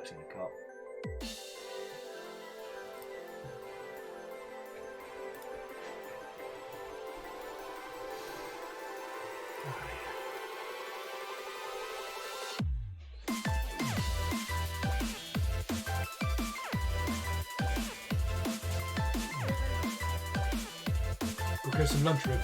works in the car. We'll get some lunch, River.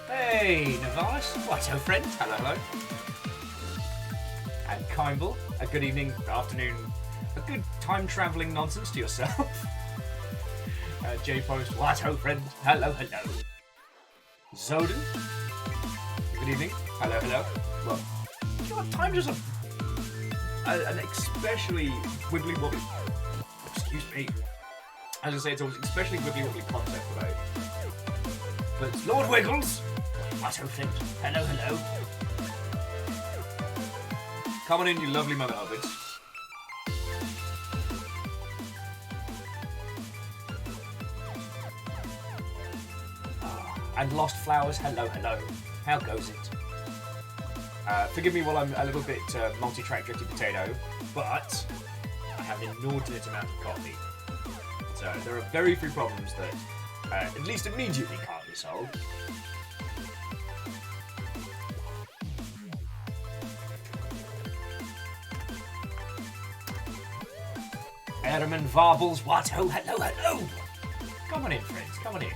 Hey, Navalis. What, ho, friend? Hello, hello. And Kimble, a good evening, afternoon, a good time-travelling nonsense to yourself. J-Post, what, ho, friend? Hello, hello. Zoden, good evening. Hello, hello. Well, you know what, time just an especially wibbly-wobbly, excuse me. As I say, it's always especially wibbly-wobbly concept today. But it's Lord Wiggles. What, ho, friend? Hello, hello. Come on in, you lovely mother hobbits. And Lost Flowers, hello, hello. How goes it? Forgive me while I'm a little bit multi-track drifty potato, but I have an inordinate amount of coffee. So there are very few problems that, at least immediately, can't be solved. Airman Varbles, what? Oh, hello, hello! Come on in, friends, come on in.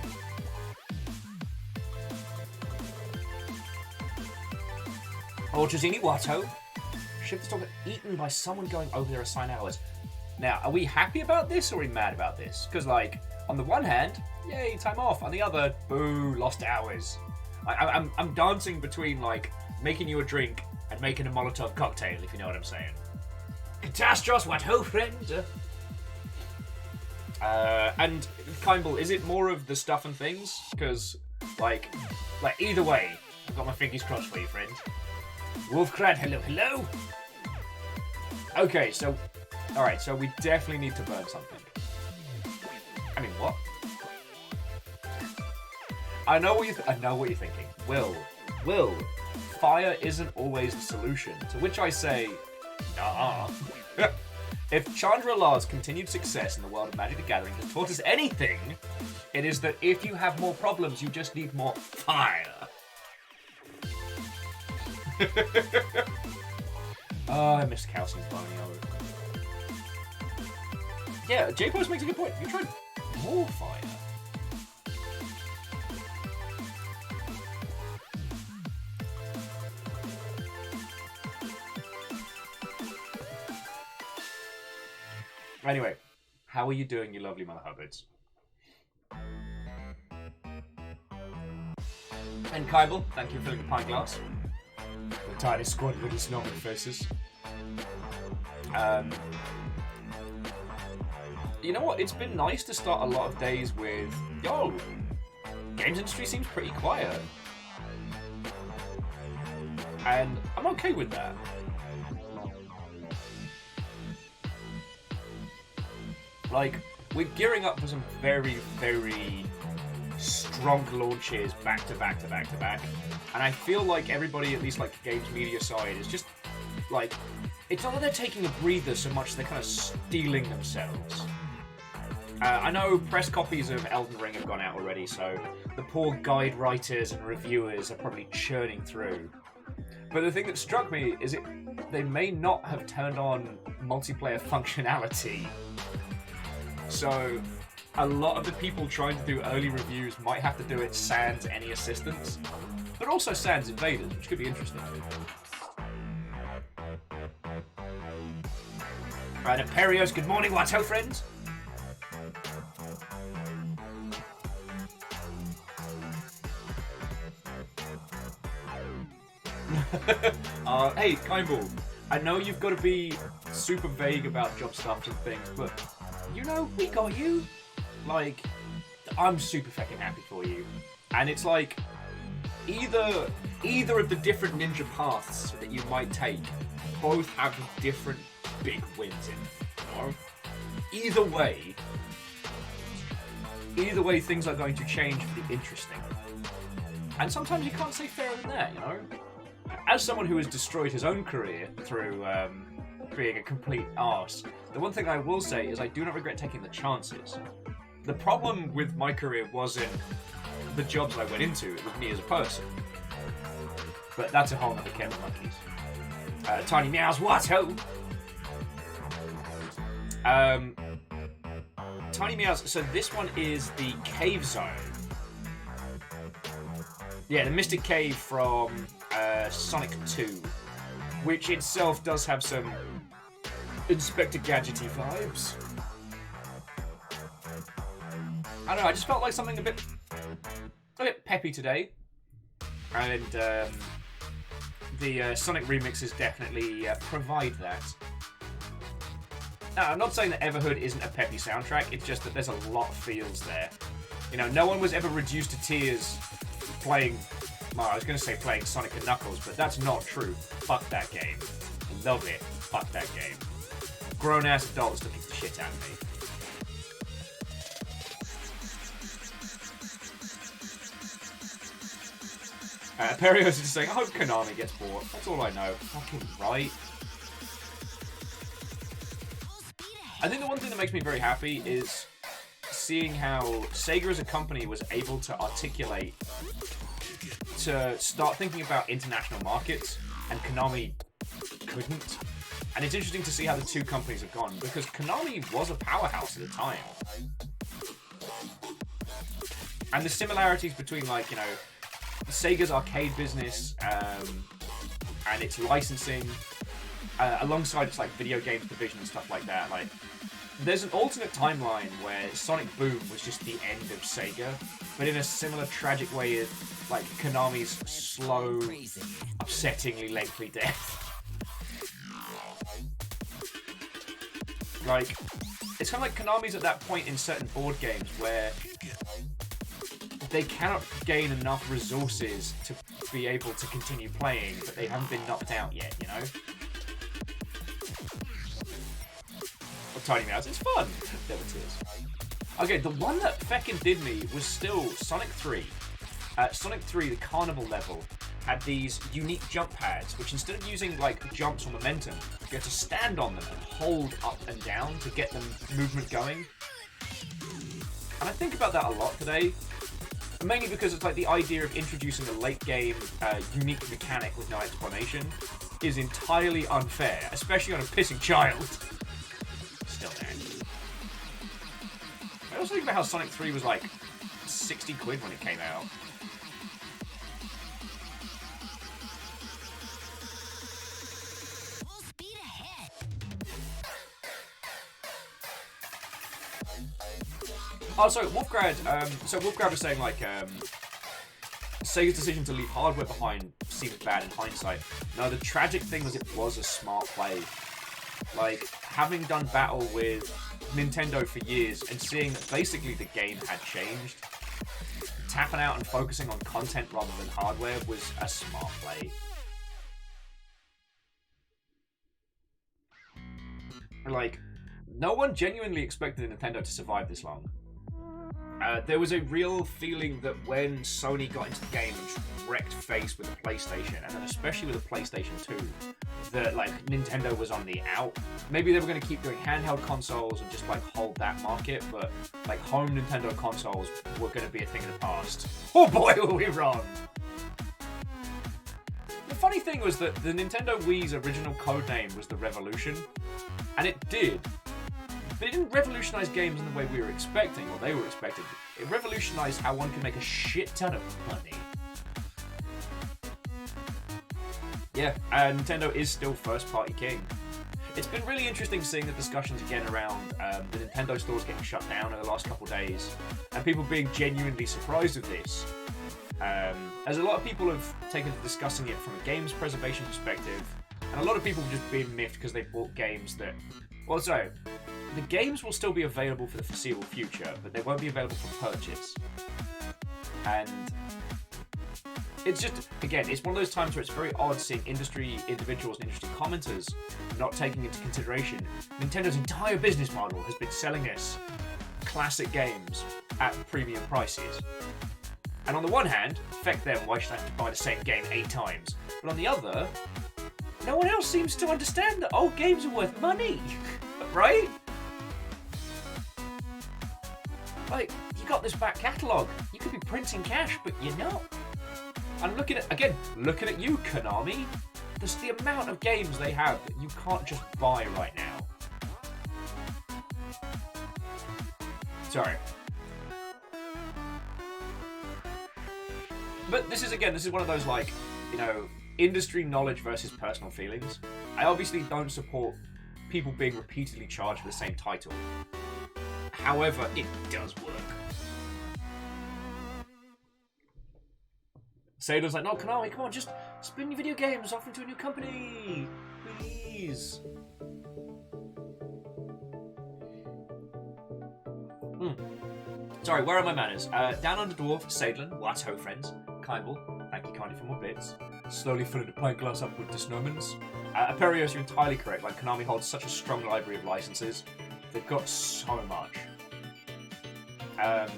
Orchazini, what? Oh? Ship the stock eaten by someone going over their assigned hours. Now, are we happy about this or are we mad about this? Because, like, on the one hand, yay, time off. On the other, boo, lost hours. I'm dancing between, like, making you a drink and making a Molotov cocktail, if you know what I'm saying. Catastros, what ho, friend? And, Kimble, is it more of the stuff and things? Because, like, either way, I've got my fingers crossed for you, friend. Wolfcrad, hello, hello! Okay, so... Alright, so we definitely need to burn something. I mean, what? I know what you're thinking. Will, fire isn't always the solution. To which I say, nah. If Chandra Lars' continued success in the world of Magic the Gathering has taught us anything, it is that if you have more problems, you just need more fire. Oh, I missed Calcium's Bonio. Yeah, J-Post makes a good point. You tried more fire. Anyway, how are you doing, you lovely mother hubbards? And Kybel, thank you for filling the pint glass. The tiny squad little snobby faces. You know what? It's been nice to start a lot of days with, yo, games industry seems pretty quiet. And I'm okay with that. Like, we're gearing up for some very, very strong launches back to back to back to back. And I feel like everybody, at least like games media side, is just like, it's not that they're taking a breather so much as they're kind of stealing themselves. I know press copies of Elden Ring have gone out already, so the poor guide writers and reviewers are probably churning through. But the thing that struck me is they may not have turned on multiplayer functionality. So a lot of the people trying to do early reviews might have to do it sans any assistance, but also sans invaders, which could be interesting. Right, Imperios, good morning, what's ho, friends? Hey, Kimble, I know you've got to be super vague about job stuff and things, but you know, we got you. Like, I'm super fucking happy for you. And it's like, either either of the different ninja paths that you might take both have different big wins in. You know? Either way, things are going to change for the interesting. And sometimes you can't say fairer than that, you know? As someone who has destroyed his own career through being a complete arse, the one thing I will say is I do not regret taking the chances. The problem with my career wasn't the jobs I went into, it was me as a person. But that's a whole nother kettle of monkeys. Tiny Meows, what ho? Tiny Meows, so this one is the cave zone. Yeah, the Mystic Cave from Sonic 2, which itself does have some Inspector Gadgety vibes. I don't know, I just felt like something a bit peppy today. And the Sonic remixes definitely provide that. Now, I'm not saying that Everhood isn't a peppy soundtrack, it's just that there's a lot of feels there. You know, no one was ever reduced to tears playing, well, I was going to say playing Sonic and Knuckles, but that's not true. Fuck that game. Love it. Fuck that game. Grown-ass adults looking the shit out of me. Perios is just saying, I hope Konami gets bought. That's all I know. Fucking right. I think the one thing that makes me very happy is seeing how Sega as a company was able to articulate to start thinking about international markets, and Konami couldn't. And it's interesting to see how the two companies have gone, because Konami was a powerhouse at the time. And the similarities between, like, you know, Sega's arcade business and its licensing, alongside its like video games division and stuff like that. Like, there's an alternate timeline where Sonic Boom was just the end of Sega, but in a similar tragic way as like Konami's slow, upsettingly lengthy death. Like, it's kind of like Konami's at that point in certain board games where they cannot gain enough resources to be able to continue playing, but they haven't been knocked out yet, you know? Or Tiny Mouse, it's fun! There it is. Okay, the one that feckin' did me was still Sonic 3. Sonic 3, the Carnival level, had these unique jump pads, which instead of using, like, jumps or momentum, you had to stand on them and hold up and down to get the movement going. And I think about that a lot today. Mainly because it's like the idea of introducing a late game unique mechanic with no explanation is entirely unfair, especially on a pissing child. Still there. I also think about how Sonic 3 was like 60 quid when it came out. Oh, sorry, Wolfgrad. So Wolfgrad was saying, like, Sega's decision to leave hardware behind seems bad in hindsight. No, the tragic thing was it was a smart play. Like, having done battle with Nintendo for years and seeing that basically the game had changed, tapping out and focusing on content rather than hardware was a smart play. Like, no one genuinely expected Nintendo to survive this long. There was a real feeling that when Sony got into the game and just wrecked face with the PlayStation, and then especially with the PlayStation 2, that like Nintendo was on the out. Maybe they were going to keep doing handheld consoles and just like hold that market, but like home Nintendo consoles were going to be a thing of the past. Oh boy, were we wrong! The funny thing was that the Nintendo Wii's original codename was the Revolution, and it did. But it didn't revolutionize games in the way we were expecting, or they were expecting. It revolutionized how one could make a shit ton of money. Yeah, Nintendo is still first-party king. It's been really interesting seeing the discussions again around the Nintendo stores getting shut down in the last couple of days, and people being genuinely surprised with this. As a lot of people have taken to discussing it from a games preservation perspective, and a lot of people have just been miffed because they bought games that... Well, sorry. The games will still be available for the foreseeable future, but they won't be available for purchase. And it's just, again, it's one of those times where it's very odd seeing industry individuals and industry commenters not taking into consideration Nintendo's entire business model has been selling us classic games at premium prices. And on the one hand, feck them, why should I have to buy the same game 8 times? But on the other, no one else seems to understand that old games are worth money, right? Like, you got this back catalogue. You could be printing cash, but you're not. I'm looking at you, Konami. There's the amount of games they have that you can't just buy right now. Sorry. But this is one of those, like, you know, industry knowledge versus personal feelings. I obviously don't support people being repeatedly charged for the same title. However, it does work. Sailor's like, no, Konami, come on, just spin your video games off into a new company, please. Sorry, where are my manners? Down under dwarf, Sadlin, Watto friends, Kymble, thank you kindly for more bits. Slowly filling the pint glass up with the Snowmans. Aperios, you're entirely correct. Like, Konami holds such a strong library of licenses. They've got so much.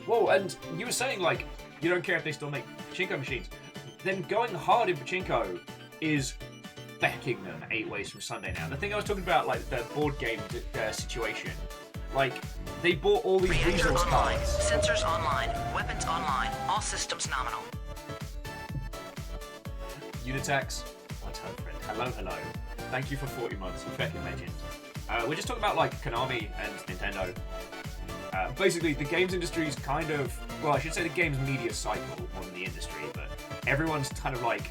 Well, and you were saying, like, you don't care if they still make pachinko machines. Then going hard in pachinko is backing them 8 ways from Sunday now. The thing I was talking about, like, the board game situation. Like, they bought all these resource online. cards. Sensors online. Weapons online. All systems nominal. Unitax. Hello, friend. Hello. Thank you for 40 months. You fucking legend. We're just talking about, like, Konami and Nintendo. Basically, the games industry is kind of... Well, I should say the games media cycle more than the industry, but everyone's kind of, like,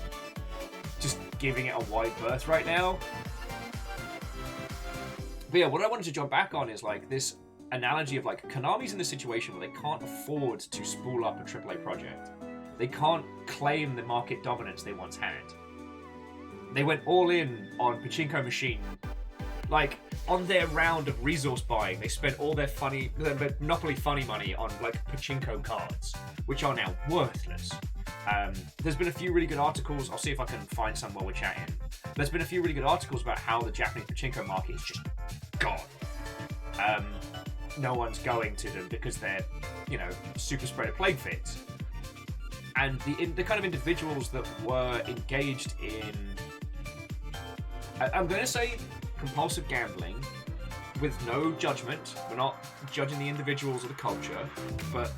just giving it a wide berth right now. But yeah, what I wanted to jump back on is, like, this analogy of, like, Konami's in this situation where they can't afford to spool up a AAA project. They can't claim the market dominance they once had. They went all in on pachinko machine. Like, on their round of resource buying, they spent all their Monopoly funny money on, like, pachinko cards, which are now worthless. There's been a few really good articles. I'll see if I can find some while we're chatting. There's been a few really good articles about how the Japanese pachinko market is just gone. No one's going to them because they're, you know, super spreader plague fits. And the kind of individuals that were engaged in, I'm going to say compulsive gambling with no judgment. We're not judging the individuals or the culture, but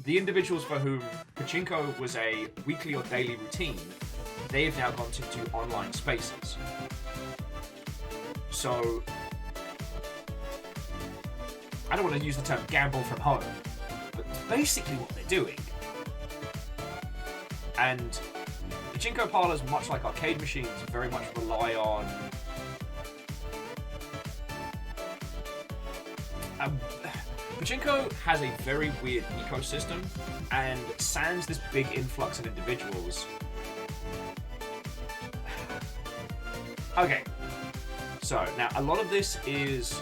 the individuals for whom pachinko was a weekly or daily routine, they've now gone into online spaces. So, I don't want to use the term gamble from home, but it's basically what they're doing. And pachinko parlors, much like arcade machines, very much rely on pachinko has a very weird ecosystem, and sans this big influx of individuals. Okay, so now a lot of this is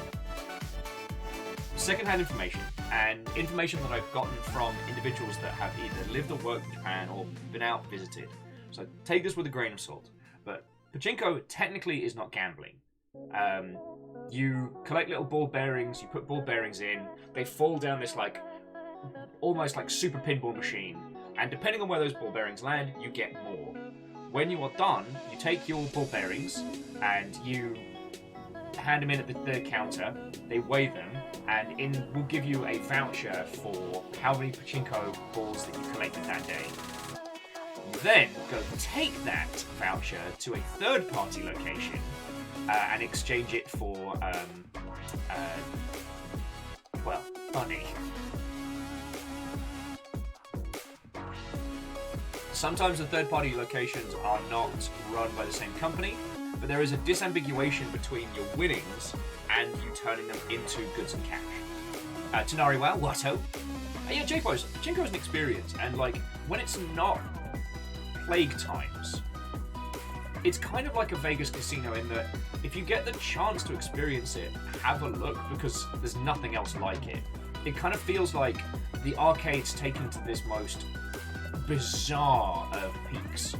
secondhand information, and information that I've gotten from individuals that have either lived or worked in Japan or been out visited. So take this with a grain of salt. But pachinko technically is not gambling. You collect little ball bearings, you put ball bearings in, they fall down this, like, almost like super pinball machine, and depending on where those ball bearings land, you get more. When you are done, you take your ball bearings and you hand them in at the counter, they weigh them, and will give you a voucher for how many pachinko balls that you collected that day. You then go take that voucher to a third-party location and exchange it for, well, money. Sometimes the third-party locations are not run by the same company, but there is a disambiguation between your winnings and you turning them into goods and cash. Tanari Wow, Watto. Yeah, J-Pose, pachinko is an experience, and, like, when it's not plague times, it's kind of like a Vegas casino in that if you get the chance to experience it, have a look, because there's nothing else like it. It kind of feels like the arcade's taken to this most bizarre peaks.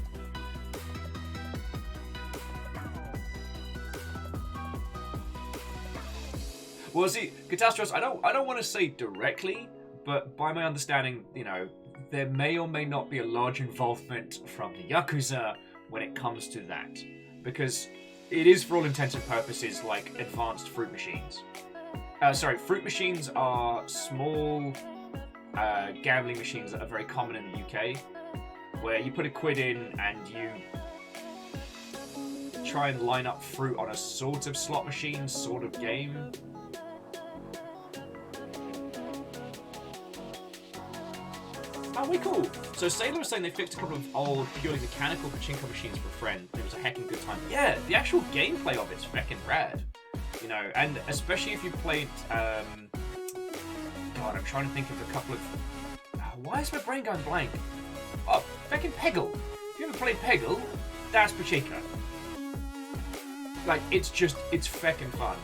Well, see, Catastrophes, I don't want to say directly, but by my understanding, you know, there may or may not be a large involvement from the Yakuza when it comes to that. Because it is, for all intents and purposes, like advanced fruit machines. Fruit machines are small gambling machines that are very common in the UK, where you put a quid in and you try and line up fruit on a sort of slot machine, sort of game. Oh, we cool. So Sailor was saying they fixed a couple of old, purely mechanical pachinko machines for a friend. It was a heckin' good time. Yeah, the actual gameplay of it's feckin' rad. You know, and especially if you played, God, I'm trying to think of a couple of... why is my brain going blank? Oh, feckin' Peggle. If you ever played Peggle, that's pachinko. Like, it's feckin' fun.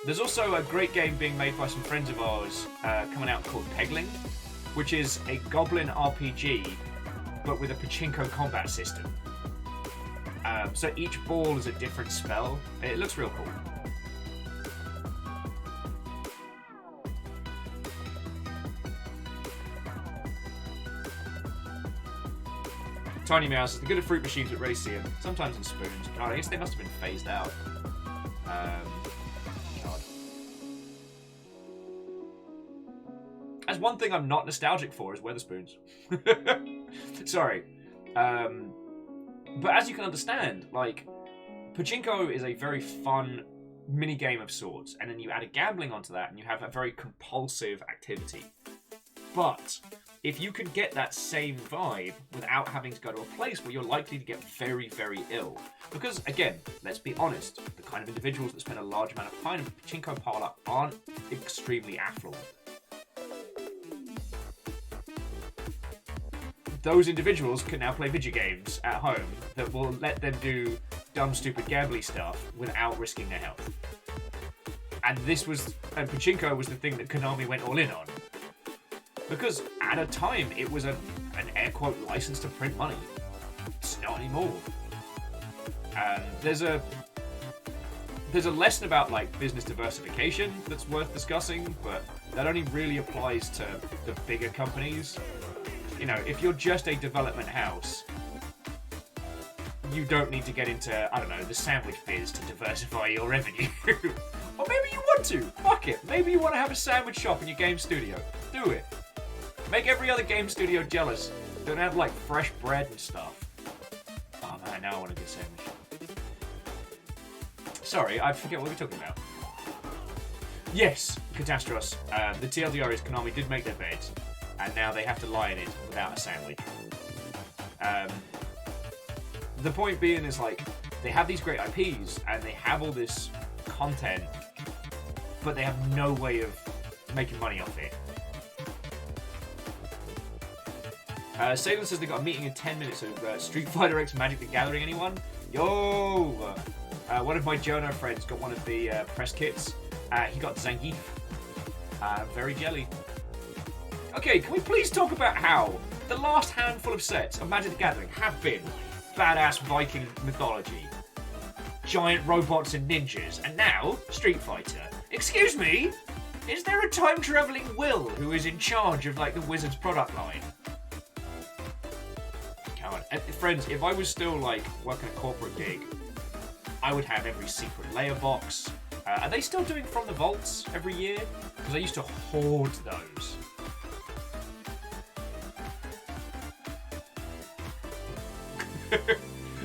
There's also a great game being made by some friends of ours coming out called Peggling, which is a Goblin RPG, but with a pachinko combat system. So each ball is a different spell. It looks real cool. Tiny Mouse is the good of fruit machines at Racium, sometimes in spoons. God, I guess they must have been phased out. God. That's one thing I'm not nostalgic for, is Weatherspoons. Sorry. But as you can understand, like, pachinko is a very fun mini-game of sorts, and then you add a gambling onto that, and you have a very compulsive activity. But if you can get that same vibe without having to go to a place where you're likely to get very, very ill. Because, again, let's be honest, the kind of individuals that spend a large amount of time in a pachinko parlor aren't extremely affluent. Those individuals can now play video games at home that will let them do dumb, stupid, gambly stuff without risking their health. And pachinko was the thing that Konami went all in on. Because at a time, it was an air quote license to print money. It's not anymore. There's a lesson about like business diversification that's worth discussing, but that only really applies to the bigger companies. You know, if you're just a development house, you don't need to get into, I don't know, the sandwich biz to diversify your revenue. Or maybe you want to. Fuck it. Maybe you want to have a sandwich shop in your game studio. Do it. Make every other game studio jealous. Don't have, like, fresh bread and stuff. Oh, man, now I want a good sandwich. Sorry, I forget what we were talking about. Yes, Catastros. The TLDR is Konami did make their beds, and now they have to lie in it without a sandwich. The point being is, like, they have these great IPs, and they have all this content, but they have no way of making money off it. Salem says they got a meeting in 10 minutes of Street Fighter X Magic the Gathering. Anyone? Yo! One of my Jono friends got one of the press kits. He got Zangief. Very jelly. Okay, can we please talk about how the last handful of sets of Magic the Gathering have been badass Viking mythology, giant robots and ninjas, and now Street Fighter? Excuse me? Is there a time-traveling Will who is in charge of, like, the Wizards product line? Come on. Friends, if I was still, like, working a corporate gig, I would have every secret layer box. Are they still doing From the Vaults every year? Because I used to hoard those.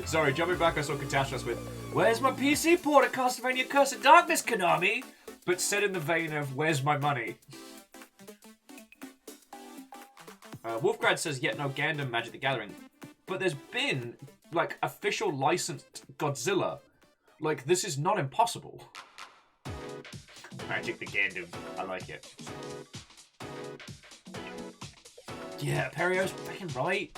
Sorry, jumping back, I saw Catastrophe with, "Where's my PC port of Castlevania Curse of Darkness, Konami?" But said in the vein of, "Where's my money?" Wolfgrad says, "Yet no Gundam Magic the Gathering." But there's been, like, official licensed Godzilla. Like, this is not impossible. Magic the Gundam. I like it. Yeah, Perio's fucking right.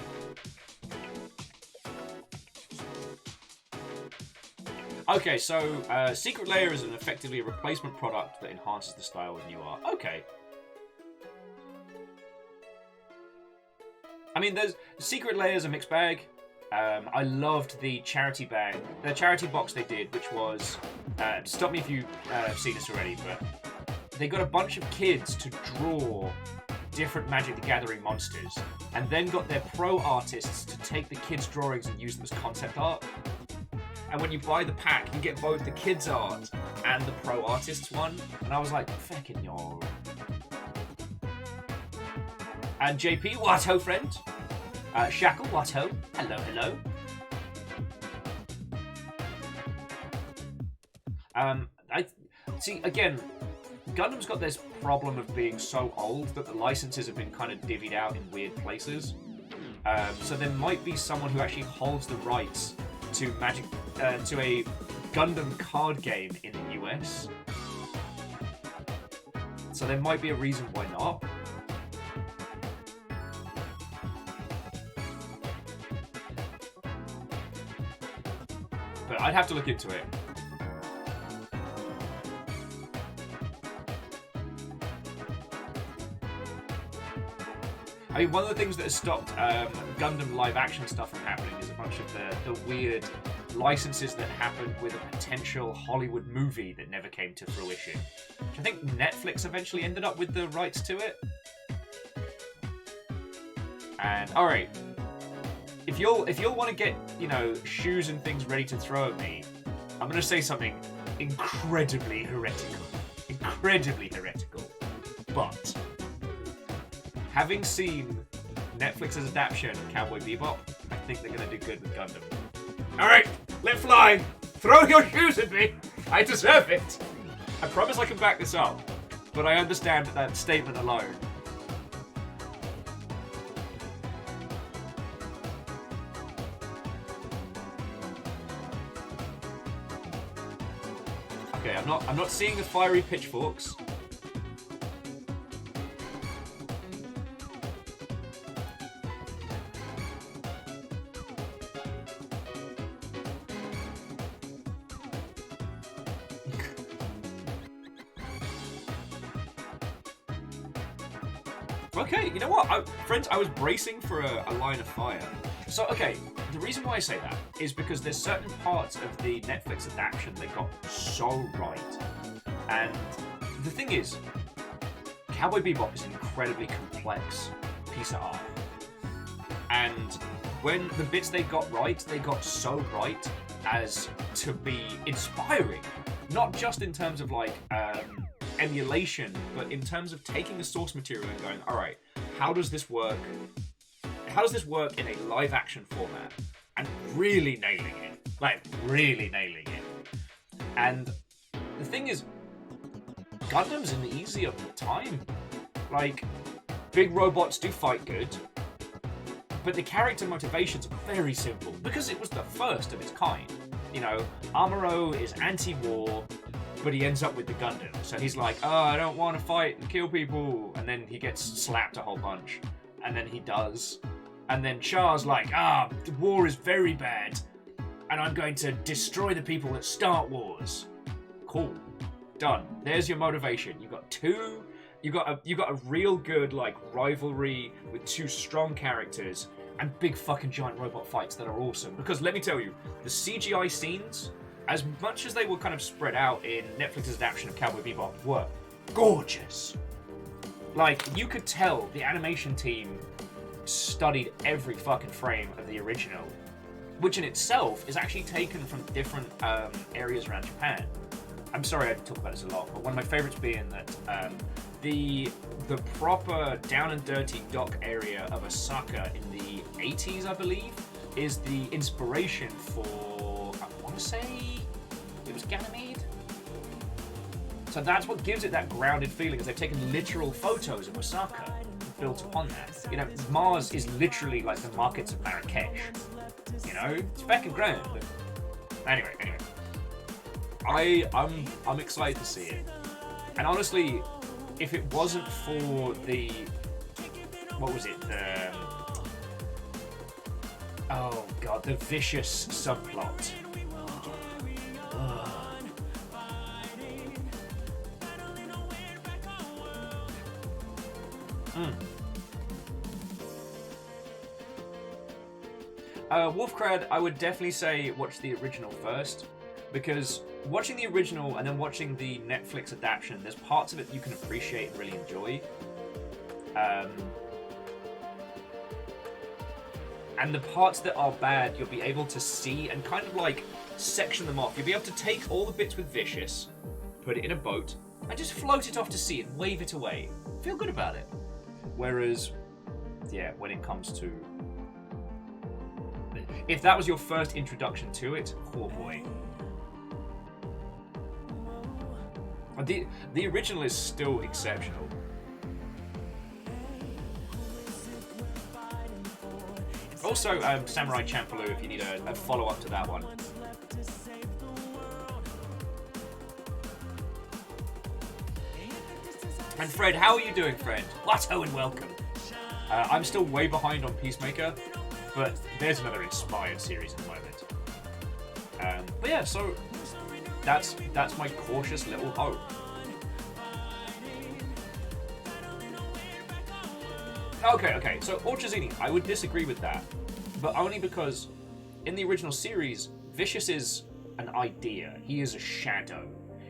Okay, so Secret Layer is effectively a replacement product that enhances the style with new art. Okay. I mean, there's Secret Layers, a mixed bag. I loved the charity box they did, which was, stop me if you've seen this already, but they got a bunch of kids to draw different Magic the Gathering monsters, and then got their pro artists to take the kids' drawings and use them as concept art. And when you buy the pack, you get both the kids' art and the pro artists one, and I was like, feckin' yo. And JP, what ho, friend? Shackle, what ho? Hello, hello. I see, again, Gundam's got this problem of being so old that the licenses have been kind of divvied out in weird places. So there might be someone who actually holds the rights to to a Gundam card game in the US. So there might be a reason why not. But I'd have to look into it. I mean, one of the things that has stopped Gundam live-action stuff from happening is a bunch of the weird licenses that happened with a potential Hollywood movie that never came to fruition. Which I think Netflix eventually ended up with the rights to it. And, alright. If you'll want to get, you know, shoes and things ready to throw at me, I'm going to say something incredibly heretical. Incredibly heretical. But having seen Netflix's adaptation of Cowboy Bebop, I think they're going to do good with Gundam. Alright, let fly! Throw your shoes at me! I deserve it! I promise I can back this up, but I understand that statement alone. Okay, I'm not seeing the fiery pitchforks. Okay, you know what? Friends, I was bracing for a line of fire. So, okay, the reason why I say that is because there's certain parts of the Netflix adaptation they got so right. And the thing is, Cowboy Bebop is an incredibly complex piece of art. And when the bits they got right, they got so right as to be inspiring. Not just in terms of, like, emulation, but in terms of taking the source material and going, alright, how does this work? How does this work in a live action format? And really nailing it. Like, really nailing it. And the thing is, Gundam's an easier time. Like, big robots do fight good, but the character motivations are very simple, because it was the first of its kind. You know, Amuro is anti-war, but he ends up with the Gundam. So he's like, oh, I don't want to fight and kill people. And then he gets slapped a whole bunch. And then he does. And then Char's like, the war is very bad. And I'm going to destroy the people that start wars. Cool. Done. There's your motivation. You got a real good, like, rivalry with two strong characters and big fucking giant robot fights that are awesome. Because let me tell you, the CGI scenes, as much as they were kind of spread out in Netflix's adaptation of Cowboy Bebop, were gorgeous. Like, you could tell the animation team studied every fucking frame of the original, which in itself is actually taken from different areas around Japan. I'm sorry I talk about this a lot, but one of my favorites being that the proper down and dirty dock area of Osaka in the 80s, I believe, is the inspiration for, I want to say, it was Ganymede? So that's what gives it that grounded feeling, is they've taken literal photos of Osaka and built upon that. You know, Mars is literally like the markets of Marrakesh. You know, it's fucking grand. But anyway. I'm excited to see it. And honestly, if it wasn't for the, what was it, the vicious subplot. Wolfcrad, I would definitely say watch the original first, because watching the original and then watching the Netflix adaptation, there's parts of it you can appreciate and really enjoy. And the parts that are bad, you'll be able to see and kind of like section them off. You'll be able to take all the bits with Vicious, put it in a boat, and just float it off to sea and wave it away. Feel good about it. Whereas, yeah, when it comes to... If that was your first introduction to it, oh boy. The original is still exceptional. Also, Samurai Champloo, if you need a follow-up to that one. And Fred, how are you doing, Fred? Hello and welcome. I'm still way behind on Peacemaker, but there's another inspired series at the moment. But yeah, so that's my cautious little hope. Okay, so Orchazini, I would disagree with that, but only because in the original series, Vicious is an idea. He is a shadow.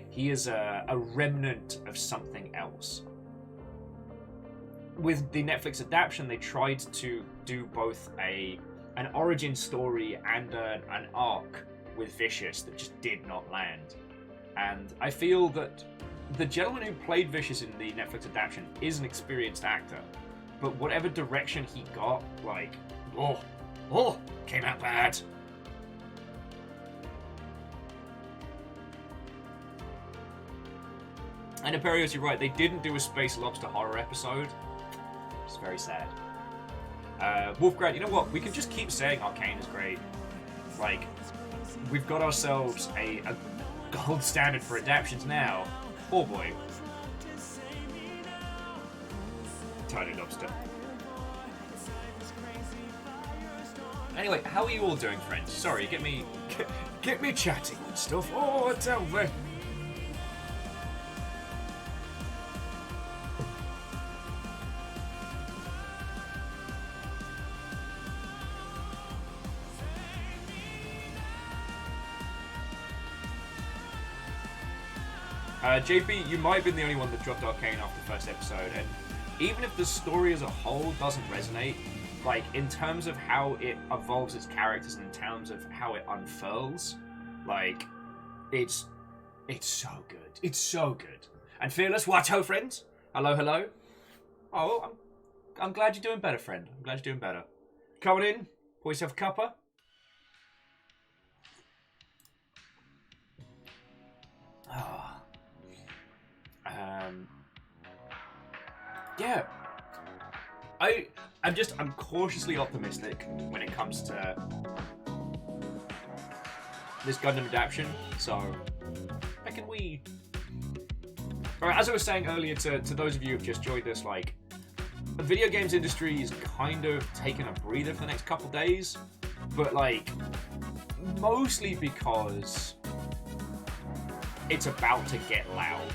He is a remnant of something else. With the Netflix adaptation, they tried to do both an origin story and an arc with Vicious that just did not land. And I feel that the gentleman who played Vicious in the Netflix adaptation is an experienced actor. But whatever direction he got, like, came out bad. And Imperios, you're right, they didn't do a Space Lobster horror episode. It's very sad. Wolfgrad, you know what? We can just keep saying Arcane is great. Like, we've got ourselves a gold standard for adaptions now. Oh boy. Tiny lobster. Anyway, how are you all doing, friends? Sorry, get me chatting and stuff. Oh, tell me. JP, you might have been the only one that dropped Arcane after the first episode, and even if the story as a whole doesn't resonate, like, in terms of how it evolves its characters and in terms of how it unfurls, like, it's so good. It's so good. And Fearless, what ho, friends? Hello. Oh, I'm glad you're doing better, friend. I'm glad you're doing better. Coming in, pour yourself a cuppa. Yeah. I'm cautiously optimistic when it comes to this Gundam adaptation, so reckon we... Alright, as I was saying earlier to those of you who've just joined us, like, the video games industry is kind of taking a breather for the next couple days, but, like, mostly because it's about to get loud.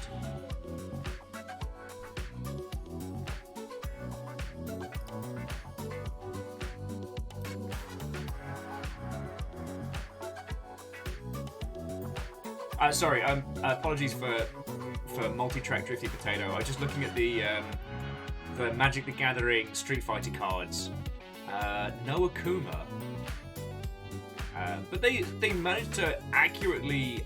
Sorry, apologies for multi-track Drifty Potato. I was just looking at the Magic the Gathering Street Fighter cards. No Akuma. But they managed to accurately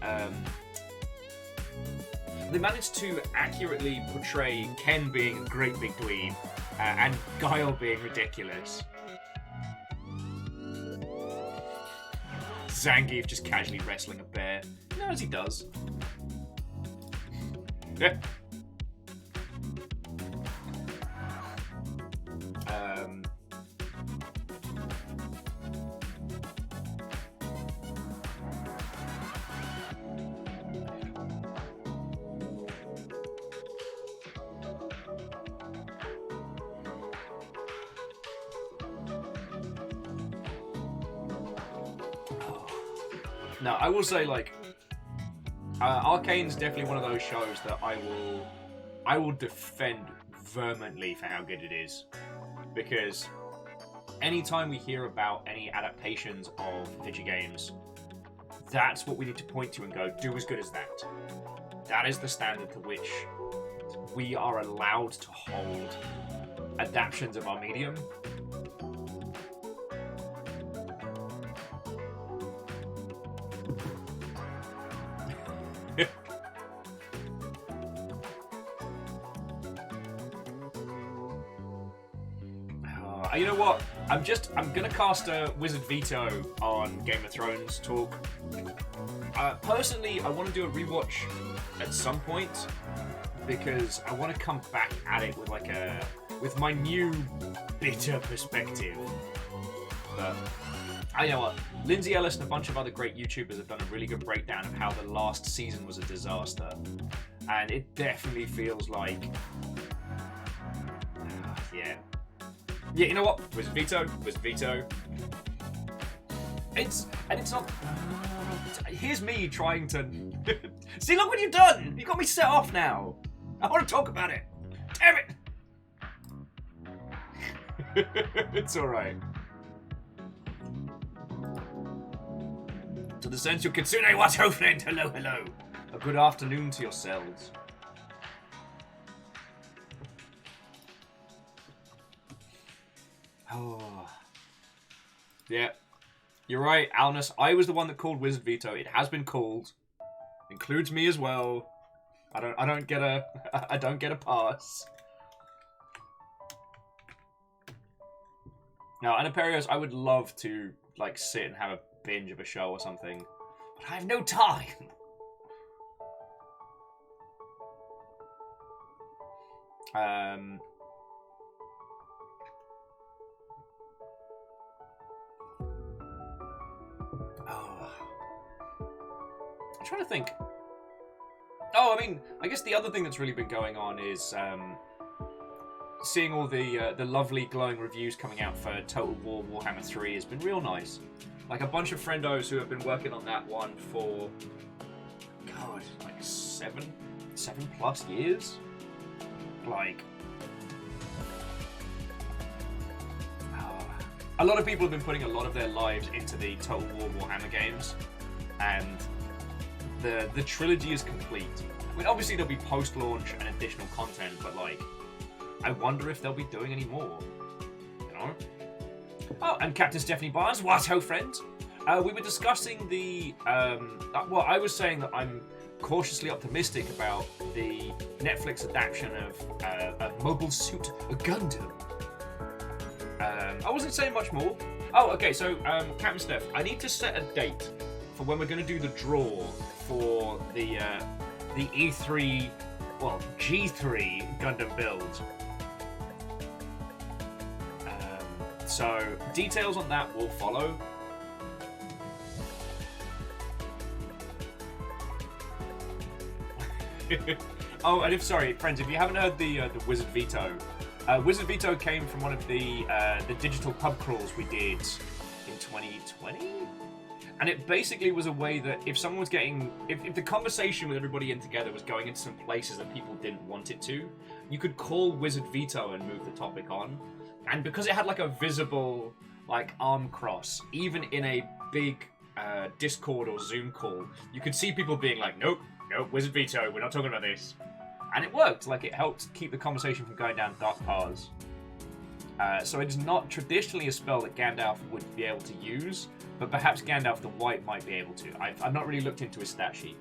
portray Ken being a great big dweeb and Guile being ridiculous. Zangief just casually wrestling a bear. As he does. Yeah. No, I will say, like, Arcane's definitely one of those shows that I will defend vehemently for how good it is, because anytime we hear about any adaptations of video games, that's what we need to point to and go, do as good as that. That is the standard to which we are allowed to hold adaptations of our medium. You know what? I'm gonna cast a Wizard Veto on Game of Thrones talk. Personally, I want to do a rewatch at some point because I want to come back at it with my new bitter perspective. But you know what? Lindsay Ellis and a bunch of other great YouTubers have done a really good breakdown of how the last season was a disaster, and it definitely feels like, yeah. Yeah, you know what? Wizard Veto. It's not. Here's me trying to. See, look what you've done! You got me set off now! I want to talk about it! Damn it! It's alright. To the sensual Kitsune, what ho friend? Hello, hello. A good afternoon to yourselves. Oh. Yeah. You're right, Alnus. I was the one that called Wizard Veto. It has been called. Includes me as well. I don't get a pass. Now, Anaperios, I would love to like sit and have a binge of a show or something, but I have no time. I'm trying to think. Oh, I mean, I guess the other thing that's really been going on is seeing all the lovely glowing reviews coming out for Total War Warhammer 3 has been real nice. Like a bunch of friendos who have been working on that one for, God, like seven plus years. Like, a lot of people have been putting a lot of their lives into the Total War Warhammer games, and the trilogy is complete. I mean, obviously there'll be post-launch and additional content, but like, I wonder if they'll be doing any more. You know? Oh, and Captain Stephanie Barnes, what ho, friend? We were discussing the. Well, I was saying that I'm cautiously optimistic about the Netflix adaptation of Mobile Suit Gundam. I wasn't saying much more. Oh, okay. So, Captain Steph, I need to set a date for when we're going to do the draw for the E3, well, G3 Gundam build. So details on that will follow. Oh, and sorry, friends, if you haven't heard the Wizard Veto, Wizard Veto came from one of the digital pub crawls we did in 2020. And it basically was a way that if someone was getting... If the conversation with everybody in together was going into some places that people didn't want it to, you could call Wizard Veto and move the topic on. And because it had like a visible like arm cross, even in a big Discord or Zoom call, you could see people being like, nope, Wizard Veto, we're not talking about this. And it worked. Like, it helped keep the conversation from going down dark paths. So it is not traditionally a spell that Gandalf would be able to use, but perhaps Gandalf the White might be able to. I've not really looked into his stat sheet.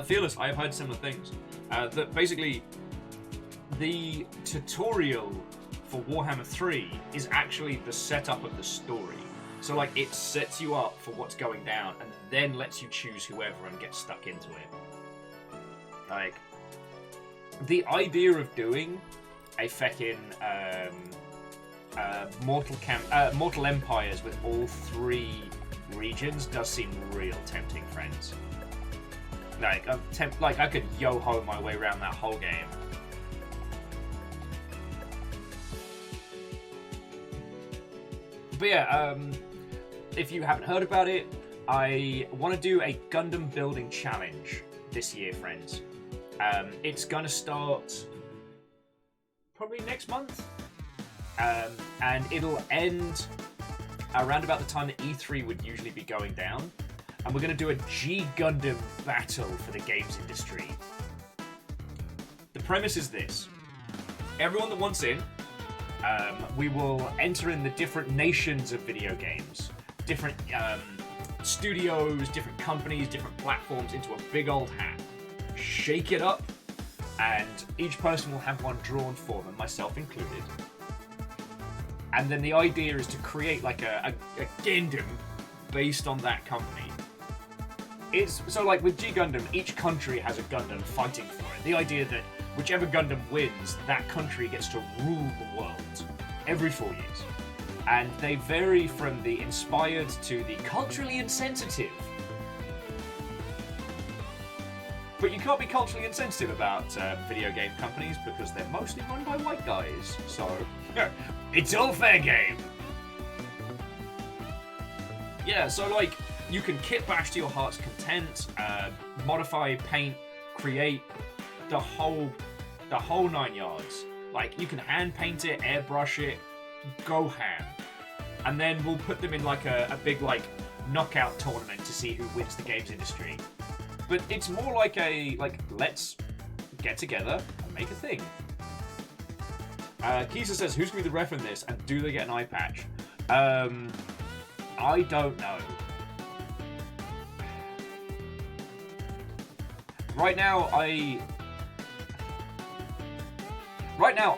Fearless, I have heard similar things. That basically, the tutorial for Warhammer 3 is actually the setup of the story. So, like, it sets you up for what's going down, and then lets you choose whoever and get stuck into it. Like, the idea of doing a feckin' Mortal Empires with all 3 regions does seem real tempting, friends. Like, I could yo-ho my way around that whole game. But yeah, if you haven't heard about it, I want to do a Gundam building challenge this year, friends. It's gonna start probably next month, and it'll end around about the time that E3 would usually be going down. And we're going to do a G Gundam battle for the games industry. The premise is this. Everyone that wants in, we will enter in the different nations of video games. Different studios, different companies, different platforms into a big old hat. Shake it up, and each person will have one drawn for them, myself included. And then the idea is to create like a Gundam based on that company. It's so like with G Gundam, each country has a Gundam fighting for it. The idea that whichever Gundam wins, that country gets to rule the world every 4 years. And they vary from the inspired to the culturally insensitive. But you can't be culturally insensitive about video game companies because they're mostly run by white guys. So, it's all fair game. Yeah, so like, you can kit bash to your heart's content, modify, paint, create the whole 9 yards. Like, you can hand paint it, airbrush it, go ham. And then we'll put them in like a big like knockout tournament to see who wins the games industry. But it's more like let's get together and make a thing. Kisa says, who's going to be the ref in this, and do they get an eye patch? I don't know. Right now,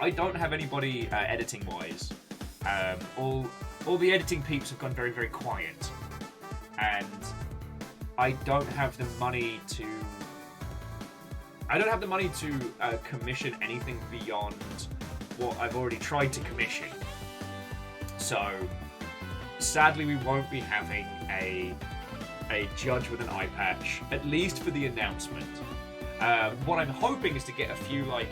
I don't have anybody editing-wise. All the editing peeps have gone very, very quiet, and I don't have the money to. Commission anything beyond what I've already tried to commission. So, sadly, we won't be having a judge with an eye patch, at least for the announcement. What I'm hoping is to get a few like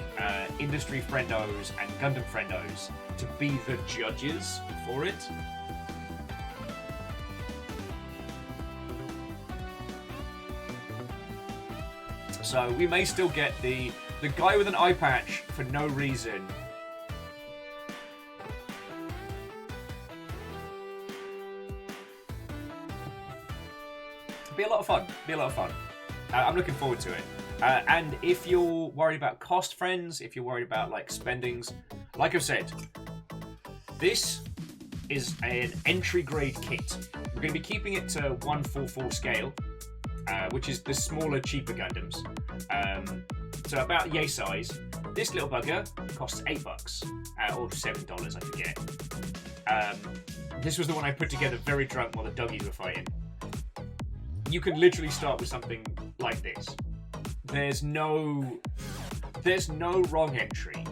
industry friendos and Gundam friendos to be the judges for it. So we may still get the guy with an eye patch for no reason. Be a lot of fun. I'm looking forward to it. And if you're worried about cost, friends, if you're worried about like spendings, like I've said, this is an entry grade kit. We're going to be keeping it to 144 scale, which is the smaller, cheaper Gundams. So about yay size. This little bugger costs $8 or $7, I forget. This was the one I put together very drunk while the doggies were fighting. You can literally start with something like this. There's no wrong entry.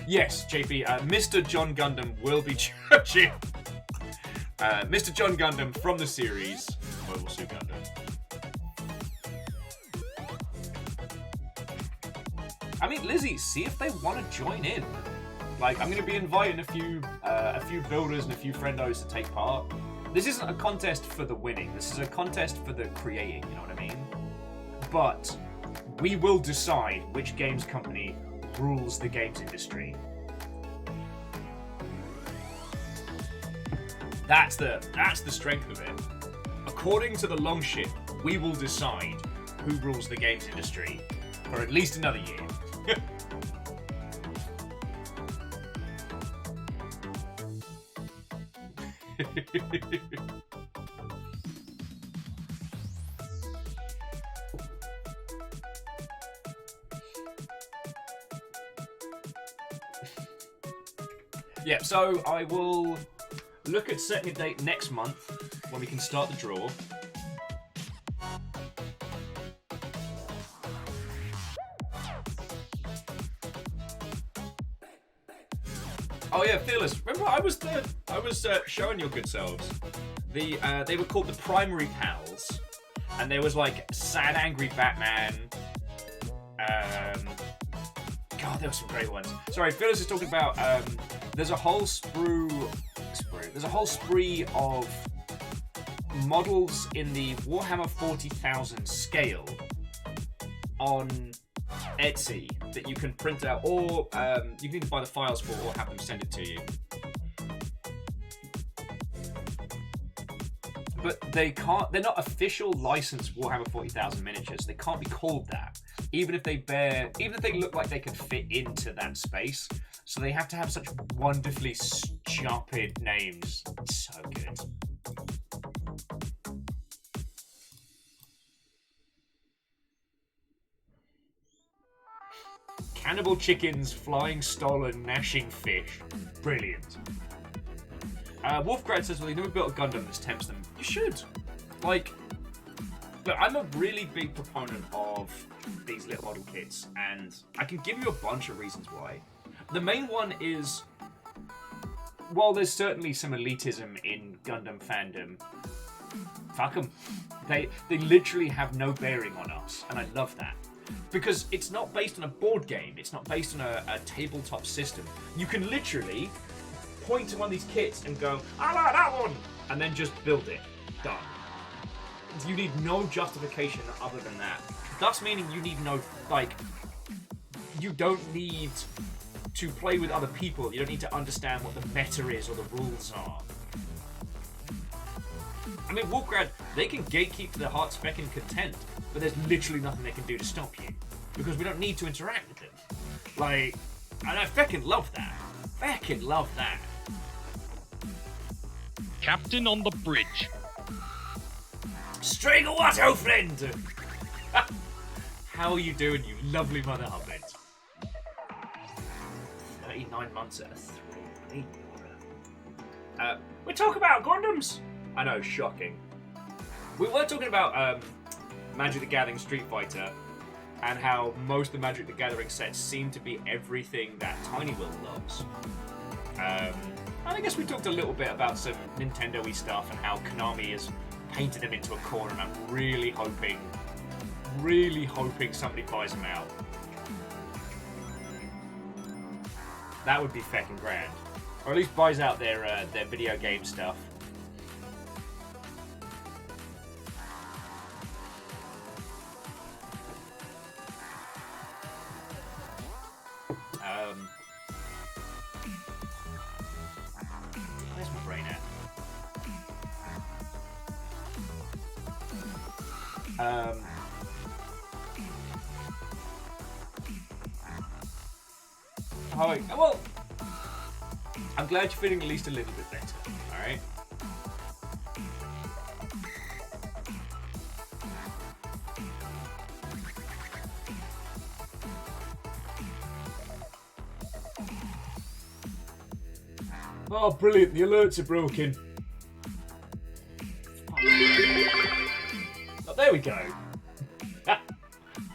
Yes, JP, Mr. John Gundam will be judging. Mr. John Gundam from the series Mobile Suit Gundam. I mean, Lizzie, see if they want to join in. Like, I'm going to be inviting a few builders and a few friendos to take part. This isn't a contest for the winning. This is a contest for the creating, you know what I mean? But we will decide which games company rules the games industry. That's the strength of it. According to the long ship, we will decide who rules the games industry for at least another year. Yeah, so I will look at setting a date next month when we can start the draw. Oh yeah, Fearless. Remember, I was showing your good selves. They were called the Primary Pals, and there was like Sad Angry Batman. God, there were some great ones. Sorry, Fearless is talking about. There's a whole spree of models in the Warhammer 40,000 scale on Etsy that you can print out, or you can either buy the files for or have them send it to you. But they're not official licensed Warhammer 40,000 miniatures. They can't be called that. Even if they look like they could fit into that space. So they have to have such wonderfully stupid names. It's so good. Cannibal chickens, flying stolen, gnashing fish. Brilliant. Wolfgrad says, well, they never built a Gundam that tempts them. You should. Like, look, I'm a really big proponent of these little model kits, and I can give you a bunch of reasons why. The main one is, while there's certainly some elitism in Gundam fandom, fuck them. They literally have no bearing on us, and I love that. Because it's not based on a board game, it's not based on a tabletop system. You can literally point to one of these kits and go, I like that one! And then just build it. Done. You need no justification other than that. Thus meaning you need no, like, you don't need to play with other people. You don't need to understand what the meta is or the rules are. I mean, Wolfgrad, they can gatekeep to their heart's feckin' content, but there's literally nothing they can do to stop you. Because we don't need to interact with them. Like, and I feckin' love that. Feckin' love that. Captain on the bridge. Stringer what, oh friend? How are you doing, you lovely mother hobbit? 39 months at a three. We talk about Gundams. I know, shocking. We were talking about Magic the Gathering Street Fighter, and how most of the Magic the Gathering sets seem to be everything that Tiny Will loves. And I guess we talked a little bit about some Nintendo-y stuff and how Konami has painted them into a corner, and I'm really hoping somebody buys them out. That would be feckin' grand. Or at least buys out their video game stuff. Where's my brain at? Well, I'm glad you're feeling at least a little bit better, alright? Oh, brilliant, the alerts are broken. Oh, there we go.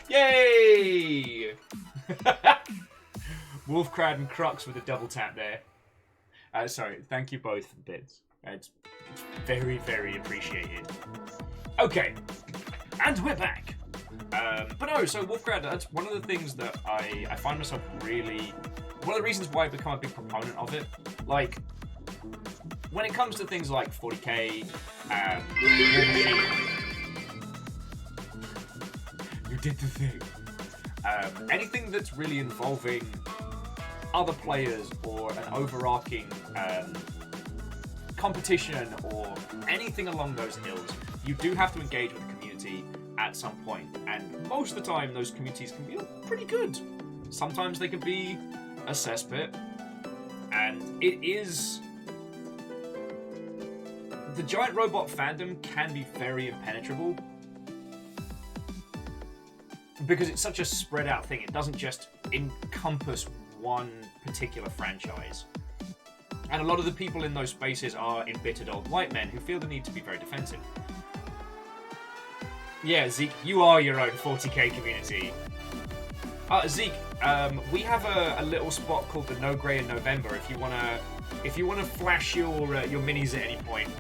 Yay! Wolfcrad and Crux with a double tap there. Sorry, thank you both for the bits. It's very, very appreciated. Okay, and we're back. But no, so Wolfcrad, that's one of the things that I find myself really... One of the reasons why I've become a big proponent of it. Like, when it comes to things like 40k, War Machine, you did the thing. Anything that's really involving other players or an overarching competition or anything along those ills, you do have to engage with the community at some point. And most of the time, those communities can be pretty good. Sometimes they can be a cesspit, and it is... The giant robot fandom can be very impenetrable because it's such a spread out thing. It doesn't just encompass one particular franchise. And a lot of the people in those spaces are embittered old white men who feel the need to be very defensive. Yeah, Zeke, you are your own 40k community. Zeke, we have a little spot called the No Grey in November. If you wanna flash your minis at any point.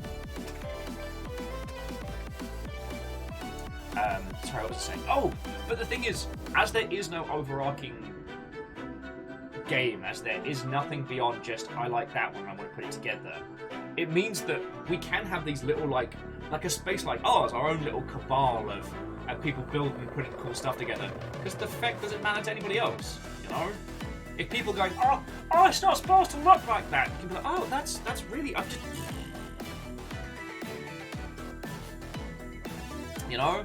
Sorry, what was I saying? Oh, but the thing is, as there is no overarching game, as there is nothing beyond just I like that one, I want to put it together. It means that we can have these little like like a space like ours, our own little cabal of people building and putting cool stuff together. Because the effect doesn't matter to anybody else, you know? If people going, oh, it's not supposed to look like that, you can be like, oh, that's really, I'm just... You know?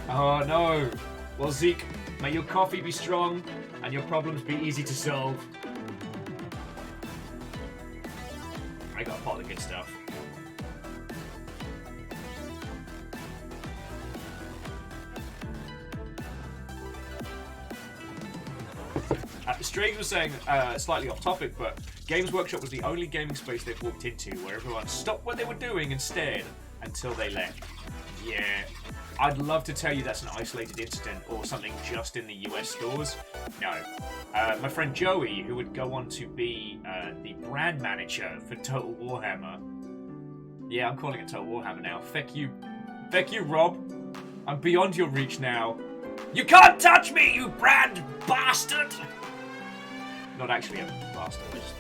Oh no. Well, Zeke, may your coffee be strong and your problems be easy to solve. I got a pot of good stuff. Strange was saying, slightly off topic, but Games Workshop was the only gaming space they've walked into where everyone stopped what they were doing and stared until they left. Yeah, I'd love to tell you that's an isolated incident or something just in the US stores. No. My friend Joey, who would go on to be the brand manager for Total Warhammer. Yeah, I'm calling it Total Warhammer now. Feck you, Rob. I'm beyond your reach now. You can't touch me, you brand bastard! Not actually a bastard. Just...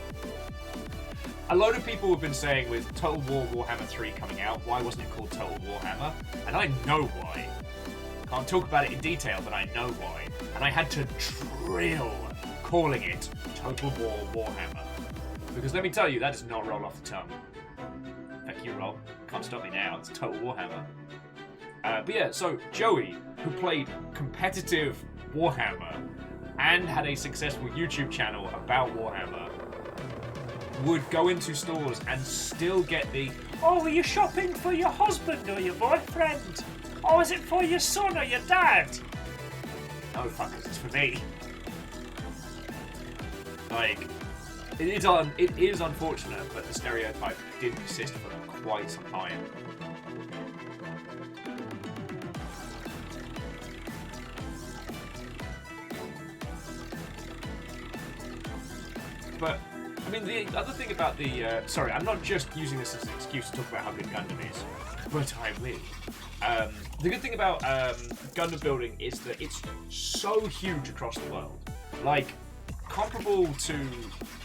A load of people have been saying with Total War Warhammer 3 coming out, why wasn't it called Total Warhammer? And I know why. Can't talk about it in detail, but I know why. And I had to drill calling it Total War Warhammer. Because let me tell you, that does not roll off the tongue. Thank you, Rob. Can't stop me now. It's Total Warhammer. But yeah, so Joey, who played competitive Warhammer and had a successful YouTube channel about Warhammer, would go into stores and still get the, oh, are you shopping for your husband or your boyfriend? Oh, is it for your son or your dad? No, fuckers, it's for me. Like, it is unfortunate, but the stereotype did persist for quite some time. But, I mean, the other thing about the... sorry, I'm not just using this as an excuse to talk about how good Gundam is, but I will. The good thing about Gundam building is that it's so huge across the world. Like, comparable to...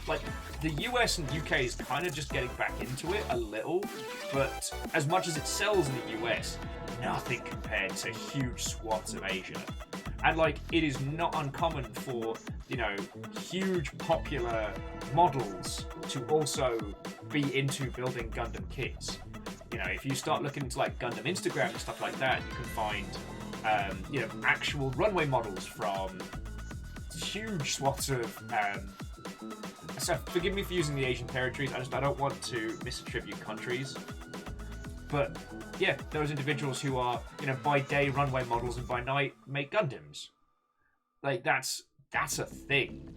Like, the US and UK is kind of just getting back into it a little, but as much as it sells in the US, nothing compared to huge swaths of Asia. And, like, it is not uncommon for, you know, huge popular models to also be into building Gundam kits. You know, if you start looking into, like, Gundam Instagram and stuff like that, you can find, you know, actual runway models from huge swaths of, so forgive me for using the Asian territories, I don't want to misattribute countries. But, yeah, those individuals who are, you know, by day runway models and by night make Gundams. Like, that's a thing.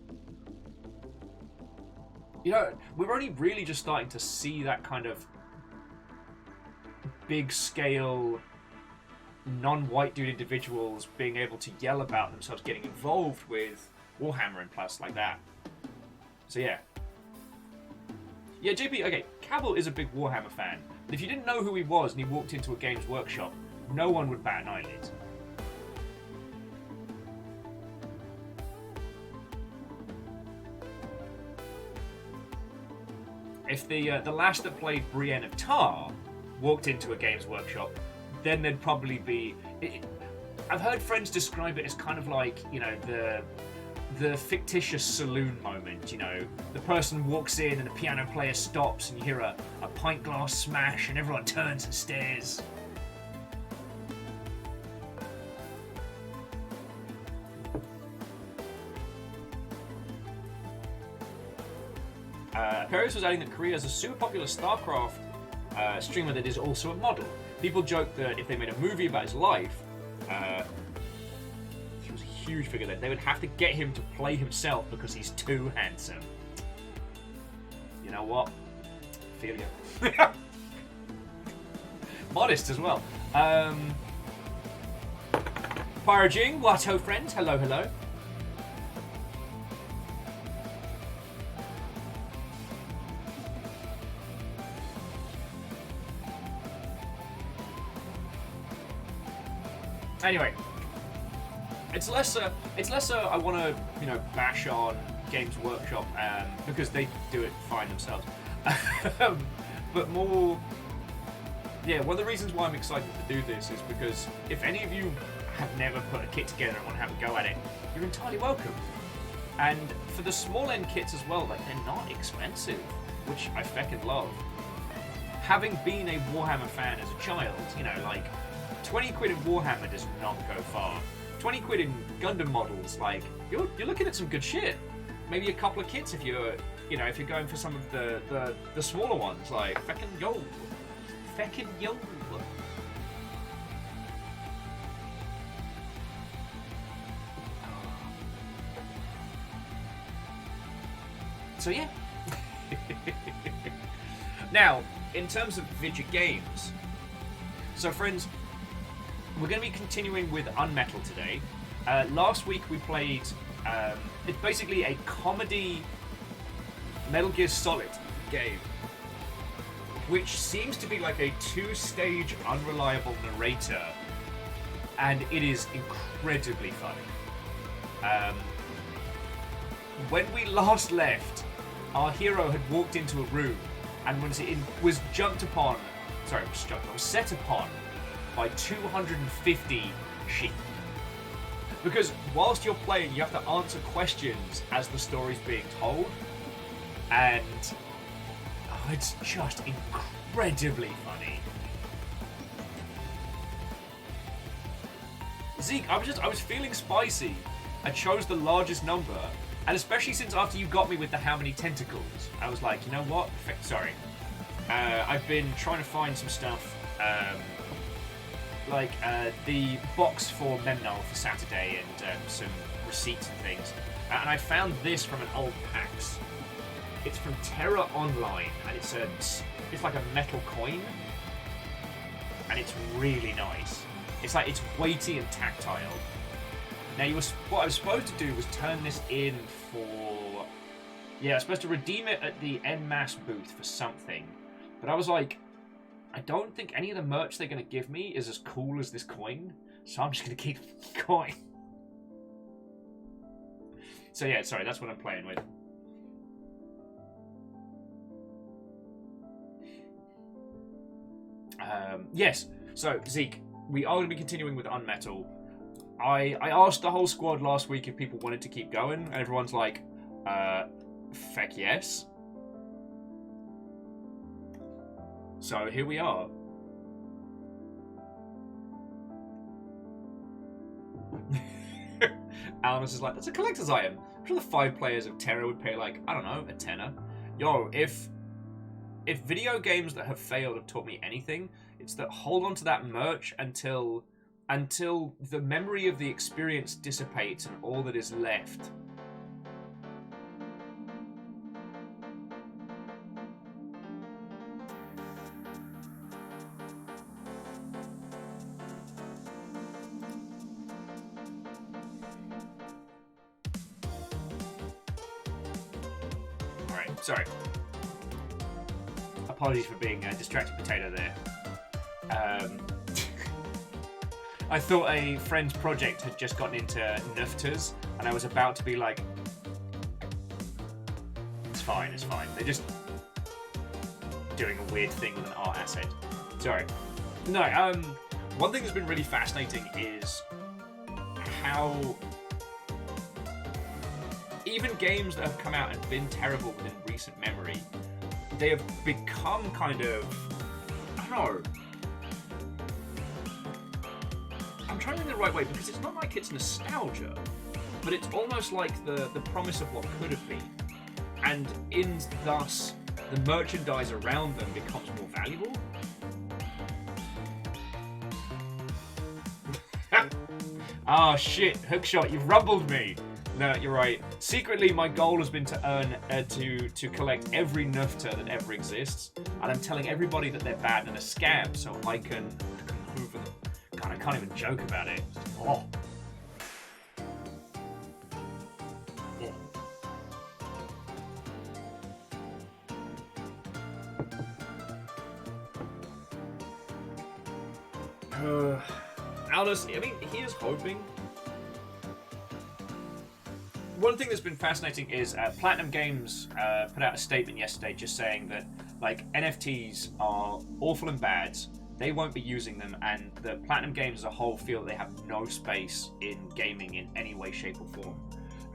You know, we're only really just starting to see that kind of big-scale, non-white dude individuals being able to yell about themselves getting involved with Warhammer and plus like that. So, yeah. Yeah, JP, okay, Cavill is a big Warhammer fan. But if you didn't know who he was and he walked into a Games Workshop, no one would bat an eyelid. If the lass that played Brienne of Tar walked into a Games Workshop, then there'd probably be... I've heard friends describe it as kind of like, you know, the fictitious saloon moment, you know. The person walks in and the piano player stops and you hear a pint glass smash and everyone turns and stares. Paris was adding that Korea is a super popular StarCraft streamer that is also a model. People joke that if they made a movie about his life, he was a huge figure then, they would have to get him to play himself because he's too handsome. You know what? Feel you. Modest as well. Parajing, what ho friends? Hello, hello. Anyway, it's less I want to, you know, bash on Games Workshop because they do it fine themselves. but more... Yeah, one of the reasons why I'm excited to do this is because if any of you have never put a kit together and want to have a go at it, you're entirely welcome. And for the small end kits as well, like, they're not expensive, which I feckin' love. Having been a Warhammer fan as a child, you know, like, 20 quid in Warhammer does not go far. 20 quid in Gundam models, like, you're looking at some good shit. Maybe a couple of kits if you're, you know, if you're going for some of the smaller ones, like, feckin' yo. Feckin' yo. So yeah. Now, in terms of video games, so friends, we're going to be continuing with UnMetal today. Last week we played, it's basically a comedy Metal Gear Solid game, which seems to be like a two-stage unreliable narrator, and it is incredibly funny. When we last left, our hero had walked into a room and was set upon by 250 sheep. Because whilst you're playing, you have to answer questions as the story's being told, and it's just incredibly funny. Zeke, I was feeling spicy. I chose the largest number, and especially since after you got me with the how many tentacles, I was like, you know what? Sorry. I've been trying to find some stuff, like the box for Memnol for Saturday and some receipts and things. And I found this from an old PAX. It's from Terra Online, and it's like a metal coin, and it's really nice. It's like, it's weighty and tactile. Now, what I was supposed to do was turn this in for... Yeah, I was supposed to redeem it at the En Masse booth for something. But I was like, I don't think any of the merch they're going to give me is as cool as this coin, so I'm just going to keep the coin. So yeah, sorry, that's what I'm playing with. Yes, so Zeke, we are going to be continuing with UnMetal. I asked the whole squad last week if people wanted to keep going, and everyone's like, feck yes. So here we are. Alamus is like, that's a collector's item. I'm sure the 5 players of Terra would pay, like, I don't know, a tenner. Yo, if video games that have failed have taught me anything, it's that hold on to that merch until the memory of the experience dissipates and all that is left. Alright, sorry. Apologies for being a distracted potato there. I thought a friend's project had just gotten into NFTs, and I was about to be like, it's fine. They're just doing a weird thing with an art asset. Sorry. No, one thing that's been really fascinating is how even games that have come out and been terrible within recent memory, they have become kind of, I don't know, I'm trying to think the right way, because it's not like it's nostalgia, but it's almost like the promise of what could have been, and thus the merchandise around them becomes more valuable. Ah, shit, Hookshot, you've rumbled me. No, you're right. Secretly, my goal has been to earn, to collect every Nufta that ever exists, and I'm telling everybody that they're bad and a scam, so I can move them. God, I can't even joke about it. Oh. Aldous, I mean, he is hoping. One thing that's been fascinating is Platinum Games put out a statement yesterday just saying that like NFTs are awful and bad. They won't be using them, and the Platinum Games as a whole feel they have no space in gaming in any way, shape, or form.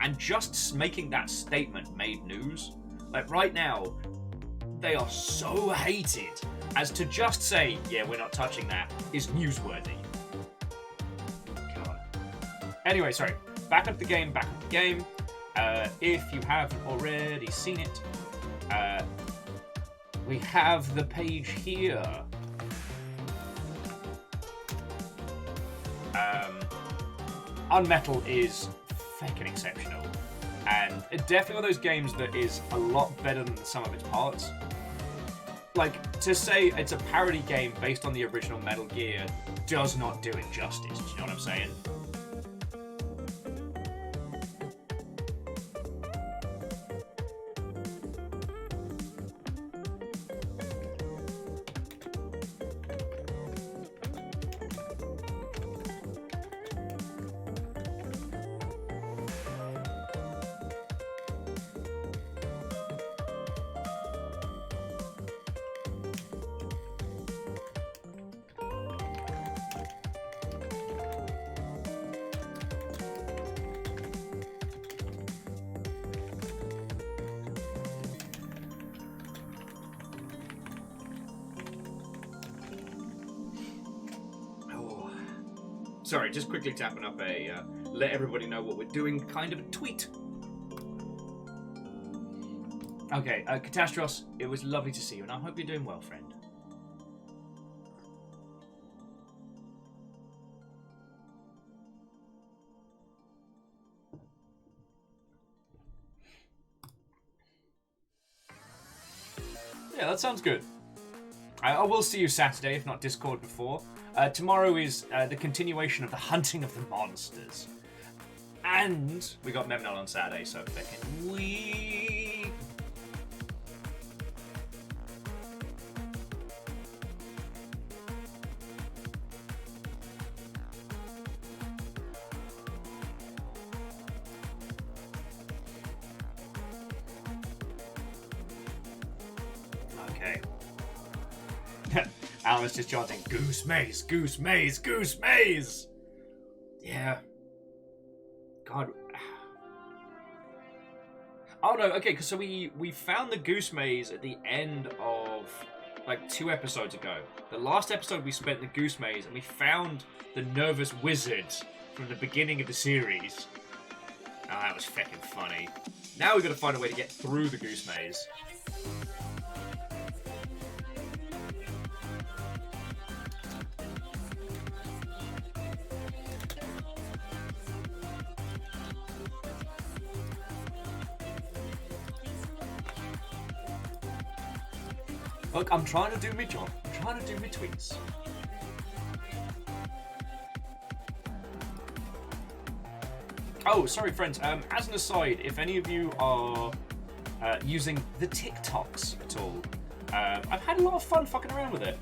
And just making that statement made news. Like right now, they are so hated as to just say, yeah, we're not touching that, is newsworthy. God. Anyway, sorry. Back up the game. If you haven't already seen it, we have the page here. UnMetal is fucking exceptional, and definitely one of those games that is a lot better than the sum of its parts. Like, to say it's a parody game based on the original Metal Gear does not do it justice, do you know what I'm saying? Sorry, just quickly tapping up a let everybody know what we're doing kind of a tweet. Okay, Catastros, it was lovely to see you, and I hope you're doing well, friend. Yeah, that sounds good. I will see you Saturday, if not Discord before. Tomorrow is the continuation of the Hunting of the Monsters. And we got Memnol on Saturday, so fucking wee. Okay. Alan's just chanting, Goose Maze, Goose Maze, Goose Maze! Yeah. God. Oh no, okay, so we found the Goose Maze at the end of, like, 2 episodes ago. The last episode we spent in the Goose Maze, and we found the Nervous Wizard from the beginning of the series. Oh, that was fucking funny. Now we've got to find a way to get through the Goose Maze. Look, I'm trying to do my job. I'm trying to do my tweets. Oh, sorry, friends. As an aside, if any of you are using the TikToks at all, I've had a lot of fun fucking around with it.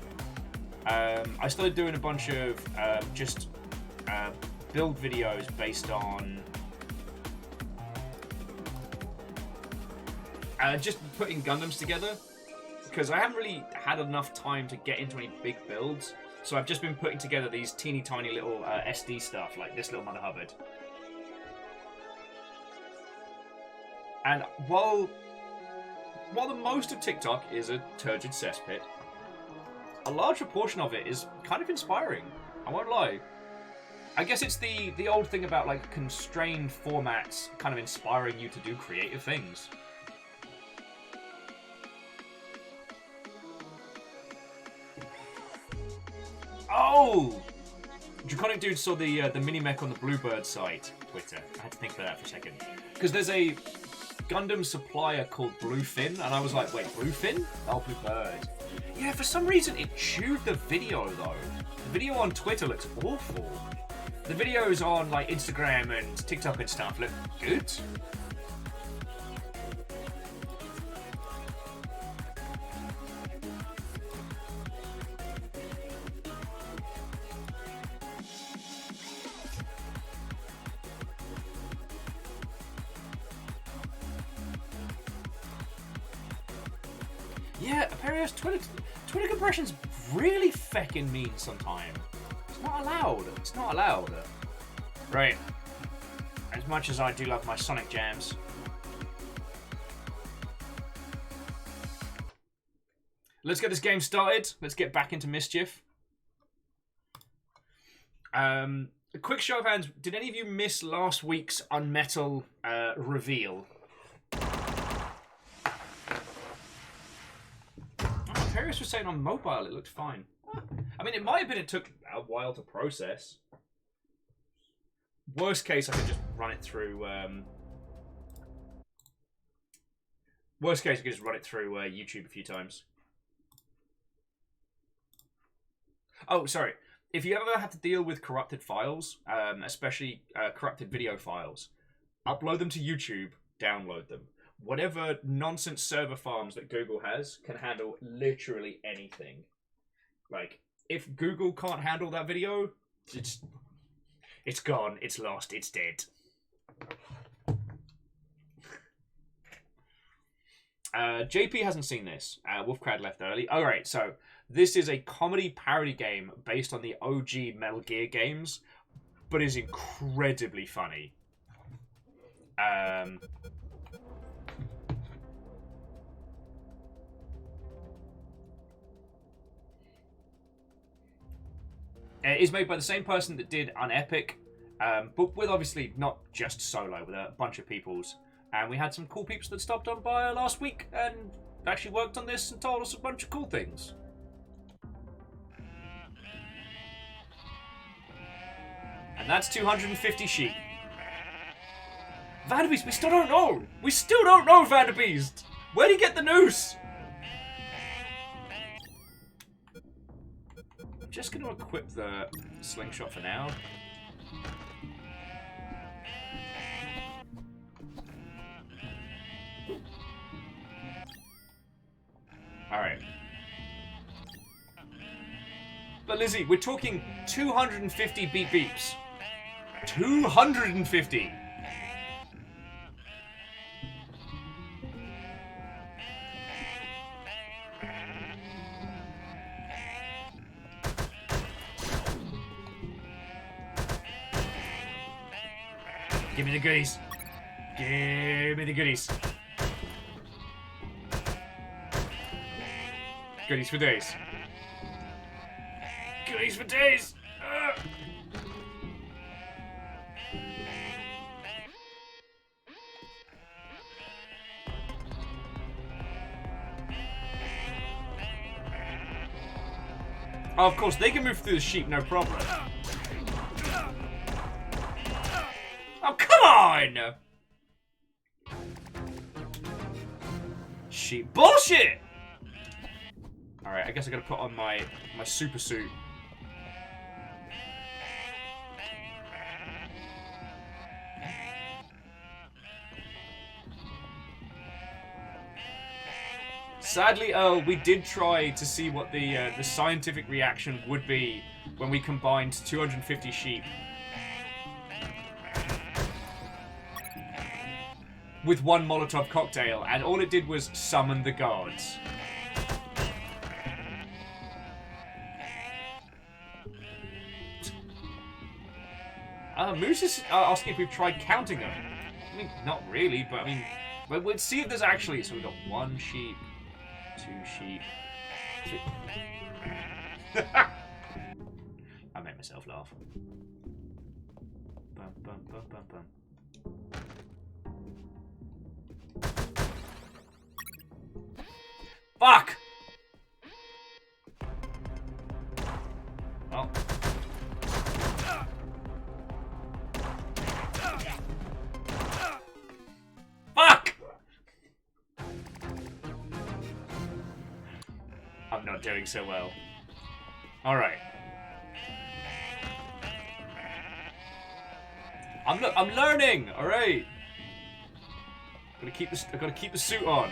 I started doing a bunch of just build videos based on just putting Gundams together. Because I haven't really had enough time to get into any big builds, so I've just been putting together these teeny tiny little SD stuff, like this little Mother Hubbard. And while the most of TikTok is a turgid cesspit, a larger portion of it is kind of inspiring. I won't lie. I guess it's the old thing about like constrained formats kind of inspiring you to do creative things. Oh! Draconic Dude saw the mini-mech on the Bluebird site, Twitter. I had to think about that for a second. Because there's a Gundam supplier called Bluefin, and I was like, wait, Bluefin? Oh, Bluebird. Yeah, for some reason it chewed the video, though. The video on Twitter looks awful. The videos on, like, Instagram and TikTok and stuff look good. Yeah, Aperios, Twitter compression's really feckin' mean sometimes. It's not allowed. It's not allowed. Right. As much as I do love my Sonic jams. Let's get this game started. Let's get back into mischief. A quick show of hands. Did any of you miss last week's UnMetal reveal? Paris was saying on mobile it looked fine. I mean, it might have been it took a while to process. Worst case, I could just run it through... Worst case, I could just run it through YouTube a few times. Oh, sorry. If you ever have to deal with corrupted files, especially corrupted video files, upload them to YouTube, download them. Whatever nonsense server farms that Google has can handle literally anything. Like, if Google can't handle that video, it's gone, it's lost, it's dead. JP hasn't seen this. Wolfcrad left early. Alright, so this is a comedy parody game based on the OG Metal Gear games, but is incredibly funny. It is made by the same person that did UnEpic, but with obviously not just solo, with a bunch of peoples. And we had some cool peeps that stopped on by last week and actually worked on this and told us a bunch of cool things. And that's 250 sheep. Vanderbeest, we still don't know! We still don't know, Vanderbeest! Where'd he get the noose? I'm just going to equip the slingshot for now. Alright. But Lizzie, we're talking 250 beep beeps. 250! Give me the goodies. Give me the goodies. Goodies for days. Goodies for days! Oh, of course, they can move through the sheep, no problem. Oh, come on! Sheep bullshit! Alright, I guess I gotta put on my super suit. Sadly, we did try to see what the scientific reaction would be when we combined 250 sheep with one Molotov cocktail, and all it did was summon the gods. Moose is asking if we've tried counting them. I mean, not really, but I mean, let's see if there's actually... So we've got 1 sheep, 2 sheep, 3... I made myself laugh. Bum, bum, bum, bum, bum. Fuck! Oh. Fuck! I'm not doing so well. Alright. I'm learning! Alright. I gotta keep the suit on.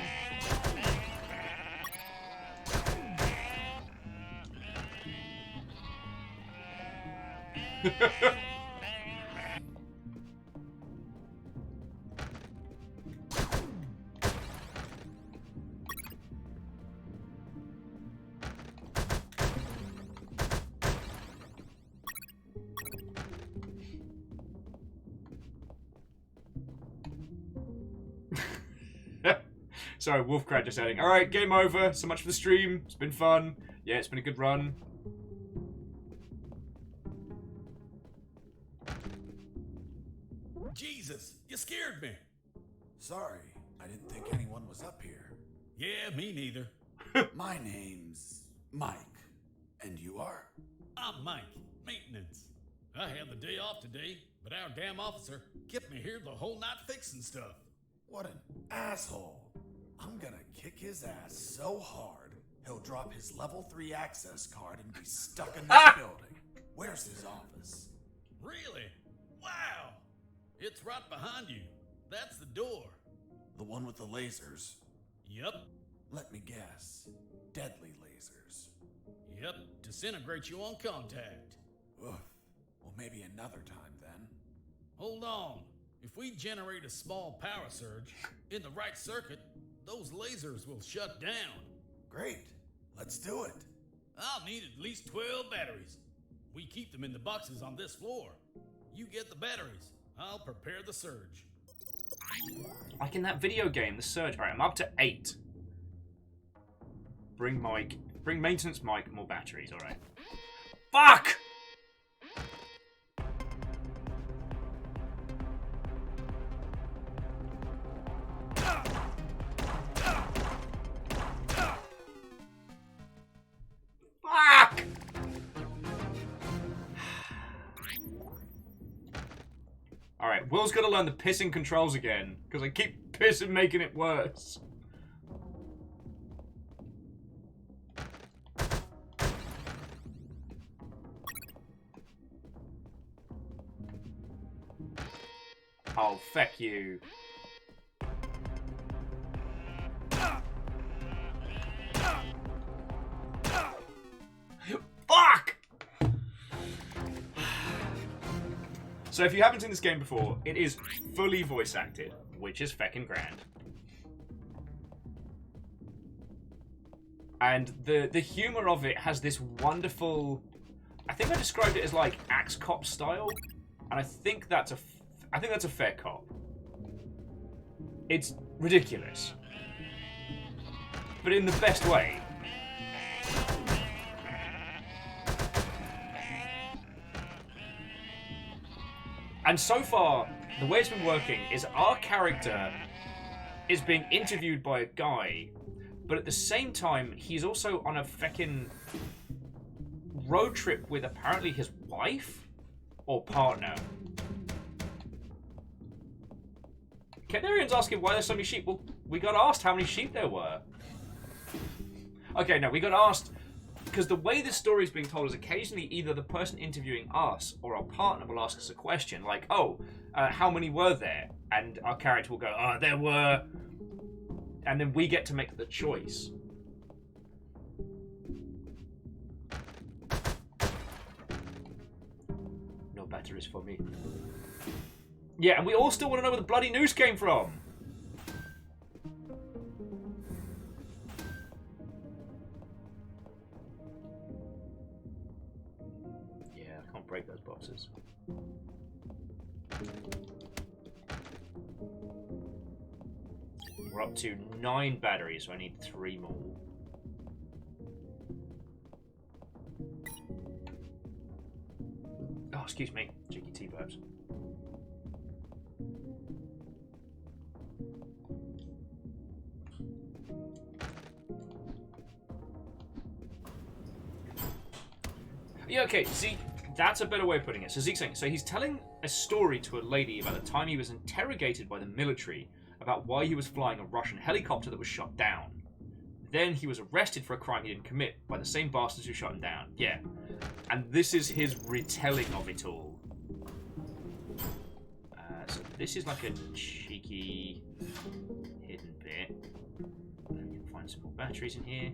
Sorry, Wolfcrat just adding. Alright, game over. So much for the stream. It's been fun. Yeah, it's been a good run. Jesus, you scared me. Sorry, I didn't think anyone was up here. Yeah, me neither. My name's Mike. And you are? I'm Mike, maintenance. I had the day off today, but our damn officer kept me here the whole night fixing stuff. What an asshole. I'm gonna kick his ass so hard, he'll drop his level 3 access card and be stuck in this building. Where's his office? Really? Wow! It's right behind you. That's the door. The one with the lasers? Yep. Let me guess. Deadly lasers. Yep, disintegrate you on contact. Oof. Well, maybe another time then. Hold on. If we generate a small power surge in the right circuit, those lasers will shut down. Great. Let's do it. I'll need at least 12 batteries. We keep them in the boxes on this floor. You get the batteries. I'll prepare the surge. Like in that video game, the Surge. Alright, I'm up to 8. Bring maintenance Mike more batteries, alright. Fuck! Fuck! Alright, Will's gotta learn the pissing controls again, because I keep pissing making it worse. Oh, feck you. Fuck! So if you haven't seen this game before, it is fully voice acted, which is feckin' grand. And the humor of it has this wonderful... I think I described it as like Axe Cop style, and I think that's a fair cop. It's ridiculous, but in the best way. And so far, the way it's been working is our character is being interviewed by a guy, but at the same time, he's also on a feckin' road trip with apparently his wife or partner. Canarian's asking why there's so many sheep. Well, we got asked how many sheep there were. Okay, no, we got asked because the way this story is being told is occasionally either the person interviewing us or our partner will ask us a question like, oh, how many were there? And our character will go, oh, there were... And then we get to make the choice. No batteries for me. Yeah, and we all still want to know where the bloody news came from. Yeah, I can't break those boxes. We're up to 9 batteries, so I need 3 more. Oh, excuse me. Cheeky T-Burbs. Yeah, okay, see, that's a better way of putting it. So Zeke's saying, so he's telling a story to a lady about the time he was interrogated by the military about why he was flying a Russian helicopter that was shot down. Then he was arrested for a crime he didn't commit by the same bastards who shot him down. Yeah. And this is his retelling of it all. So this is like a cheeky hidden bit. And we can find some more batteries in here.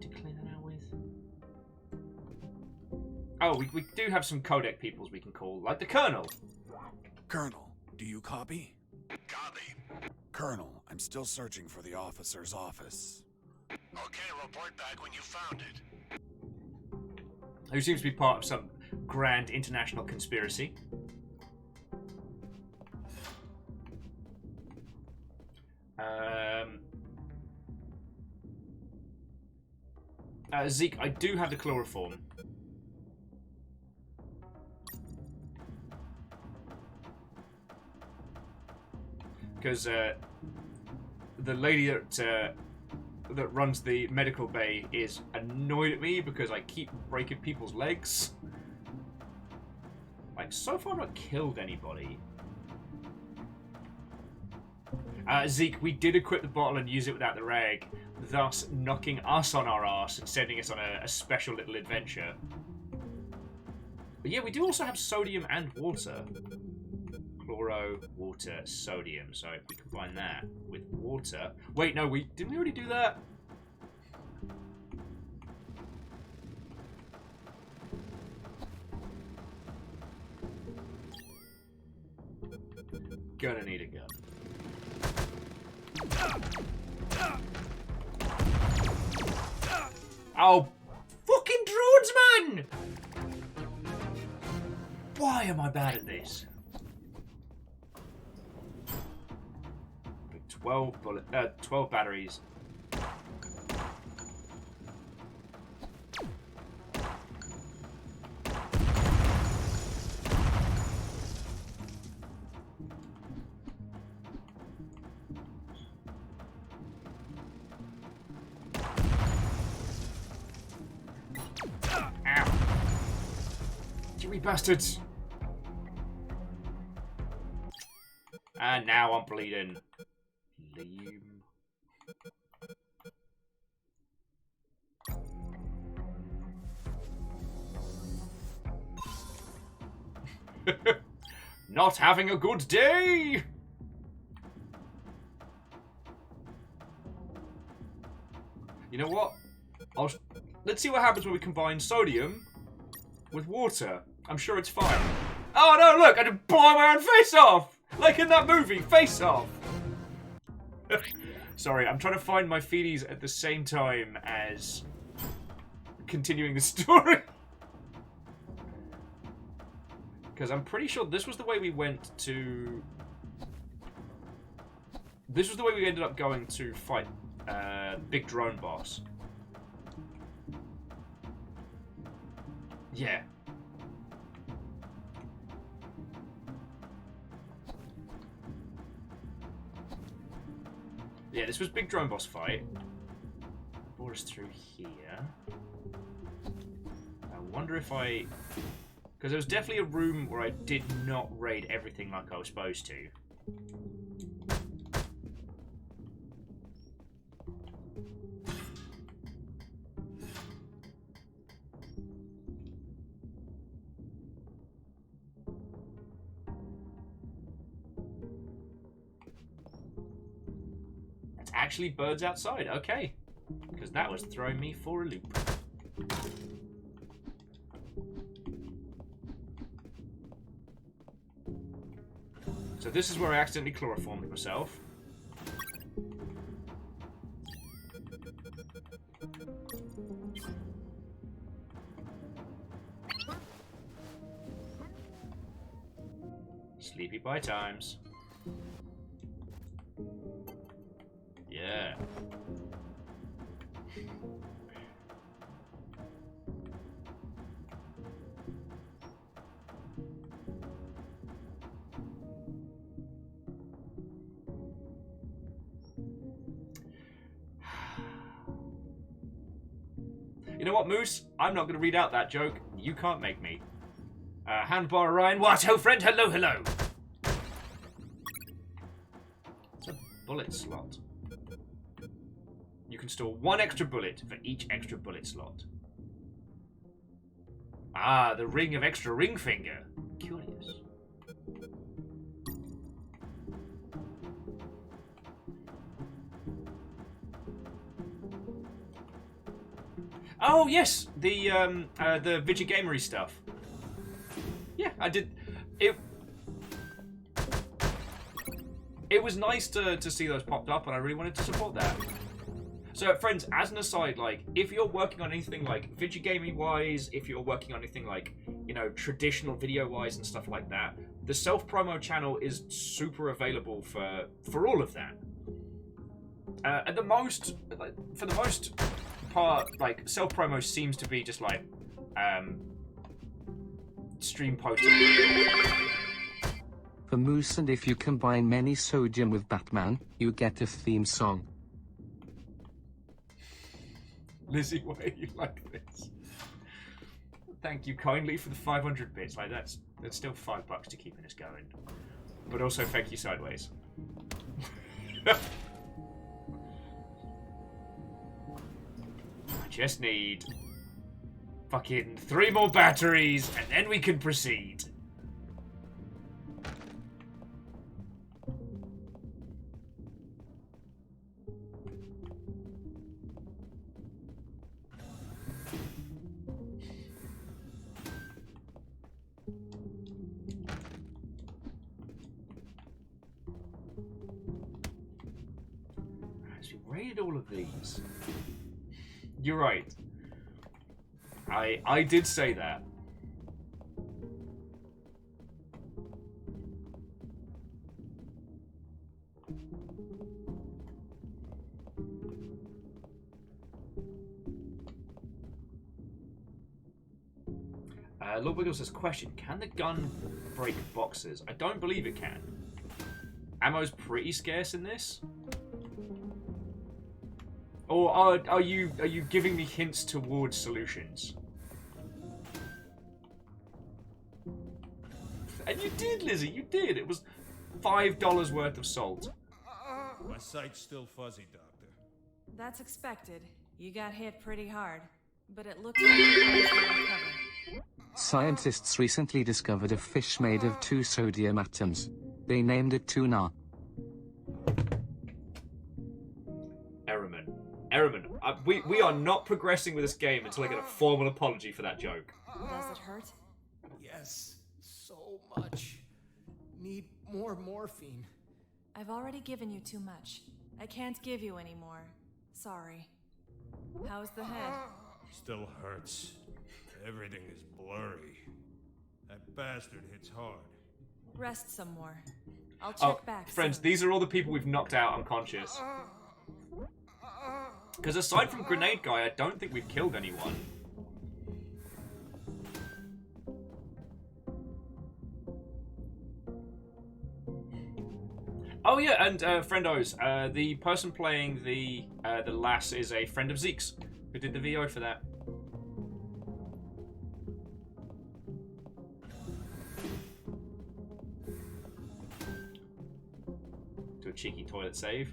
To clear that out with. Oh, we do have some codec peoples we can call, like the Colonel. Colonel, do you copy? Copy. Colonel, I'm still searching for the officer's office. Okay, report back when you found it. who seems to be part of some grand international conspiracy. Zeke, I do have the chloroform. Because the lady that runs the medical bay is annoyed at me because I keep breaking people's legs. Like, so far I've not killed anybody. Zeke, we did equip the bottle and use it without the rag, thus knocking us on our arse and sending us on a special little adventure. But yeah, we do also have sodium and water. Chloro, water, sodium. So if we combine that with water... Wait, no, didn't we already do that? Gonna need a gun. Oh, fucking drones, man! Why am I bad at this? 12 batteries. Ow. Chewy bastards. And now I'm bleeding. Lame. Not having a good day! You know what? Let's see what happens when we combine sodium with water. I'm sure it's fine. Oh no, look! I just blow my own face off! Like in that movie, Face Off! Sorry, I'm trying to find my feelies at the same time as continuing the story. Because I'm pretty sure this was the way we went to... This was the way we ended up going to fight big drone boss. Yeah. Yeah, this was big drone boss fight. Brought us through here. I wonder if I... Because there was definitely a room where I did not raid everything like I was supposed to. Actually birds outside, okay. Because that was throwing me for a loop. So this is where I accidentally chloroformed myself. Sleepy by times. Yeah. You know what, Moose? I'm not going to read out that joke. You can't make me. Handbar Ryan. What? Oh, friend. Hello, hello. It's a bullet slot. You can store 1 extra bullet for each extra bullet slot. Ah, the ring of extra ring finger. Curious. Oh yes, the Vigigamery stuff. Yeah, I did. It was nice to see those popped up, and I really wanted to support that. So, friends, as an aside, like, if you're working on anything like video gaming wise, if you're working on anything like, you know, traditional video wise and stuff like that, the self-promo channel is super available for all of that. At the most, like, for the most part, like, self-promo seems to be just like stream posting. For Moose, and if you combine many sodium with Batman, you get a theme song. Lizzie, why you like this? Thank you kindly for the 500 bits. Like that's still $5 to keeping us going. But also thank you sideways. I just need fucking 3 more batteries and then we can proceed. Raided all of these. You're right. I did say that. Lord Wiggle says, question, can the gun break boxes? I don't believe it can. Ammo's pretty scarce in this. Or are you giving me hints towards solutions? And you did, Lizzie, you did. It was $5 worth of salt. My sight's still fuzzy, Doctor. That's expected. You got hit pretty hard, but it looks like you're going to recover. Scientists recently discovered a fish made of 2 sodium atoms. They named it tuna. Ehrman, we are not progressing with this game until I get a formal apology for that joke. Does it hurt? Yes, so much. Need more morphine. I've already given you too much. I can't give you any more. Sorry. How's the head? Still hurts. Everything is blurry. That bastard hits hard. Rest some more. I'll check back friends, soon. these are all the people we've knocked out unconscious. Because aside from Grenade Guy, I don't think we've killed anyone. Oh yeah, and friendos, the person playing the lass is a friend of Zeke's, who did the VO for that. Do a cheeky toilet save.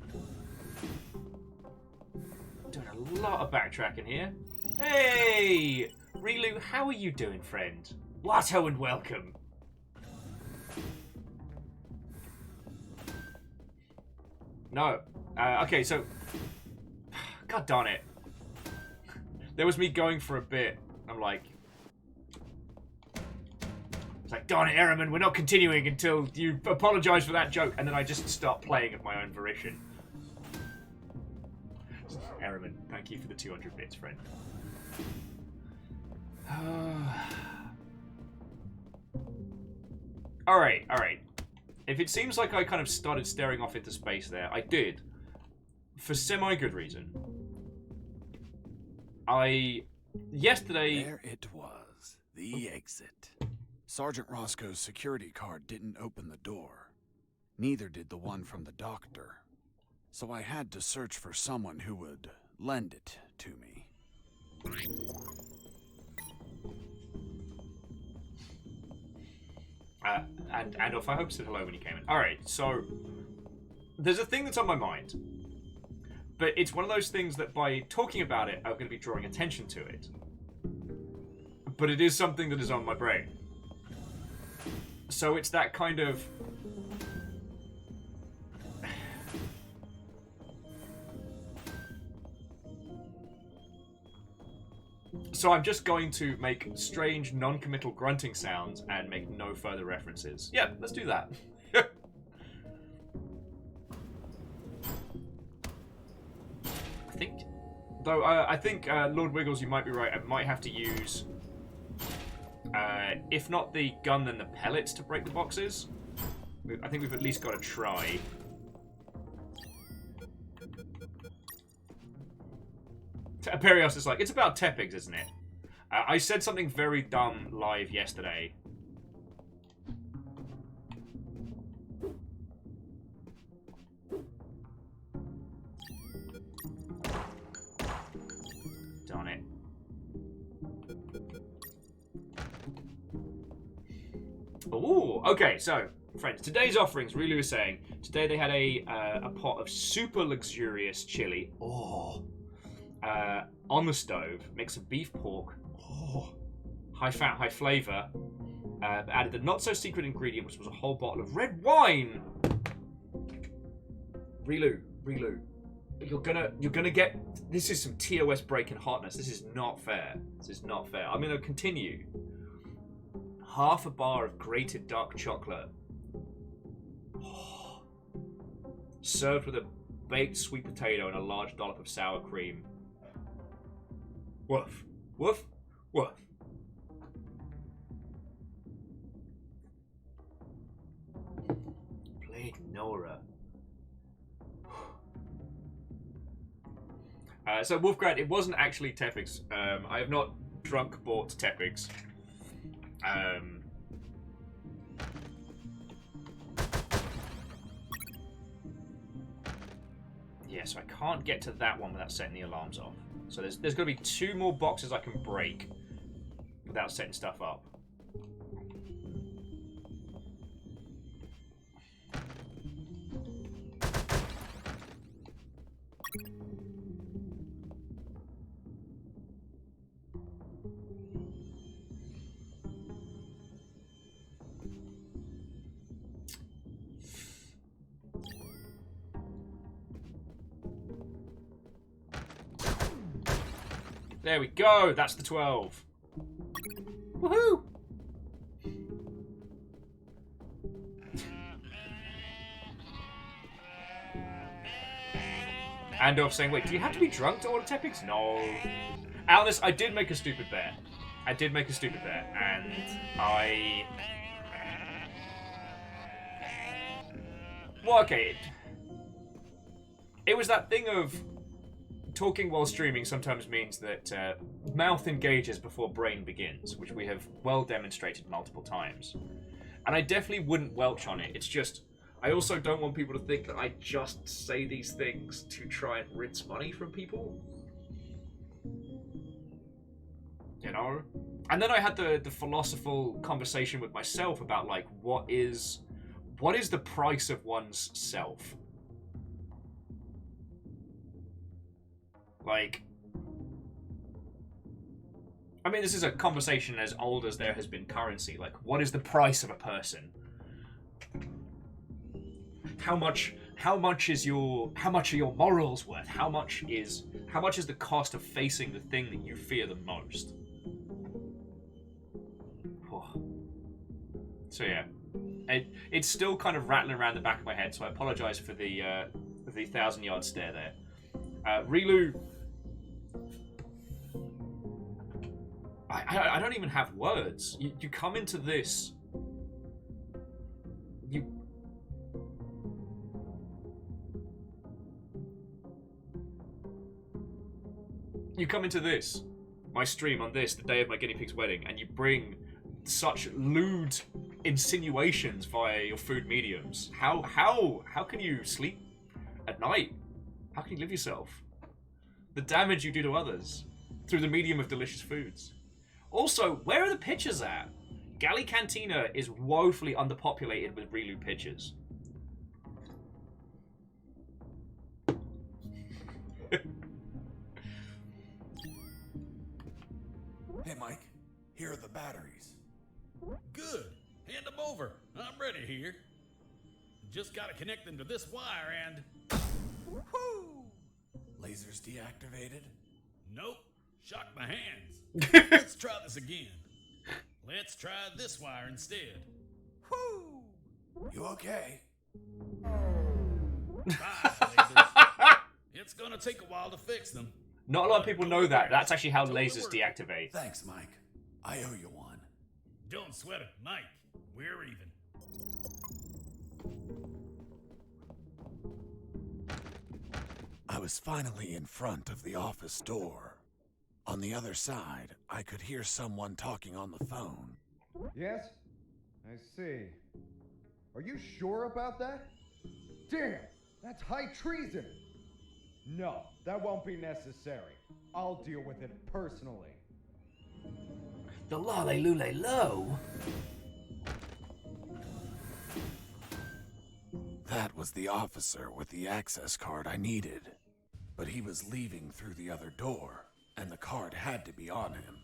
Doing a lot of backtracking here. Hey! Rilu, how are you doing, friend? Watto and welcome. No. Okay, so... God darn it. There was me going for a bit. I'm like... It's like, darn it, Ehrman, we're not continuing until you apologise for that joke. And then I just start playing of my own volition. Ehrman, thank you for the 200 bits, friend. Alright. If it seems like I kind of started staring off into space there, I did. For semi-good reason. Yesterday... There it was. The exit. Sergeant Roscoe's security card didn't open the door. Neither did the one from the doctor. So I had to search for someone who would lend it to me. And Adolf, I hope said hello when you came in. Alright, so there's a thing that's on my mind. But it's one of those things that by talking about it, I'm going to be drawing attention to it. But it is something that is on my brain. So it's that kind of... So I'm just going to make strange, non-committal grunting sounds and make no further references. Yeah, let's do that. I think Though I think Lord Wiggles, you might be right. I might have to use, if not the gun, then the pellets to break the boxes. I think we've at least got to try. Perios is like, it's about Tepigs, isn't it? I said something very dumb live yesterday. Darn it. Ooh, okay, so, friends, today's offerings, Rilu was saying, today they had a pot of super luxurious chili. Oh. On the stove, mix of beef pork. Oh. High fat, high flavour. Added the not so secret ingredient, which was a whole bottle of red wine. Rilu. You're gonna get. This is some TOS breaking hotness. This is not fair. I'm gonna continue. Half a bar of grated dark chocolate. Oh. Served with a baked sweet potato and a large dollop of sour cream. Woof. Woof. Woof. Played Nora. So Wolfgrad, it wasn't actually Tepigs. I have not drunk bought Tepigs. Yeah, so I can't get to that one without setting the alarms off. So there's going to be 2 more boxes I can break without setting stuff up. There we go. That's the 12. Woohoo! Andorf saying, wait, do you have to be drunk to order Tepigs? No. Alice, I did make a stupid bet. And I... Well, okay. It was that thing of... Talking while streaming sometimes means that mouth engages before brain begins, which we have well demonstrated multiple times. And I definitely wouldn't welch on it. It's just, I also don't want people to think that I just say these things to try and rinse money from people. You know? And then I had the philosophical conversation with myself about, like, what is the price of one's self? Like, I mean, this is a conversation as old as there has been currency. Like, what is the price of a person? How much are your morals worth? How much is the cost of facing the thing that you fear the most? Oh. So yeah, it's still kind of rattling around the back of my head. So I apologize for the 1,000-yard stare there. Rilu, I don't even have words. You come into this. You come into this, my stream on this, the day of my guinea pig's wedding, and you bring such lewd insinuations via your food mediums. How can you sleep at night? How can you live yourself? The damage you do to others through the medium of delicious foods. Also, where are the pitchers at? Galley Cantina is woefully underpopulated with Rilu pitchers. Hey, Mike. Here are the batteries. Good. Hand them over. I'm ready here. Just gotta connect them to this wire and... Woohoo! Lasers deactivated? Nope. Shocked my hands. Let's try this again. Let's try this wire instead. Woo! You okay? Bye, lasers. It's gonna take a while to fix them. Not a lot of people know that. That's actually how lasers deactivate. Thanks, Mike. I owe you one. Don't sweat it, Mike. We're even. I was finally in front of the office door. On the other side, I could hear someone talking on the phone. Yes? I see. Are you sure about that? Damn! That's high treason! No, that won't be necessary. I'll deal with it personally. The lale lule low. That was the officer with the access card I needed. But he was leaving through the other door, and the card had to be on him.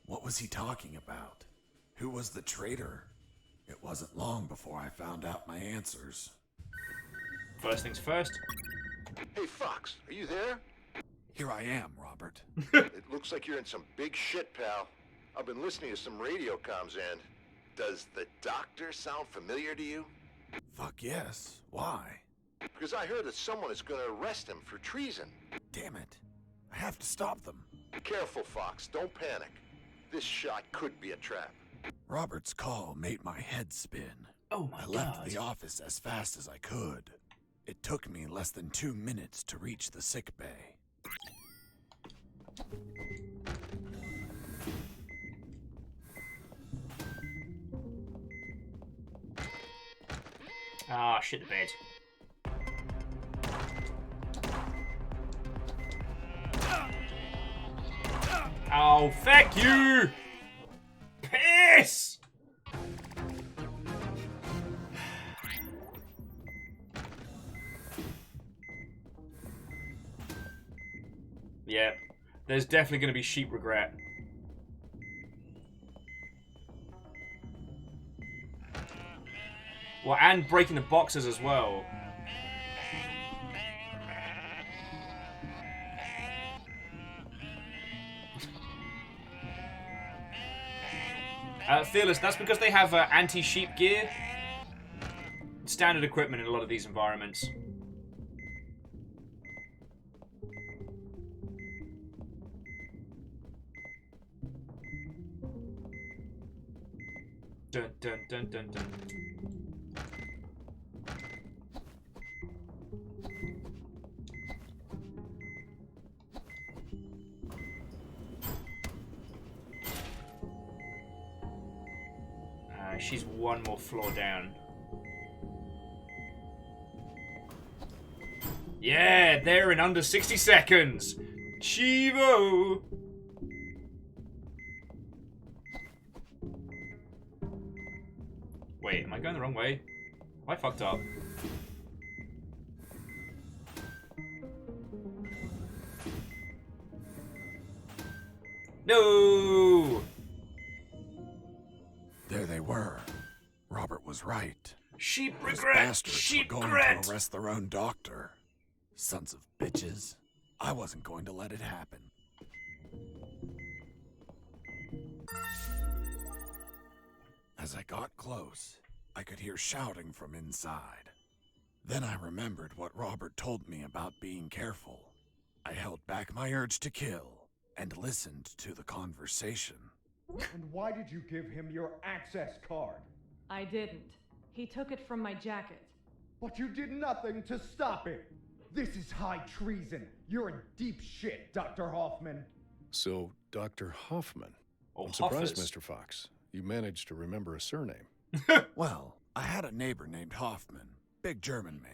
What was he talking about? Who was the traitor? It wasn't long before I found out my answers. First things first. Hey, Fox, are you there? Here I am, Robert. It looks like you're in some big shit, pal. I've been listening to some radio comms and... Does the doctor sound familiar to you? Fuck yes. Why? Because I heard that someone is going to arrest him for treason. Damn it. I have to stop them. Careful, Fox. Don't panic. This shot could be a trap. Robert's call made my head spin. Oh my I left god. the office as fast as I could. It took me less than 2 minutes to reach the sick bay. Ah, shit the bed. Oh, fuck you! Piss! Yeah, there's definitely going to be sheep regret. Well, and breaking the boxes as well. Fearless, that's because they have anti-sheep gear. Standard equipment in a lot of these environments. Dun dun dun dun dun. She's one more floor down. Yeah, there in under 60 seconds. Chivo. Wait, am I going the wrong way? Have I fucked up? No! There they were. Robert was right. Sheep Those regret! bastards Sheep were going regret! to arrest their own doctor. Sons of bitches. I wasn't going to let it happen. As I got close, I could hear shouting from inside. Then I remembered what Robert told me about being careful. I held back my urge to kill and listened to the conversation. And why did you give him your access card? I didn't. He took it from my jacket. But you did nothing to stop it. This is high treason. You're in deep shit, Dr. Hoffman. So, Dr. Hoffman. Oh, I'm surprised, Hoffers. Mr. Fox. You managed to remember a surname. Well, I had a neighbor named Hoffman. Big German man.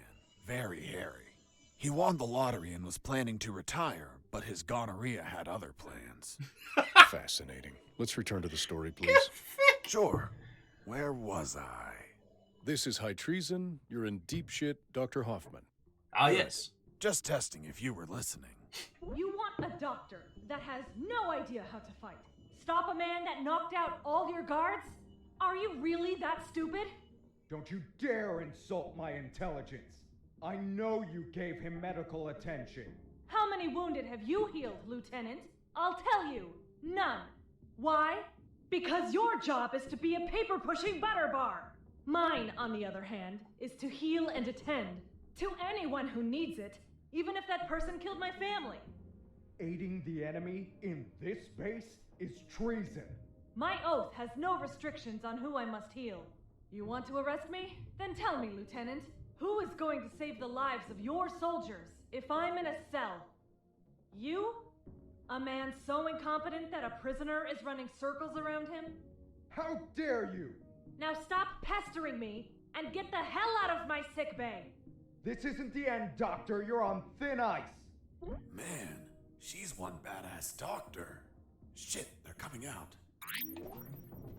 Very hairy. He won the lottery and was planning to retire, but his gonorrhea had other plans. Fascinating. Let's return to the story, please. Sure. Where was I? This is high treason. You're in deep shit, Dr. Hoffman. Ah, yes. Just testing if you were listening. You want a doctor that has no idea how to fight. Stop a man that knocked out all your guards? Are you really that stupid? Don't you dare insult my intelligence. I know you gave him medical attention. How many wounded have you healed, Lieutenant? I'll tell you, none. Why? Because your job is to be a paper-pushing butterbar. Mine, on the other hand, is to heal and attend to anyone who needs it, even if that person killed my family. aiding the enemy in this base is treason. My oath has no restrictions on who I must heal. You want to arrest me? Then tell me, Lieutenant. Who is going to save the lives of your soldiers if I'm in a cell? You? A man so incompetent that a prisoner is running circles around him? How dare you! Now stop pestering me and get the hell out of my sickbay! This isn't the end, Doctor. You're on thin ice. Man, she's one badass doctor. Shit, they're coming out.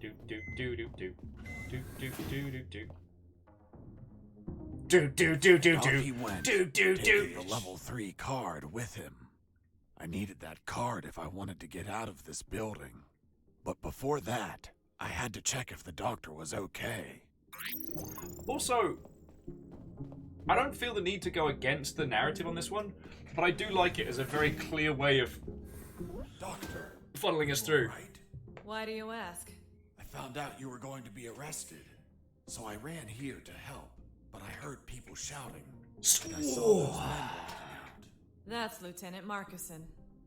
Do do do do do do do do do do. Do do do do Off do he went, do do do. taking the level 3 card with him. I needed that card if I wanted to get out of this building. But before that, I had to check if the doctor was okay. Also, I don't feel the need to go against the narrative on this one, but I do like it as a very clear way of Doctor, funneling us through. right? Why do you ask? I found out you were going to be arrested, so I ran here to help. But I heard people shouting, and I saw those men walking out. That's Lieutenant Marcuson.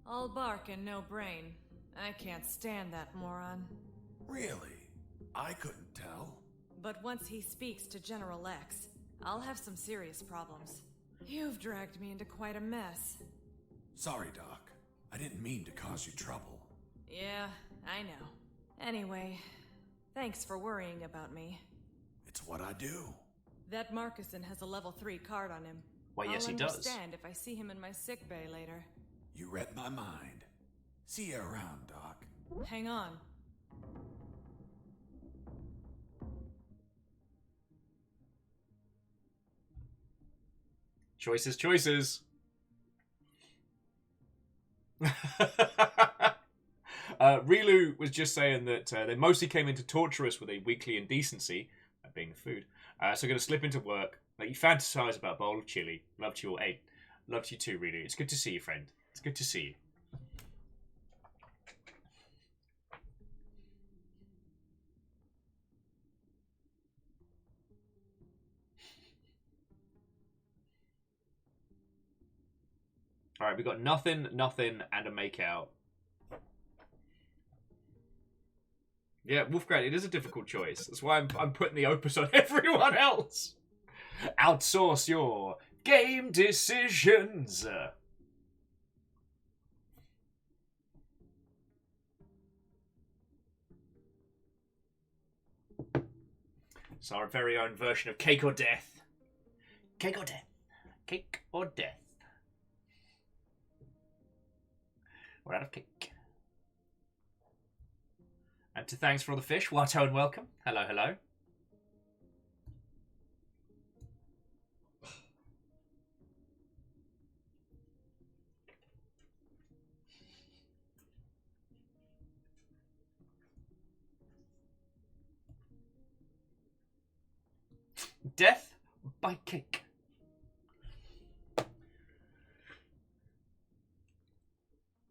All bark and no brain. I can't stand that moron. Really? I couldn't tell. But once he speaks to General X, I'll have some serious problems. You've dragged me into quite a mess. Sorry, Doc. I didn't mean to cause you trouble. Yeah, I know. Anyway, thanks for worrying about me. It's what I do. That Marcuson has a level 3 card on him. Why, yes, he does. I'll understand if I see him in my sickbay later. You read my mind. See you around, Doc. Hang on. Choices, choices. Rilu was just saying that they mostly came in to torture us with a weekly indecency, that being the food. So going to slip into work. Like, you fantasize about a bowl of chili. Loved you all. Hey, loved you too, Rilu. It's good to see you, friend. It's good to see you. Alright, we got nothing, nothing, and a makeout. Yeah, Wolfgrad, it is a difficult choice. That's why I'm putting the opus on everyone else. Outsource your game decisions. It's our very own version of Cake or Death. Cake or Death. Cake or Death. We're out of cake. And to thanks for all the fish, Watto and welcome. Hello, hello. Death by cake.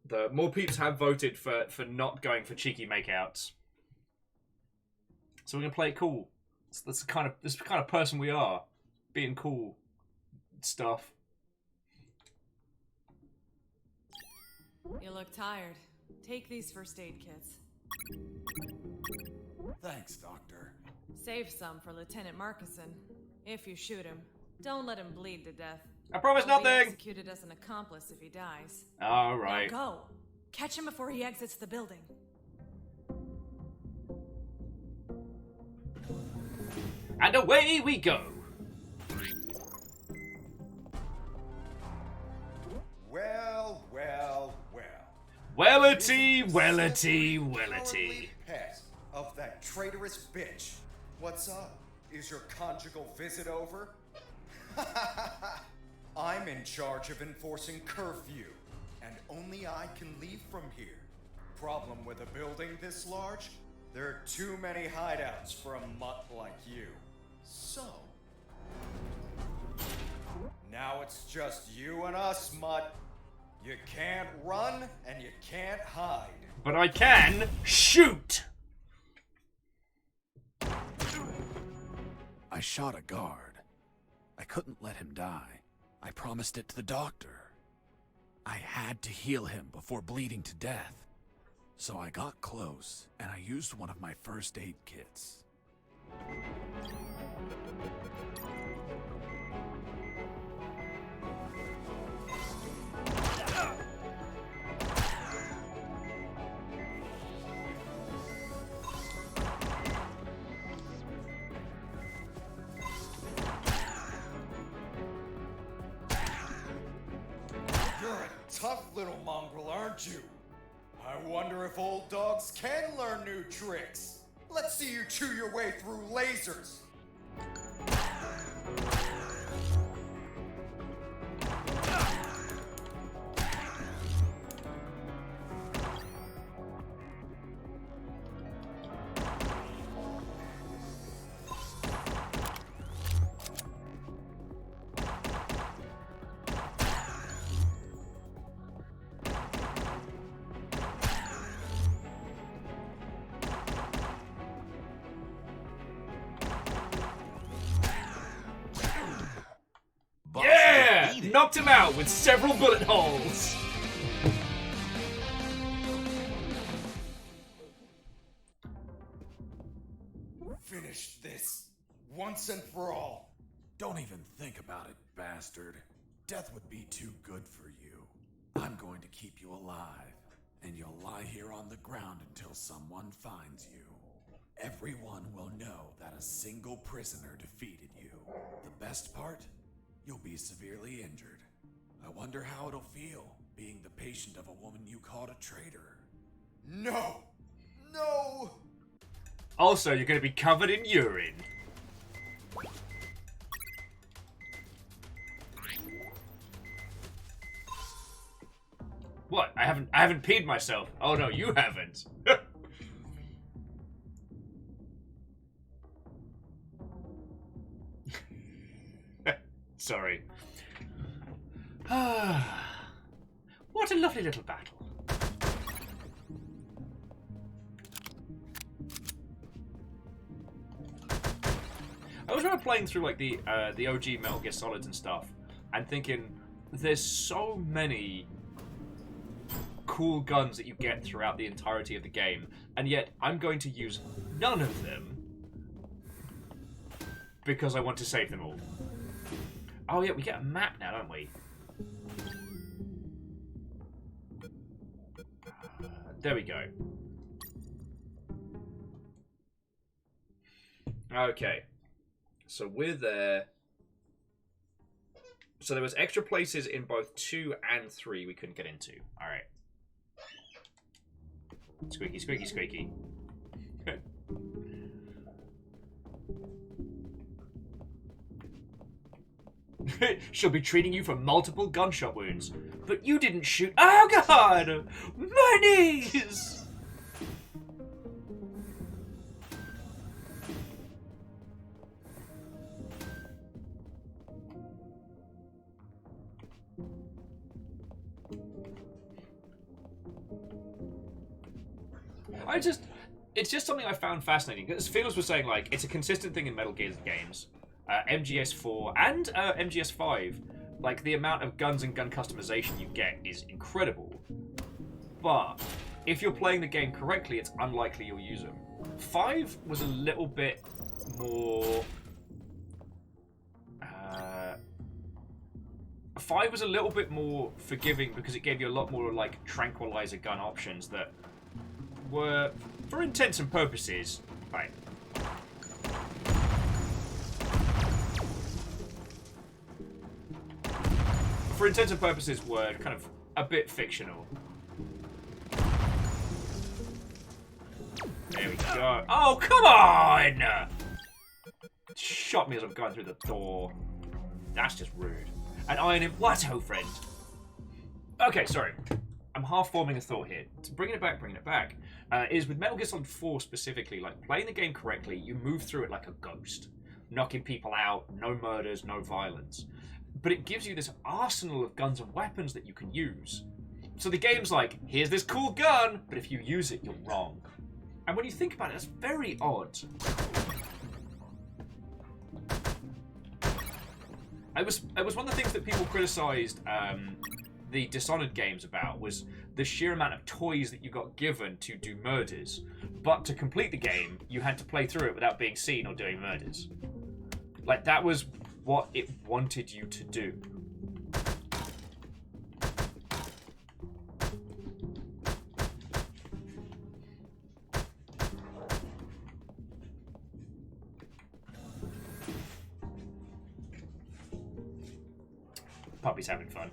The more peeps have voted for not going for cheeky makeouts, so we're gonna play it cool. That's the kind of person we are, being cool stuff. You look tired. Take these first aid kits. Thanks, Doctor. Save some for Lieutenant Marcuson. If you shoot him, don't let him bleed to death. I promise He'll be nothing. Executed as an accomplice if he dies. All right. Now go. Catch him before he exits the building. And away we go. Well, well, well. Wellity, wellity, wellity. Cowardly pet of that traitorous bitch. What's up? Is your conjugal visit over? I'm in charge of enforcing curfew, and only I can leave from here. Problem with a building this large? There are too many hideouts for a mutt like you. So, now it's just you and us, mutt. You can't run and you can't hide. But I can shoot. I shot a guard. I couldn't let him die. I promised it to the doctor. I had to heal him before bleeding to death. So I got close, and I used one of my first aid kits. You're a tough little mongrel, aren't you? I wonder if old dogs can learn new tricks. Let's see you chew your way through lasers. Yeah! Knocked him out with several bullet holes. Finish this once and for all. Don't even think about it, bastard. Death would be too good for you. I'm going to keep you alive, and you'll lie here on the ground until someone finds you. Everyone will know that a single prisoner defeated you. The best part? You'll be severely injured. I wonder how it'll feel, being the patient of a woman you called a traitor. No! No! Also, you're going to be covered in urine. What? I haven't peed myself. Oh no, you haven't. Sorry. What a lovely little battle. I was remember playing through like the OG Metal Gear Solids and stuff, and thinking, there's so many cool guns that you get throughout the entirety of the game, and yet I'm going to use none of them because I want to save them all. Oh yeah, we get a map now, don't we? There we go. Okay. So we're there. So there was extra places in both 2 and 3 we couldn't get into. Alright. Squeaky, squeaky, squeaky. She'll be treating you for multiple gunshot wounds. But you didn't shoot. Oh god! My knees! It's just something I found fascinating. As Felix was saying, like, it's a consistent thing in Metal Gear games. MGS4 and MGS5, like, the amount of guns and gun customization you get is incredible. But if you're playing the game correctly, it's unlikely you'll use them. 5 was a little bit more... 5 was a little bit more forgiving because it gave you a lot more, like, tranquilizer gun options that were, for intents and purposes, right. For intents and purposes, were kind of a bit fictional. There we go. Oh, come on! Shot me as I'm going through the door. That's just rude. And iron him. What, ho, friend? Okay, sorry. I'm half forming a thought here. Bringing it back. Is with Metal Gear Solid 4 specifically, like, playing the game correctly, you move through it like a ghost. Knocking people out, no murders, no violence. But it gives you this arsenal of guns and weapons that you can use. So the game's like, here's this cool gun, but if you use it, you're wrong. And when you think about it, that's very odd. It was one of the things that people criticised the Dishonored games about was the sheer amount of toys that you got given to do murders. But to complete the game, you had to play through it without being seen or doing murders. Like, that was what it wanted you to do. Puppy's having fun.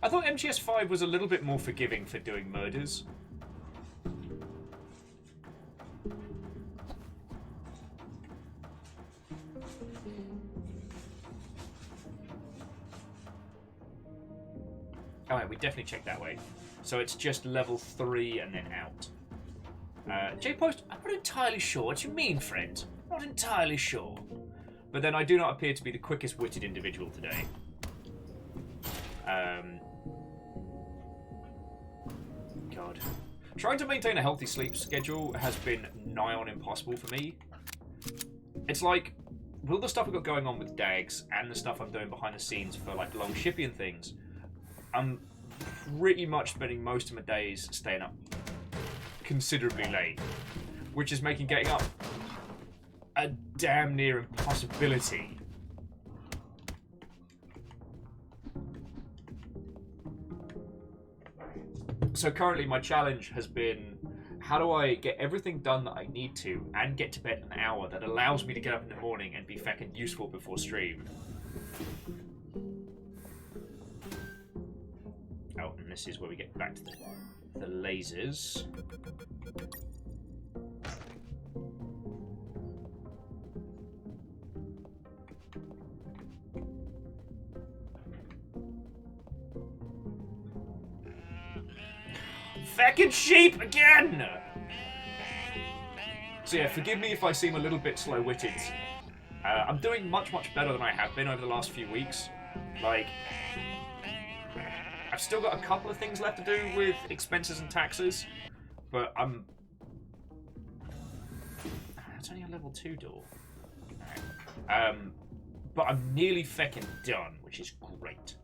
I thought MGS5 was a little bit more forgiving for doing murders. Alright, we definitely checked that way. So it's just level 3 and then out. J-Post, I'm not entirely sure. What do you mean, friend? Not entirely sure. But then I do not appear to be the quickest-witted individual today. God. Trying to maintain a healthy sleep schedule has been nigh on impossible for me. It's like, with all the stuff I've got going on with DAGs and the stuff I'm doing behind the scenes for like long shipping and things, I'm pretty much spending most of my days staying up considerably late, which is making getting up a damn near impossibility. So currently my challenge has been, how do I get everything done that I need to and get to bed an hour that allows me to get up in the morning and be feckin' useful before stream. Oh, and this is where we get back to the lasers. Feckin' sheep again! So yeah, forgive me if I seem a little bit slow-witted. I'm doing much, much better than I have been over the last few weeks. Like, I've still got a couple of things left to do with expenses and taxes, but I'm... That's only a level 2 door. Right. But I'm nearly feckin' done, which is great.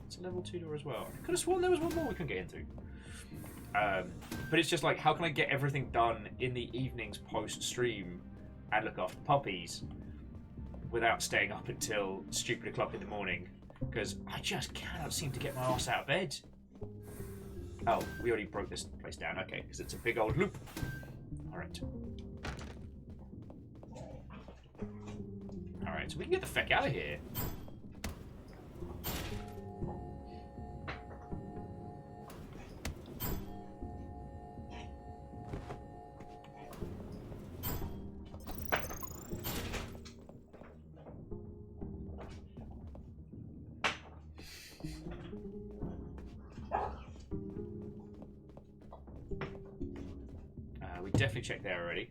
It's a level 2 door as well. I could have sworn there was one more we can get into. But it's just like, how can I get everything done in the evenings post-stream and look after puppies without staying up until stupid o'clock in the morning? Because I just cannot seem to get my ass out of bed. Oh, we already broke this place down. Okay, because it's a big old loop. Alright. Alright, so we can get the feck out of here. Definitely checked there already.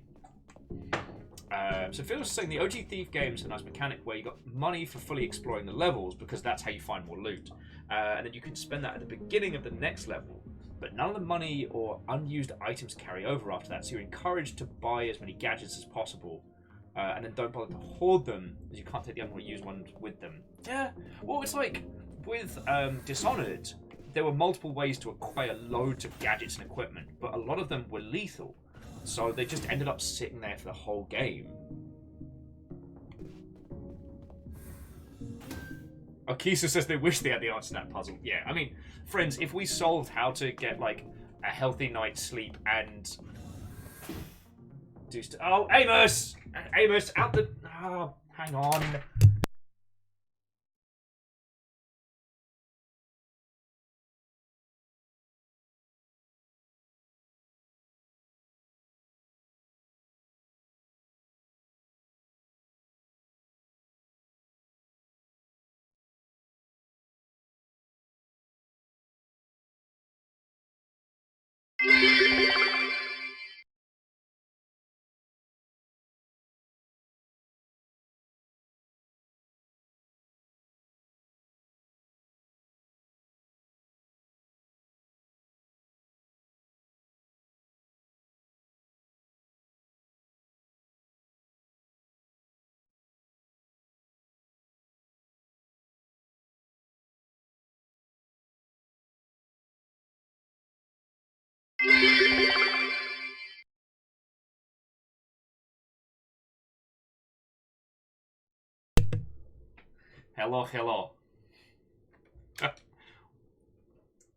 So Phil was saying the OG Thief game is a nice mechanic where you got money for fully exploring the levels because that's how you find more loot. And then you can spend that at the beginning of the next level. But none of the money or unused items carry over after that, so you're encouraged to buy as many gadgets as possible. And then don't bother to hoard them, as you can't take the unused ones with them. Yeah, well, it's like with Dishonored, there were multiple ways to acquire loads of gadgets and equipment, but a lot of them were lethal. So they just ended up sitting there for the whole game. Okisa says they wish they had the answer to that puzzle. Yeah, I mean, friends, if we solved how to get, like, a healthy night's sleep and... Oh, Amos! Amos, out the... Oh, hang on. Hello, hello.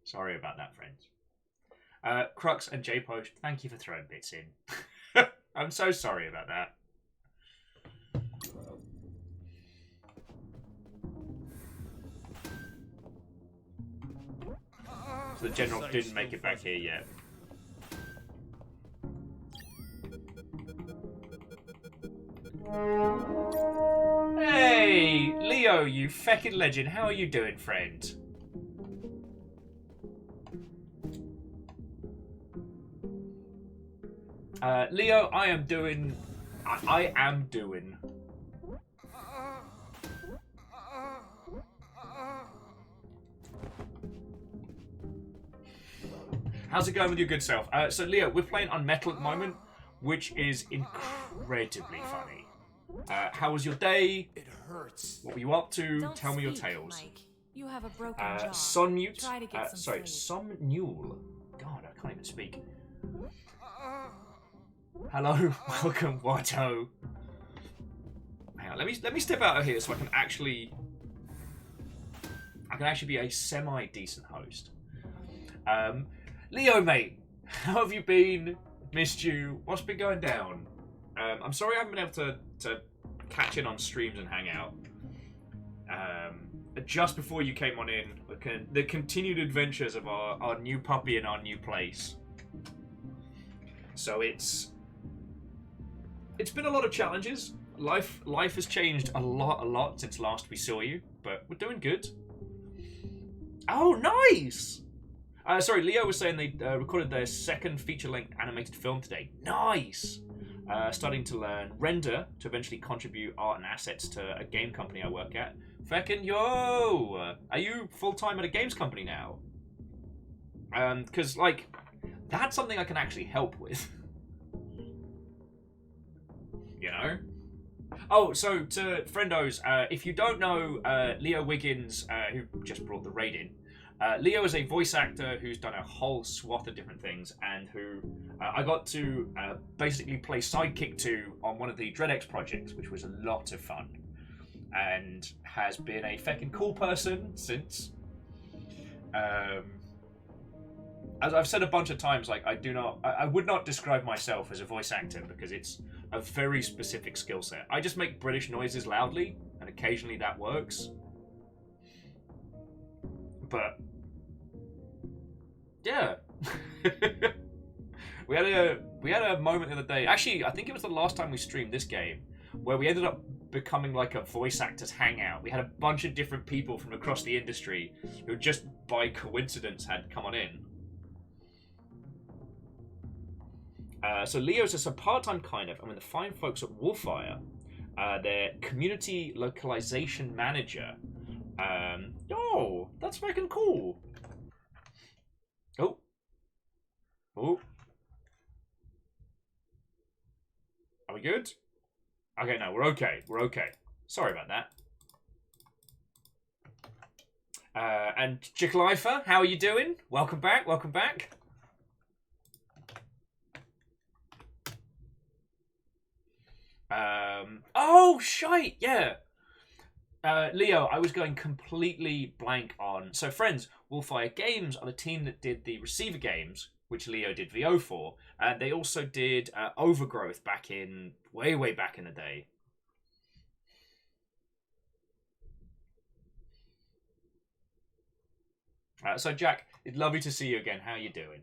Sorry about that, friends. Crux and J-Post, thank you for throwing bits in. I'm so sorry about that. So the general didn't make it back here yet. Hey, Leo, you feckin' legend. How are you doing, friend? Leo, I am doing... I am doing... How's it going with your good self? So, Leo, we're playing UnMetal at the moment, which is incredibly funny. How was your day? It hurts. What were you up to? Don't Tell me your speak, tales. Mike. You have a broken jaw. Sonmute. Try to get some Sorry, sleep. Somnule. God, I can't even speak. Hello, welcome, Watto. Hang on, let me step out of here so I can actually be a semi-decent host. Leo, mate, how have you been? Missed you. What's been going down? I'm sorry I haven't been able to catch in on streams and hang out. Just before you came on in, the continued adventures of our new puppy in our new place. So it's been a lot of challenges. Life has changed a lot since last we saw you, but we're doing good. Oh, nice! Sorry, Leo was saying they recorded their second feature-length animated film today. Nice! Starting to learn render to eventually contribute art and assets to a game company I work at. Feckin' yo! Are you full-time at a games company now? Because, like, that's something I can actually help with. You know? Oh, so to friendos, if you don't know Leo Wiggins, who just brought the raid in, Leo is a voice actor who's done a whole swath of different things, and who I got to basically play sidekick to on one of the DreadX projects, which was a lot of fun, and has been a feckin' cool person since. As I've said a bunch of times, like I would not describe myself as a voice actor because it's a very specific skill set. I just make British noises loudly, and occasionally that works. But yeah, we had a moment the other day. Actually, I think it was the last time we streamed this game where we ended up becoming like a voice actors hangout. We had a bunch of different people from across the industry who just by coincidence had come on in. So Leo's just a part-time kind of, and with the fine folks at Wolfire, their community localization manager. Oh, that's fucking cool. Oh. Oh. Are we good? Okay, no, we're okay. We're okay. Sorry about that. And Chicklifer, how are you doing? Welcome back, welcome back. Oh, shite, yeah. Leo, I was going completely blank on... So, friends, Wolfire Games are the team that did the Receiver games, which Leo did VO for. They also did Overgrowth back in... way back in the day. So, Jack, it's lovely to see you again. How are you doing?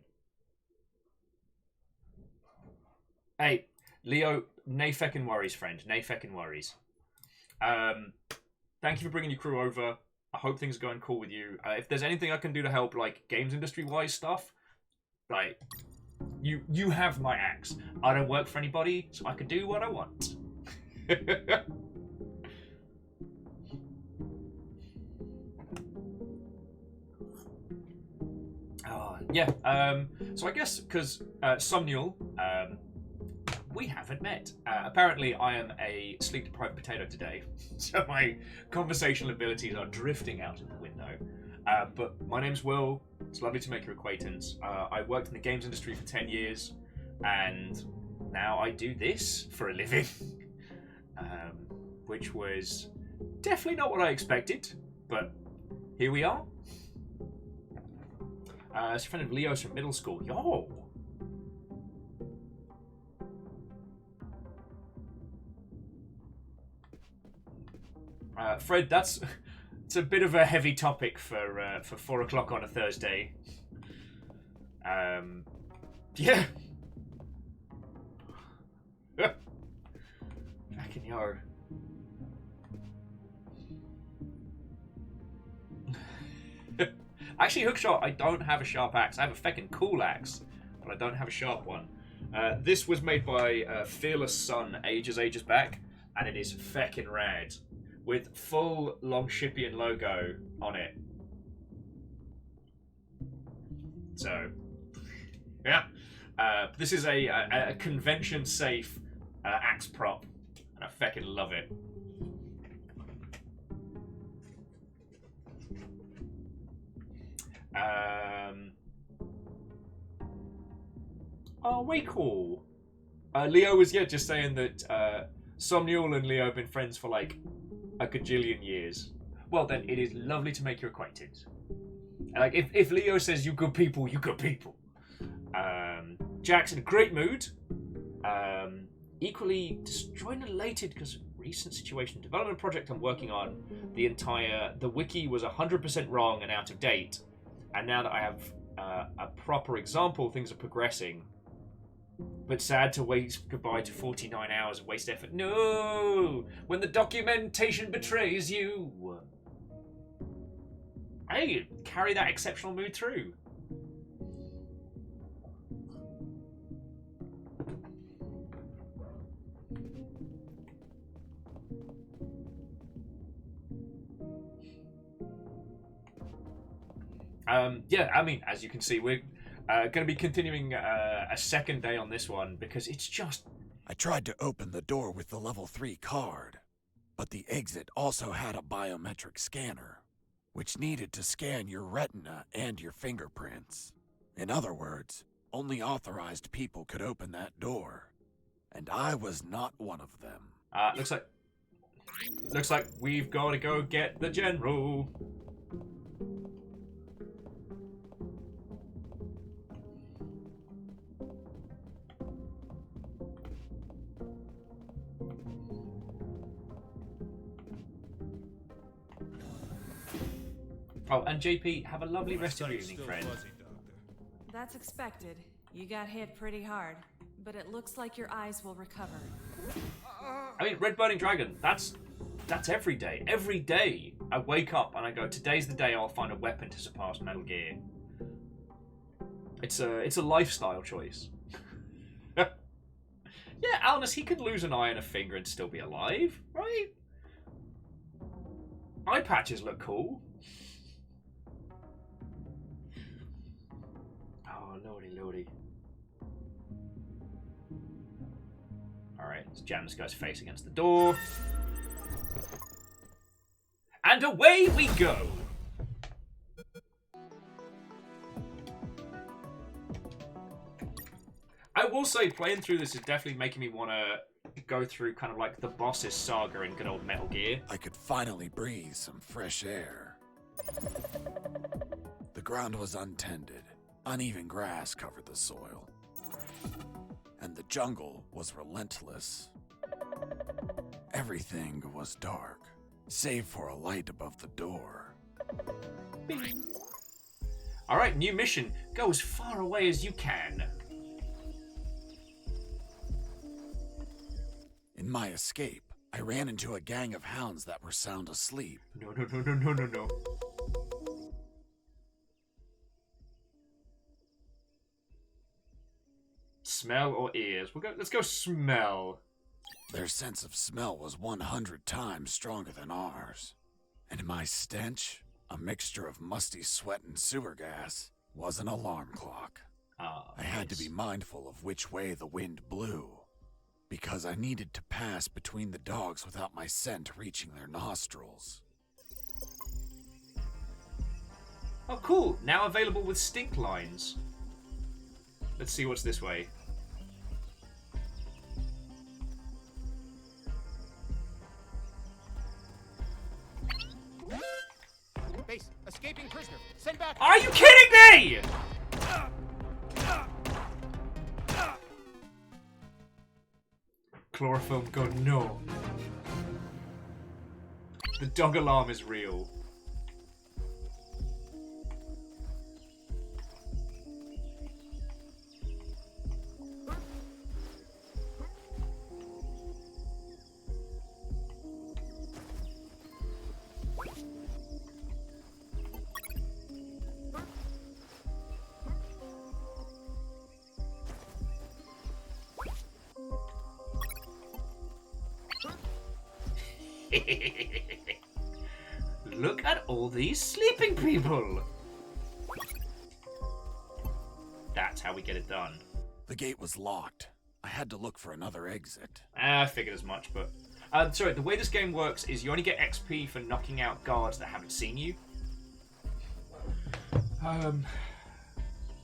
Hey, Leo, nay feckin' worries, friend. Nay feckin' worries. Thank you for bringing your crew over. I hope things are going cool with you. If there's anything I can do to help, like, games industry-wise stuff, like, you have my axe. I don't work for anybody, so I can do what I want. Yeah, so I guess, because Somnule, we haven't met. Apparently, I am a sleep-deprived potato today, so my conversational abilities are drifting out of the window. But my name's Will. It's lovely to make your acquaintance. I worked in the games industry for 10 years, and now I do this for a living, which was Definitely not what I expected, but here we are. It's a friend of Leo's from middle school. Yo! Fred, it's a bit of a heavy topic for 4 o'clock on a Thursday. Yeah. Fucking yo. Actually, Hookshot, I don't have a sharp axe. I have a feckin' cool axe, but I don't have a sharp one. This was made by Fearless Sun ages back, and it is feckin' rad. With full Longshipian logo on it. So, yeah. This is a convention-safe axe prop, and I feckin' love it. Oh, way cool. Leo was just saying that Somnial and Leo have been friends for like a gajillion years. Well, then it is lovely to make your acquaintance. Like if Leo says you good people, you good people. Jack's in a great mood. Equally disjointed and elated because recent situation. Development project I'm working on. The wiki was 100% wrong and out of date. And now that I have a proper example, things are progressing. But sad to wait goodbye to 49 hours of waste effort. No! When the documentation betrays you! Hey, carry that exceptional mood through. Yeah, I mean, as you can see, we're going to be continuing a second day on this one because it's just... I tried to open the door with the level 3 card, but the exit also had a biometric scanner, which needed to scan your retina and your fingerprints. In other words, only authorized people could open that door, and I was not one of them. Looks like we've got to go get the general. Oh, and JP, have a lovely rest of your evening, friend. That's expected. You got hit pretty hard, but it looks like your eyes will recover. I mean, Red Burning Dragon, that's every day. Every day I wake up and I go, today's the day I'll find a weapon to surpass Metal Gear. It's a lifestyle choice. Yeah, Alanus, he could lose an eye and a finger and still be alive, right? Eye patches look cool. Oh, lordy. Alright, let's jam this guy's face against the door. And away we go! I will say, playing through this is definitely making me want to go through kind of like the boss's saga in good old Metal Gear. I could finally breathe some fresh air. The ground was untended. Uneven grass covered the soil. And the jungle was relentless. Everything was dark, save for a light above the door. Bing. Alright, new mission. Go as far away as you can. In my escape, I ran into a gang of hounds that were sound asleep. No. Smell or ears? Let's go smell. Their sense of smell was 100 times stronger than ours. And my stench, a mixture of musty sweat and sewer gas, was an alarm clock. I had to be mindful of which way the wind blew, because I needed to pass between the dogs without my scent reaching their nostrils. Oh, cool. Now available with stink lines. Let's see what's this way. Escaping prisoner. Send back. Are you kidding me? Chloroform gun, no. The dog alarm is real. Look at all these sleeping people. That's how we get it done. The gate was locked. I had to look for another exit. I figured as much, but... sorry, the way this game works is you only get XP for knocking out guards that haven't seen you.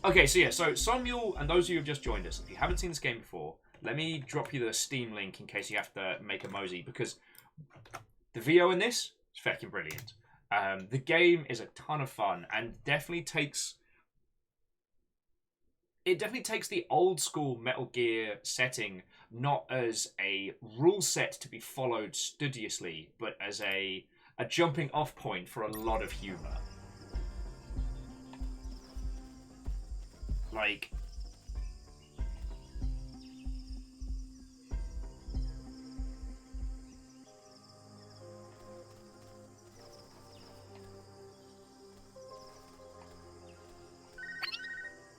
Okay, so yeah, so Samuel, and those of you who have just joined us, if you haven't seen this game before, let me drop you the Steam link in case you have to make a mosey, because the VO in this is fucking brilliant. The game is a ton of fun, and definitely takes... It definitely takes the old school Metal Gear setting not as a rule set to be followed studiously, but as a jumping off point for a lot of humor. Like...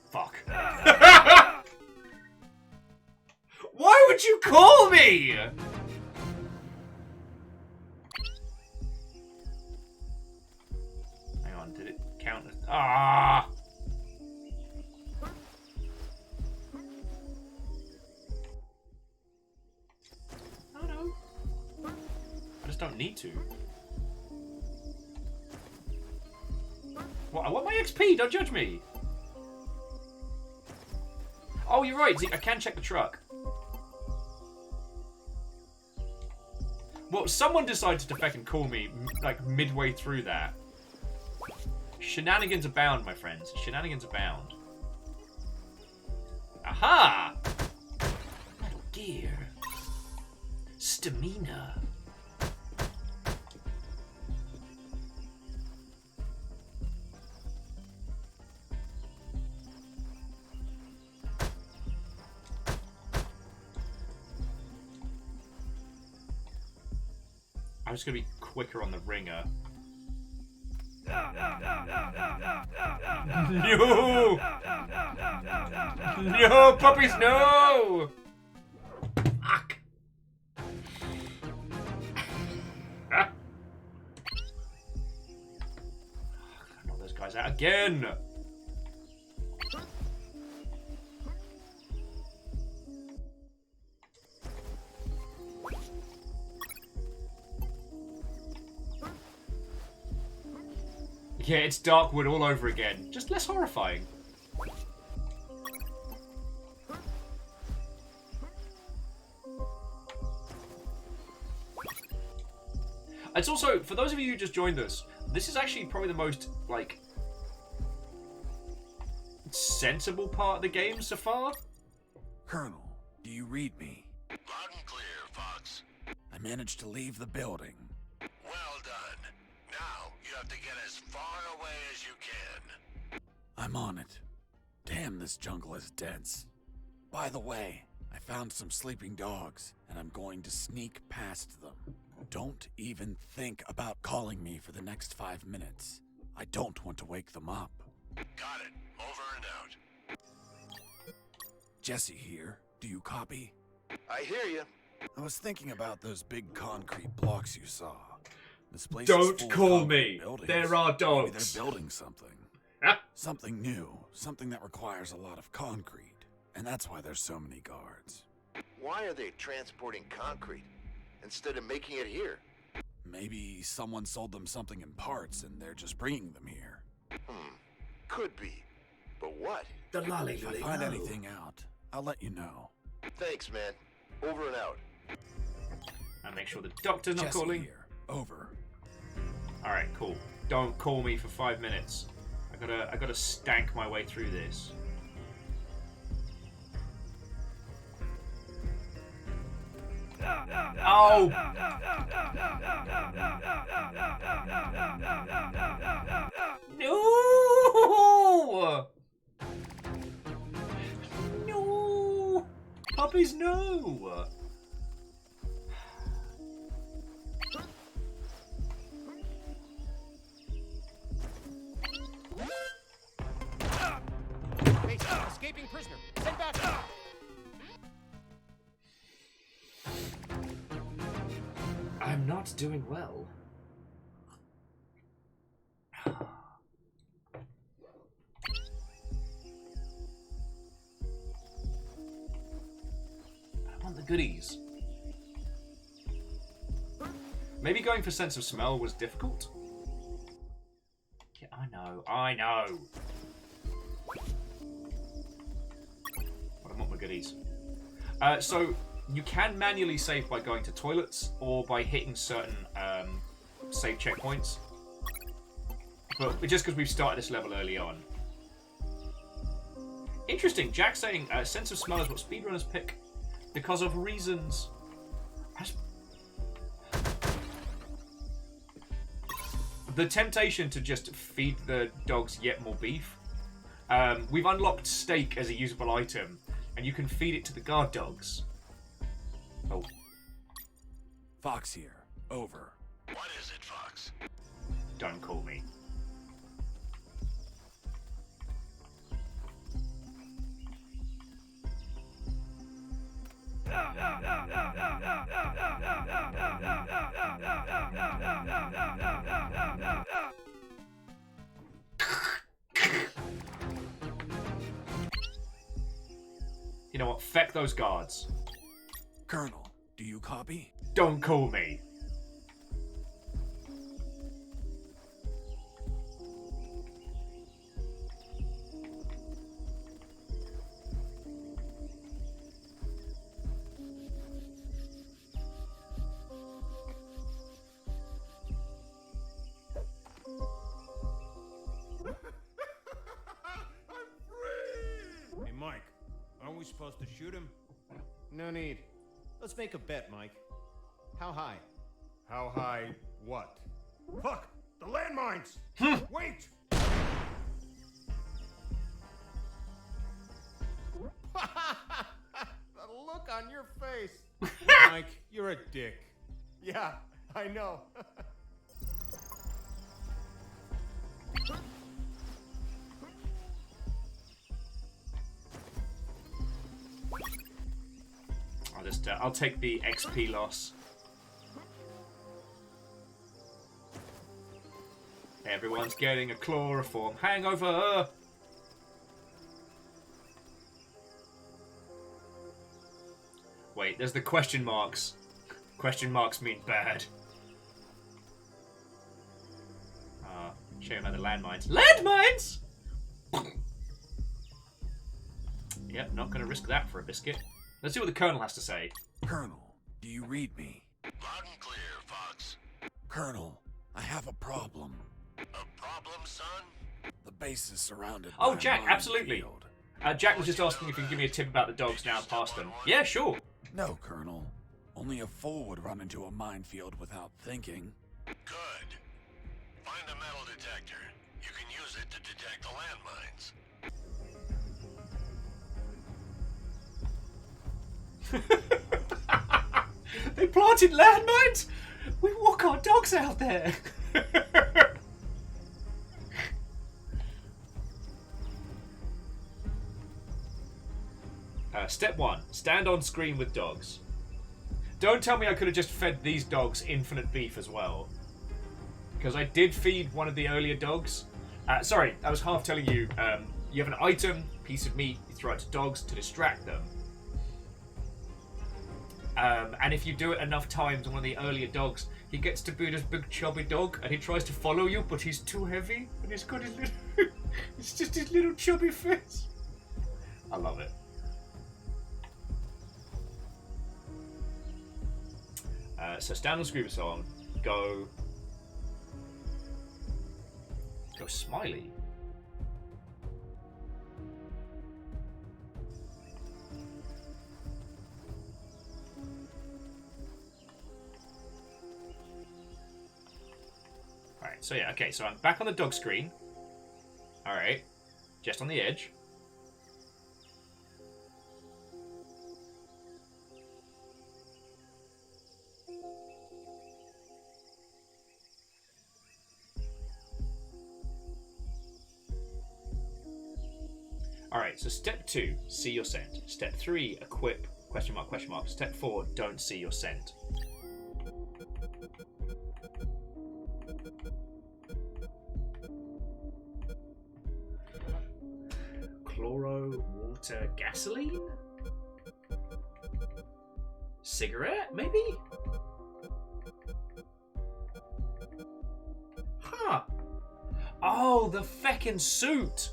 Fuck. Why would you call me? Hang on, did it count as... Ah! Oh no. I just don't need to. What? I want my XP, don't judge me. Oh, you're right. I can check the truck. Well, someone decided to fucking call me, like, midway through that. Shenanigans abound, my friends. Shenanigans abound. Aha! Metal Gear. Stamina. I'm just gonna be quicker on the ringer. No! No, puppies, no! Fuck! Ah. I know those guys out again! Yeah, it's Darkwood all over again. Just less horrifying. It's also, for those of you who just joined us, this is actually probably the most, like, sensible part of the game so far. Colonel, do you read me? Loud and clear, Fox. I managed to leave the building. Well done. Now, you have to get as far away as you can. I'm on it. Damn, this jungle is dense. By the way, I found some sleeping dogs, and I'm going to sneak past them. Don't even think about calling me for the next 5 minutes. I don't want to wake them up. Got it. Over and out. Jesse here. Do you copy? I hear you. I was thinking about those big concrete blocks you saw. This place Don't is full call of me. buildings. There are dogs. Maybe they're building something. Ah. Something new. Something that requires a lot of concrete. And that's why there's so many guards. Why are they transporting concrete instead of making it here? Maybe someone sold them something in parts and they're just bringing them here. Could be. But what? If I find anything out, I'll let you know. Thanks, man. Over and out. And make sure the doctor's not Jesse calling. here. Over. Alright, cool. don't call me for 5 minutes. I gotta stank my way through this. Oh! No! No! Puppies, no! Escaping prisoner. Send back. I'm not doing well. I want the goodies. Maybe going for sense of smell was difficult. Yeah, I know. But I want my goodies. So you can manually save by going to toilets or by hitting certain save checkpoints. But just because we've started this level early on. Interesting, Jack saying sense of smell is what speedrunners pick because of reasons. The temptation to just feed the dogs yet more beef. We've unlocked steak as a usable item, and you can feed it to the guard dogs. Oh. Fox here. Over. What is it, Fox? Don't call me. You know what? Feck those guards. Colonel, do you copy? Don't call me. Hey, Mike. Aren't we supposed to shoot him? No need. Let's make a bet, Mike. How high? How high what? Fuck! The landmines! Wait! The look on your face! Mike, you're a dick. Yeah, I know. I'll take the XP loss. Everyone's getting a chloroform hangover. Wait, there's the question marks. Question marks mean bad. Show him how the landmines. Landmines! Yep, not going to risk that for a biscuit. Let's see what the Colonel has to say. Colonel, do you read me? Loud and clear, Fox. Colonel, I have a problem. A problem, son? The base is surrounded Oh, by Jack, a absolutely. Jack was just asking if you can give me a tip about the dogs now past them. Yeah, sure. No, Colonel. Only a fool would run into a minefield without thinking. Good. Find a metal detector. You can use it to detect the landmines. They planted landmines? We walk our dogs out there. Step 1. Stand on screen with dogs. Don't tell me I could have just fed these dogs infinite beef as well. Because I did feed one of the earlier dogs. Sorry, I was half telling you. You have an item, piece of meat, you throw it to dogs to distract them. And if you do it enough times on one of the earlier dogs, he gets to be this big chubby dog, and he tries to follow you, but he's too heavy, and he's got his little... it's just his little chubby face. I love it. So stand on screen song, go... Smiley. Alright, so yeah, okay, so I'm back on the dog screen. Alright, just on the edge. Alright, so step 2, see your scent. Step 3, equip, question mark, question mark. Step 4, don't see your scent. Chloro, water, gasoline? Cigarette, maybe? Huh. Oh, the feckin' suit!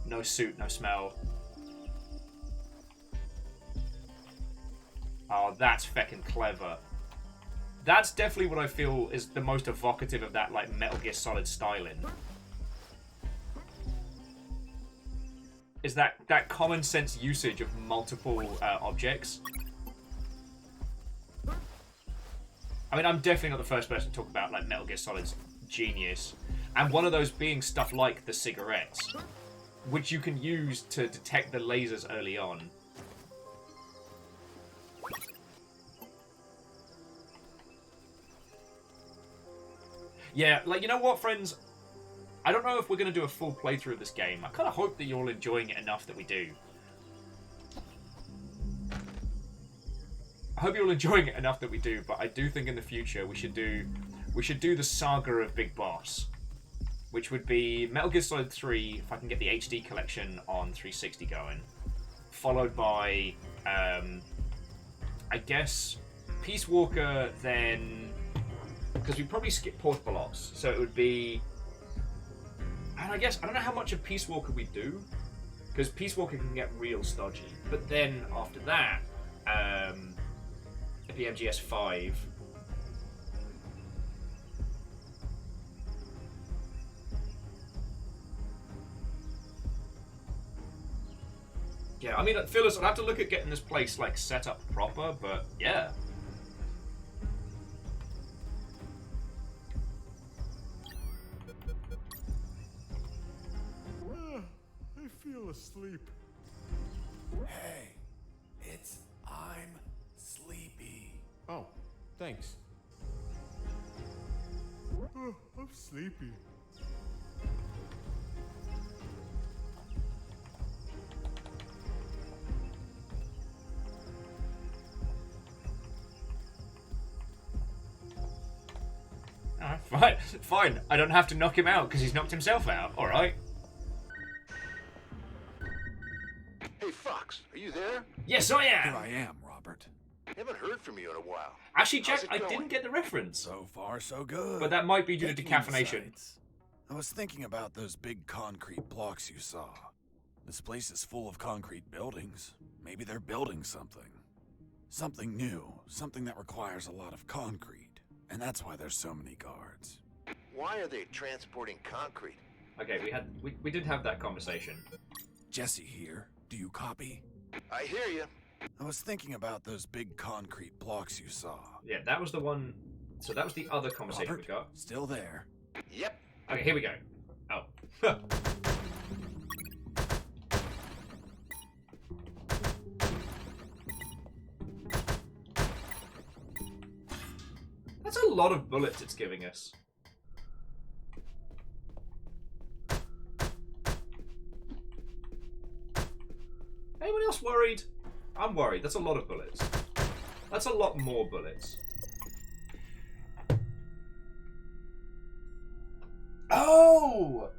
No suit, no smell. Oh, that's feckin' clever. That's definitely what I feel is the most evocative of that, like, Metal Gear Solid styling. Is that common sense usage of multiple objects. I mean, I'm definitely not the first person to talk about, like, Metal Gear Solid's genius. And one of those being stuff like the cigarettes, which you can use to detect the lasers early on. Yeah, like, you know what, friends? I don't know if we're going to do a full playthrough of this game. I kind of hope that you're all enjoying it enough that we do. I hope you're all enjoying it enough that we do, but I do think in the future we should do the saga of Big Boss, which would be Metal Gear Solid 3, if I can get the HD collection on 360 going, followed by, I guess, Peace Walker, then, because we probably skip Portable Ops, so it would be, and I guess, I don't know how much of Peace Walker we do, because Peace Walker can get real stodgy, but then after that, it'd be MGS 5. Yeah, I mean, Phyllis, I'd have to look at getting this place, like, set up proper, but yeah. I feel asleep. Hey, I'm sleepy. Oh, thanks. I'm sleepy. Fine, fine. I don't have to knock him out because he's knocked himself out. All right. Hey, Fox, are you there? Yes, I am. Here I am, Robert. Haven't heard from you in a while. Actually, How's Jack, it I going? didn't get the reference. So far, so good. But that might be due to Taking decaffeination. insights. I was thinking about those big concrete blocks you saw. This place is full of concrete buildings. Maybe they're building something. Something new. Something that requires a lot of concrete. And that's why there's so many guards. Why are they transporting concrete? Okay, we did have that conversation. Jesse here. Do you copy? I hear you. I was thinking about those big concrete blocks you saw. Yeah, that was the one. So that was the other conversation Robert, we got. Still there. Yep. Okay, here we go. Oh. That's a lot of bullets it's giving us. Anyone else worried? I'm worried. That's a lot of bullets. That's a lot more bullets. Oh!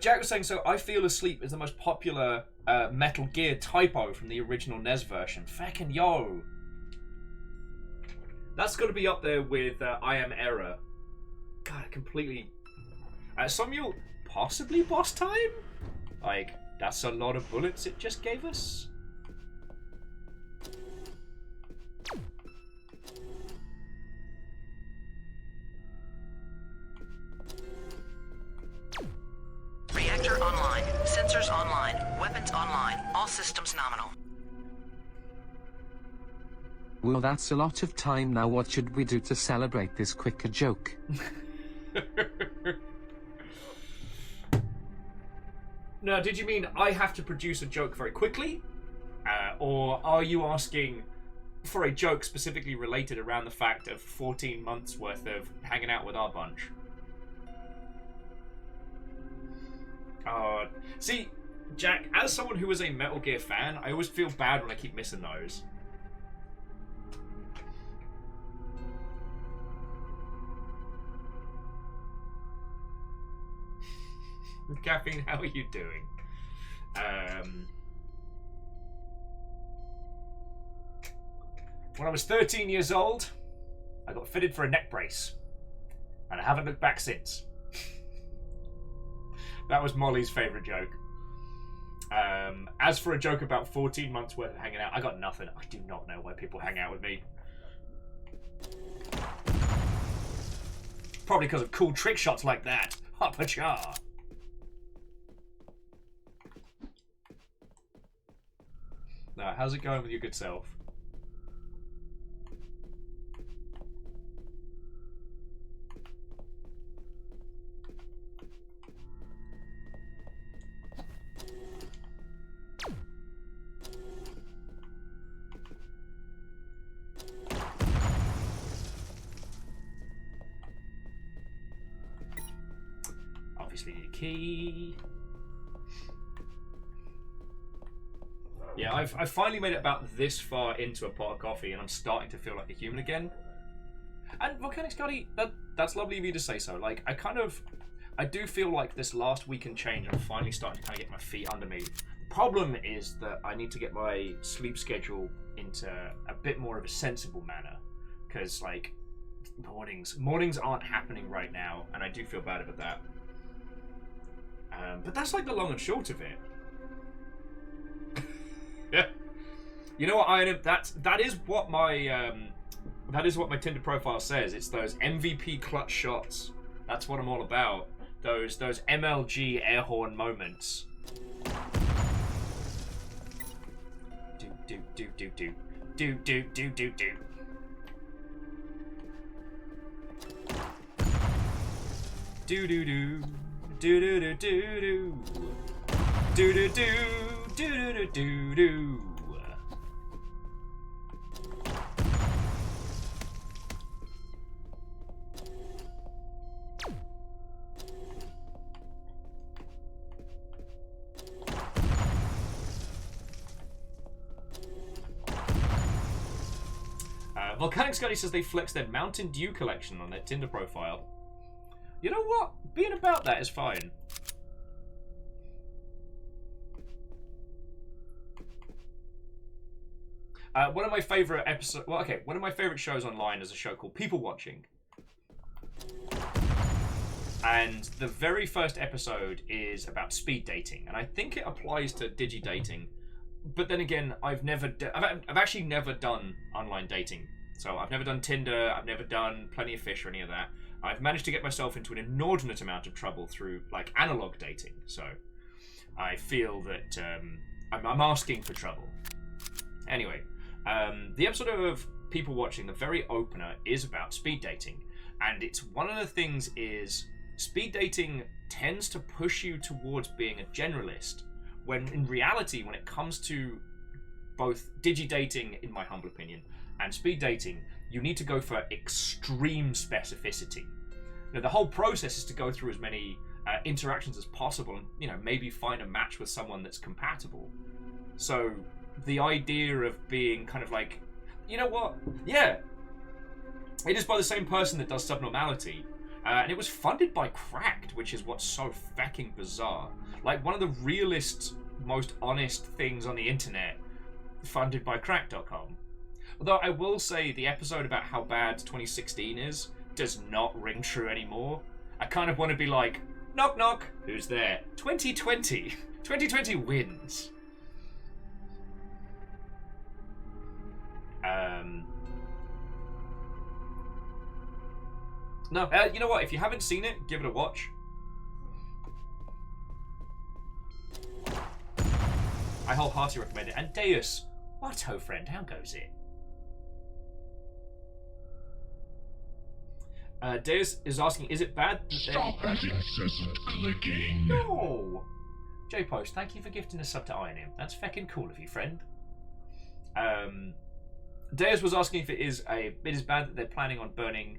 Jack was saying, so I Feel Asleep is the most popular Metal Gear typo from the original NES version. Feckin' yo! That's got to be up there with I Am Error. God, completely... Samuel, possibly boss time? Like, that's a lot of bullets it just gave us. Sensors online. Weapons online. All systems nominal. Well, that's a lot of time now. What should we do to celebrate this quicker joke? No, did you mean I have to produce a joke very quickly? Or are you asking for a joke specifically related around the fact of 14 months worth of hanging out with our bunch? See, Jack, as someone who is a Metal Gear fan, I always feel bad when I keep missing those. Caffeine, how are you doing? When I was 13 years old, I got fitted for a neck brace, and I haven't looked back since. That was Molly's favourite joke. As for a joke about 14 months worth of hanging out, I got nothing. I do not know why people hang out with me. Probably because of cool trick shots like that. Hop-a-cha. Now, how's it going with your good self? Obviously need a key. Yeah, I've finally made it about this far into a pot of coffee, and I'm starting to feel like a human again. And Volcanic Scotty, that's lovely of you to say so. Like, I do feel like this last week and change, I'm finally starting to kind of get my feet under me. The problem is that I need to get my sleep schedule into a bit more of a sensible manner, because like mornings aren't happening right now, and I do feel bad about that. But that's like the long and short of it. Yeah. You know what, Iron? That is what my Tinder profile says. It's those MVP clutch shots. That's what I'm all about. Those MLG air horn moments. Do do do do do do do do do. Do do do do do do do do do do do. Do-do-do-do-do. Volcanic Scotty says they flex their Mountain Dew collection on their Tinder profile. You know what? Being about that is fine. One of my favorite episodes. Well, okay, one of my favorite shows online is a show called People Watching, and the very first episode is about speed dating, and I think it applies to digi dating. But then again, I've actually never done online dating. So I've never done Tinder. I've never done Plenty of Fish or any of that. I've managed to get myself into an inordinate amount of trouble through like analog dating. So I feel that I'm asking for trouble. Anyway. The episode of People Watching, the very opener, is about speed dating, and it's one of the things is speed dating tends to push you towards being a generalist, when in reality, when it comes to both digi-dating, in my humble opinion, and speed dating, you need to go for extreme specificity. Now, the whole process is to go through as many interactions as possible and, you know, maybe find a match with someone that's compatible. So the idea of being kind of like, you know what? Yeah, it is by the same person that does Subnormality. And it was funded by Cracked, which is what's so fucking bizarre. Like, one of the realest, most honest things on the internet, funded by Cracked.com. Although I will say the episode about how bad 2016 is does not ring true anymore. I kind of want to be like, knock knock, who's there? 2020. 2020 wins. No, you know what? If you haven't seen it, give it a watch. I wholeheartedly recommend it. And Deus, what ho friend, how goes it? Deus is asking, is it bad that Stop that incessant clicking. No! J-Post, thank you for gifting a sub to Iron. That's feckin' cool of you, friend. Deus was asking if it is bad that they're planning on burning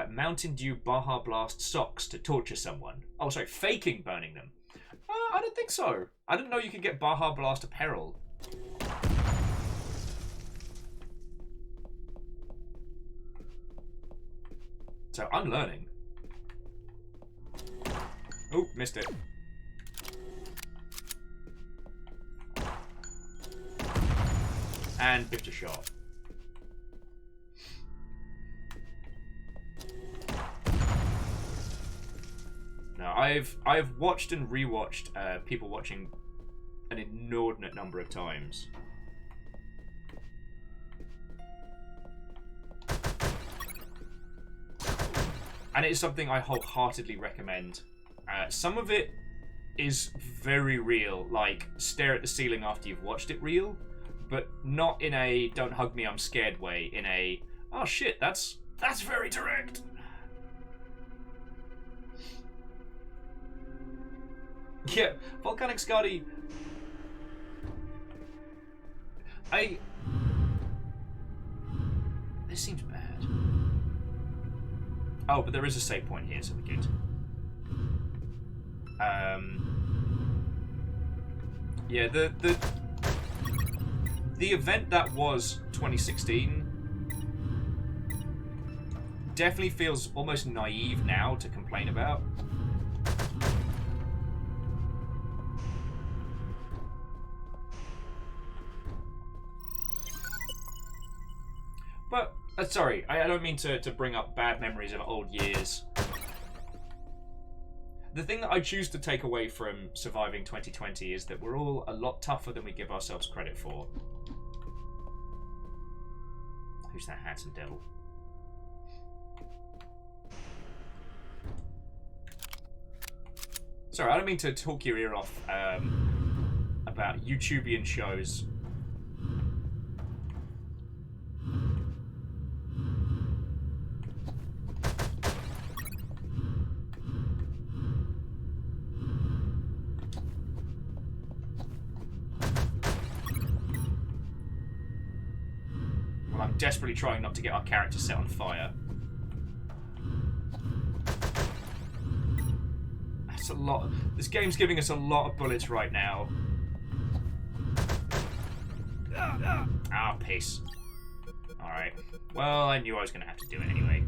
Mountain Dew Baja Blast socks to torture someone. Oh, sorry, faking burning them. I don't think so. I didn't know you could get Baja Blast apparel. So I'm learning. Oh, missed it. And biffed a shot. No, I've watched and rewatched people watching an inordinate number of times. And it is something I wholeheartedly recommend. Some of it is very real, like stare at the ceiling after you've watched it real, but not in a don't hug me, I'm scared way, in a oh shit, that's very direct. Yeah, Volcanic Scotty. This seems bad. Oh, but there is a save point here, so we're good. Yeah, the event that was 2016 definitely feels almost naive now to complain about. But, sorry, I don't mean to bring up bad memories of old years. The thing that I choose to take away from surviving 2020 is that we're all a lot tougher than we give ourselves credit for. Who's that handsome devil? Sorry, I don't mean to talk your ear off about YouTubian shows. Well, I'm desperately trying not to get our character set on fire. That's a lot. This game's giving us a lot of bullets right now. Ah, peace. Alright. Well, I knew I was going to have to do it anyway.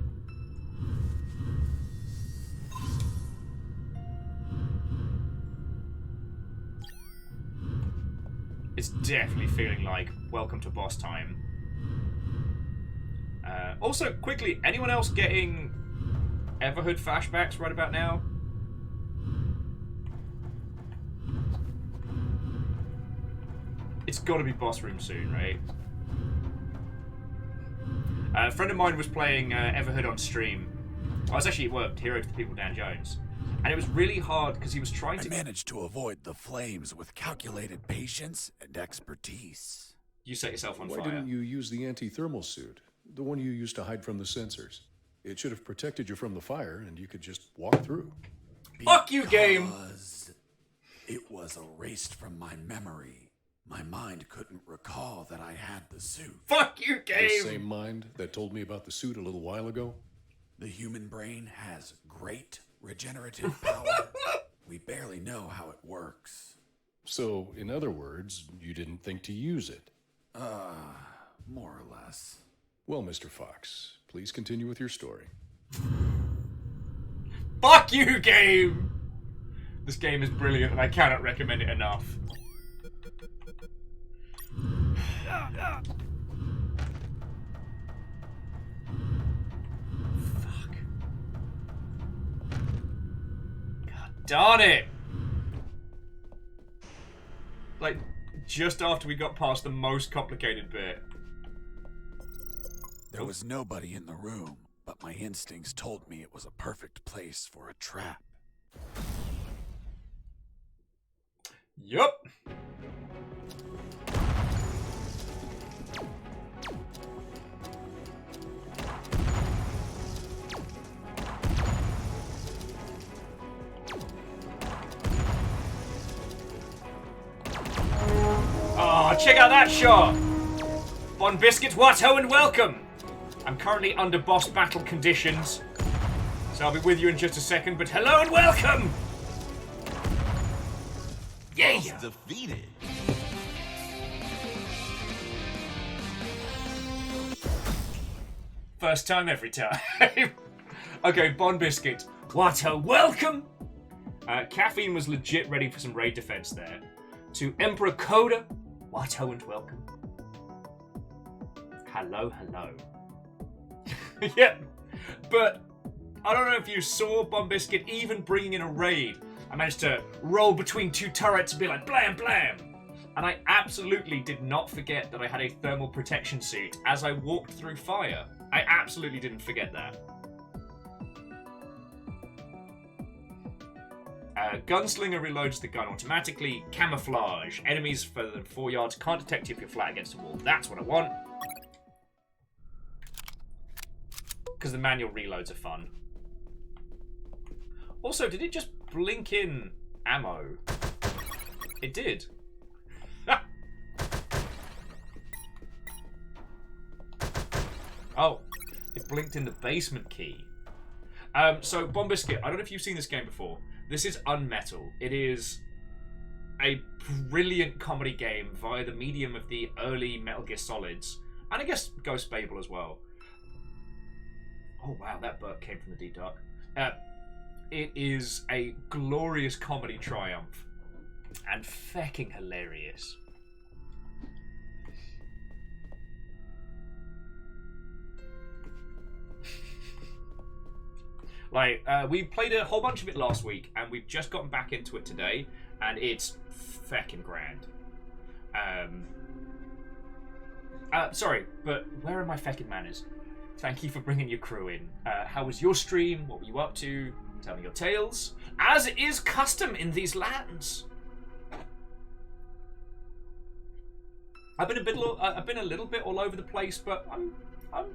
It's definitely feeling like welcome to boss time. Also, quickly, anyone else getting Everhood flashbacks right about now? It's got to be boss room soon, right? A friend of mine was playing Everhood on stream. I was actually at work, Hero to the People, Dan Jones. And it was really hard because he was trying to... I managed to avoid the flames with calculated patience and expertise. You set yourself on Why fire. Why didn't you use the anti-thermal suit? The one you used to hide from the sensors. It should have protected you from the fire and you could just walk through. Fuck you, game! It was erased from my memory. My mind couldn't recall that I had the suit. Fuck you, game! The same mind that told me about the suit a little while ago? The human brain has great regenerative power. We barely know how it works. So, in other words, you didn't think to use it? More or less. Well, Mr. Fox, please continue with your story. Fuck you, game! This game is brilliant and I cannot recommend it enough. Fuck. God darn it! Like, just after we got past the most complicated bit. There was nobody in the room, but my instincts told me it was a perfect place for a trap. Yup. check out that shot! Bon Biscuit, what-ho and welcome! I'm currently under boss battle conditions, so I'll be with you in just a second, but hello and welcome! Yeah! Boss defeated. First time, every time. Okay, Bon Biscuit, what-ho, welcome! Caffeine was legit ready for some raid defense there. To Emperor Coda, what-ho and welcome. Hello, hello. Yep, but I don't know if you saw Bon Biscuit even bringing in a raid. I managed to roll between two turrets and be like, blam, blam. And I absolutely did not forget that I had a thermal protection suit as I walked through fire. I absolutely didn't forget that. Gunslinger reloads the gun automatically. Camouflage. Enemies further than 4 yards can't detect you if you're flat against a wall. That's what I want. Because the manual reloads are fun. Also, did it just blink in ammo? It did. Oh, it blinked in the basement key. So, Bon Biscuit, I don't know if you've seen this game before. This is UnMetal. It is a brilliant comedy game via the medium of the early Metal Gear Solids. And I guess Ghost Babel as well. Oh wow, that burp came from the deep dark. It is a glorious comedy triumph. And fecking hilarious. Like, we played a whole bunch of it last week, and we've just gotten back into it today, and it's feckin' grand. Sorry, but where are my feckin' manners? Thank you for bringing your crew in. How was your stream? What were you up to? Tell me your tales. As is custom in these lands. I've been a little bit all over the place, but I'm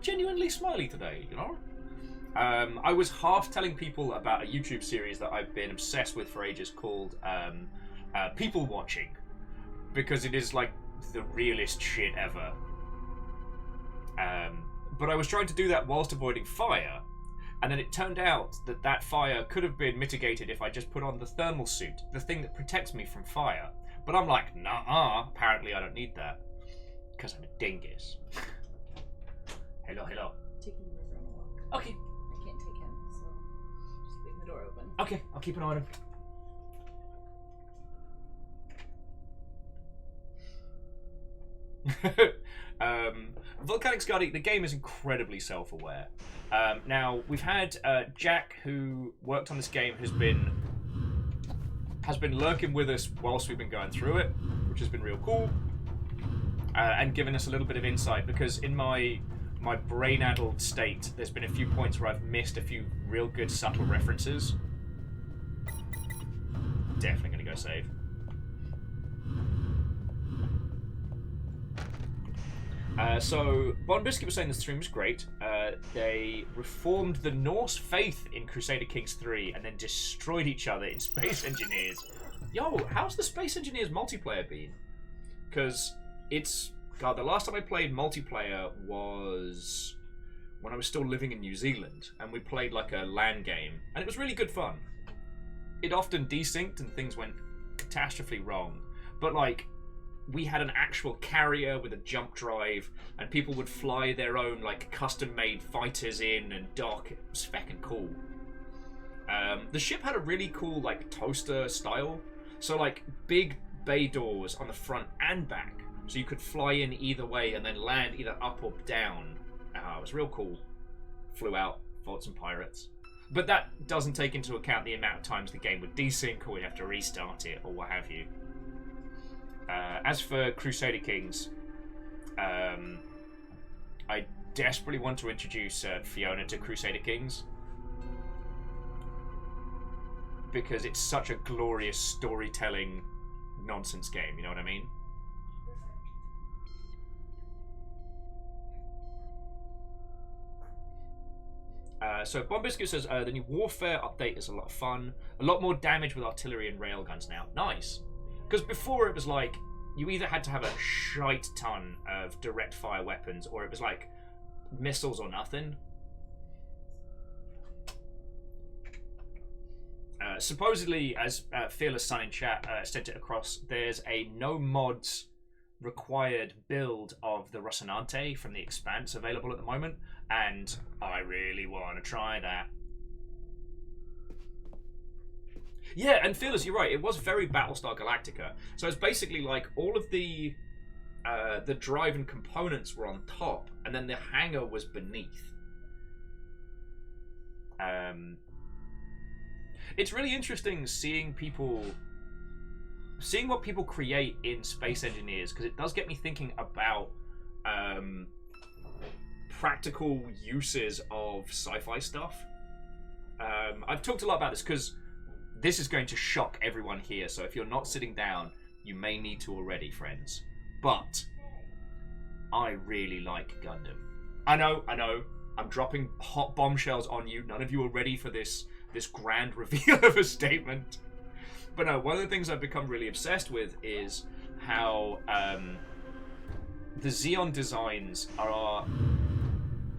genuinely smiley today, you know? I was half telling people about a YouTube series that I've been obsessed with for ages called People Watching, because it is like the realest shit ever. But I was trying to do that whilst avoiding fire, and then it turned out that that fire could have been mitigated if I just put on the thermal suit, the thing that protects me from fire. But I'm like, nah, apparently I don't need that, because I'm a dingus. Hello, hello. Taking the river on a walk. Okay. I can't take him, so just leaving the door open. Okay, I'll keep an eye on him. Volcanic Scuddy, the game is incredibly self-aware. Now, we've had Jack, who worked on this game, has been lurking with us whilst we've been going through it, which has been real cool, and given us a little bit of insight, because in my brain-addled state, there's been a few points where I've missed a few real good subtle references. Definitely gonna go save. So, Bon Biscuit was saying the stream was great. They reformed the Norse faith in Crusader Kings 3 and then destroyed each other in Space Engineers. Yo, how's the Space Engineers multiplayer been? Because it's... God, the last time I played multiplayer was when I was still living in New Zealand, and we played like a LAN game, and it was really good fun. It often desynced and things went catastrophically wrong, but like, we had an actual carrier with a jump drive, and people would fly their own like custom-made fighters in and dock. It was feckin' cool. The ship had a really cool like toaster style, so like big bay doors on the front and back, so you could fly in either way and then land either up or down. It was real cool. Flew out, fought some pirates. But that doesn't take into account the amount of times the game would desync or we'd have to restart it or what have you. As for Crusader Kings, I desperately want to introduce Fiona to Crusader Kings, because it's such a glorious storytelling nonsense game, you know what I mean? So Bon Biscuit says, the new Warfare update is a lot of fun. A lot more damage with artillery and railguns now. Nice. Because before it was like, you either had to have a shite ton of direct fire weapons, or it was like missiles or nothing. Supposedly, as Fearless Sun in chat sent it across, there's a no mods required build of the Rocinante from the Expanse available at the moment, and I really want to try that. Yeah, and Fearless, you're right, it was very Battlestar Galactica. So it's basically like all of the drive and components were on top, and then the hangar was beneath. It's really interesting seeing what people create in Space Engineers, because it does get me thinking about practical uses of sci-fi stuff. I've talked a lot about this because this is going to shock everyone here, so if you're not sitting down, you may need to already, friends. But I really like Gundam. I know, I'm dropping hot bombshells on you. None of you are ready for this grand reveal of a statement. But no, one of the things I've become really obsessed with is how the Xeon designs are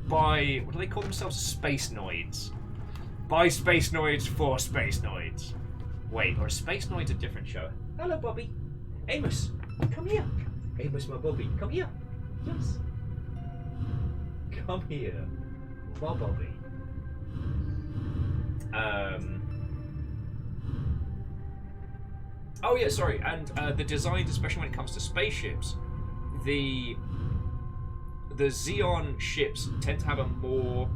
by, what do they call themselves? Space Noids. By Space Noids for Space Noids. Wait, or is Space Noids a different show? Hello, Bobby. Amos, come here. Amos, my Bobby, come here. Yes. Come here. My Bobby. Oh yeah, sorry, and the designs, especially when it comes to spaceships, the Xeon ships tend to have a more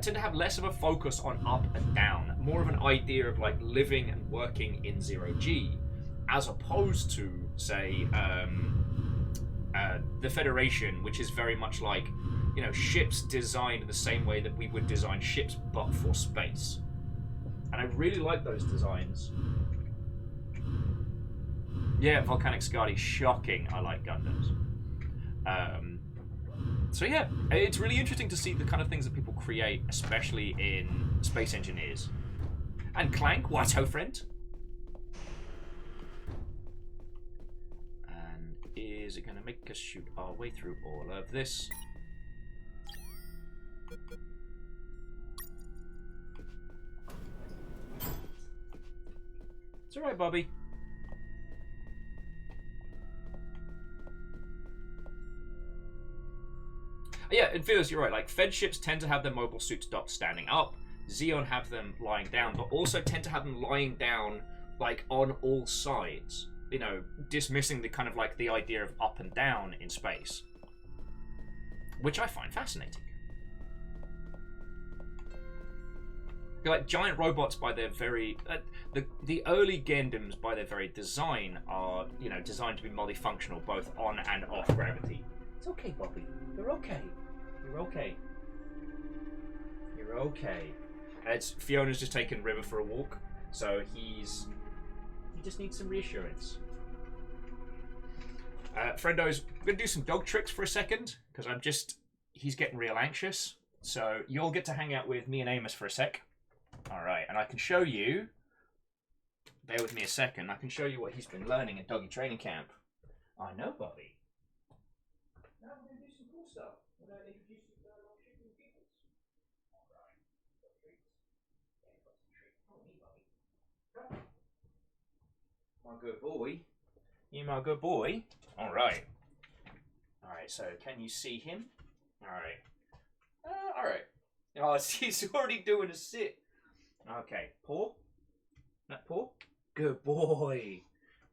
tend to have less of a focus on up and down, more of an idea of like living and working in 0G, as opposed to say the Federation, which is very much like, you know, ships designed in the same way that we would design ships but for space. And I really like those designs. Yeah, Volcanic Skadi, shocking. I like Gundams. So yeah, it's really interesting to see the kind of things that people create, especially in Space Engineers. And Clank, what ho, friend? And is it going to make us shoot our way through all of this? It's alright, Bobby. Yeah, in Fearless, you're right. Like, Fed ships tend to have their mobile suits docked standing up. Xeon have them lying down, but also tend to have them lying down, like, on all sides. You know, dismissing the kind of, like, the idea of up and down in space. Which I find fascinating. Like, giant robots by their very... the early Gundams, by their very design, are, you know, designed to be multifunctional, both on and off gravity. It's okay, Bobby. You're okay. You're okay. You're okay. It's Fiona's just taken River for a walk, so he just needs some reassurance. Friendos, we're gonna do some dog tricks for a second, because he's getting real anxious. So you'll get to hang out with me and Amos for a sec. Alright, and I can show you, bear with me a second, I can show you what he's been learning at doggy training camp. I know, Bobby. Now we're going to do some cool stuff. We're going to introduce you to our chicken people. Alright, got treats. Yeah, got some treats for me, Bobby. Come. My good boy. You my good boy. Alright. Alright, so can you see him? Alright. Alright. Oh, he's already doing a sit. Okay, paw. That paw. Good boy.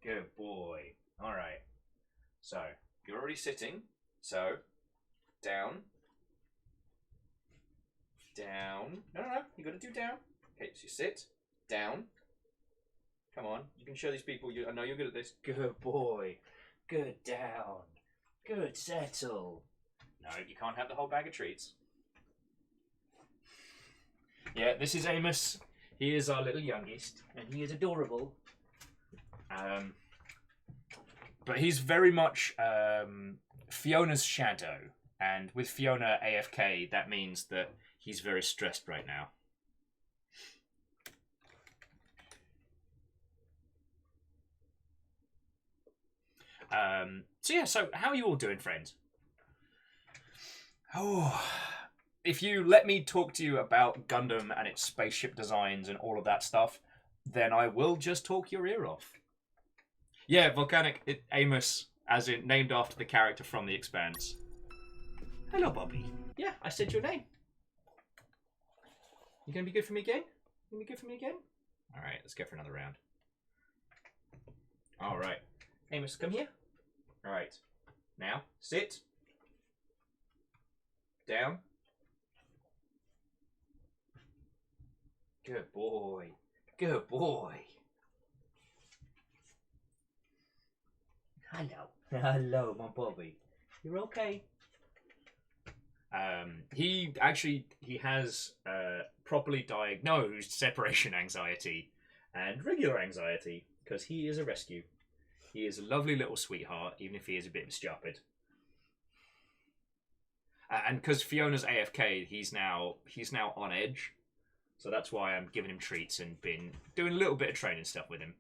Good boy. Alright. So, you're already sitting. So, down. Down. No. You gotta do down. Okay, so you sit. Down. Come on. You can show these people. I know you're good at this. Good boy. Good down. Good settle. No, you can't have the whole bag of treats. Yeah, this is Amos. He is our little youngest, and he is adorable. But he's very much Fiona's shadow, and with Fiona AFK, that means that he's very stressed right now. So yeah, so how are you all doing, friends? Oh, if you let me talk to you about Gundam and its spaceship designs and all of that stuff, then I will just talk your ear off. Yeah, Volcanic Amos, as in named after the character from The Expanse. Hello, Bobby. Yeah, I said your name. You gonna be good for me again? You gonna be good for me again? All right, let's go for another round. All right, Amos, come here. All right, now sit. Down. Good boy. Good boy. Hello. Hello, my Bobby. You're okay. He has properly diagnosed separation anxiety and regular anxiety because he is a rescue. He is a lovely little sweetheart, even if he is a bit stupid. And because Fiona's AFK, he's now on edge, so that's why I'm giving him treats and been doing a little bit of training stuff with him.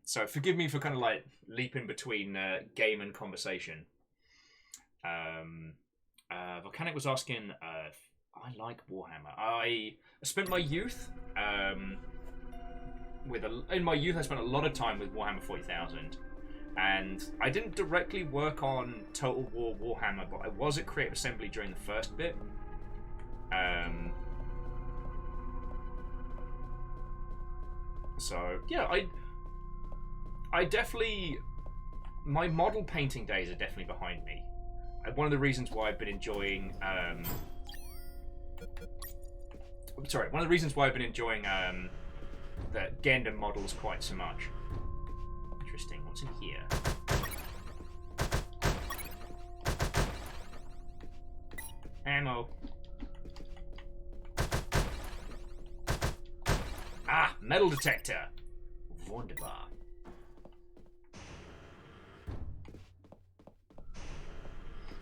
So forgive me for kind of like leaping between game and conversation. Volcanic was asking if I like Warhammer. I spent my youth in my youth I spent a lot of time with Warhammer 40,000. And I didn't directly work on Total War Warhammer, but I was at Creative Assembly during the first bit. So yeah, I definitely, my model painting days are definitely behind me. One of the reasons why I've been enjoying the Gundam models quite so much. Interesting. What's in here? Ammo. Ah, metal detector. Wunderbar.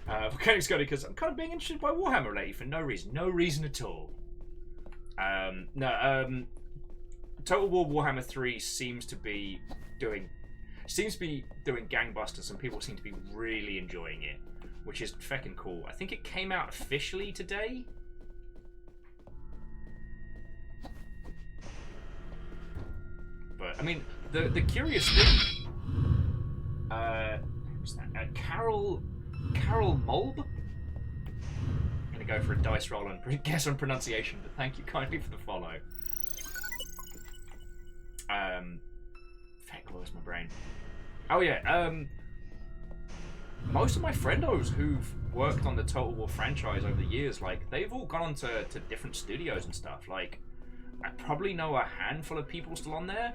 Volcanic's got it because I'm kind of being interested by Warhammer lately for no reason. No reason at all. Total War Warhammer 3 seems to be doing gangbusters, and people seem to be really enjoying it, which is feckin' cool. I think it came out officially today. But I mean, the curious thing, who's that? Carol Mulb. I'm gonna go for a dice roll and guess on pronunciation, but thank you kindly for the follow. Feck, lost my brain. Oh yeah, most of my friendos who've worked on the Total War franchise over the years, like, they've all gone on to different studios and stuff. Like, I probably know a handful of people still on there.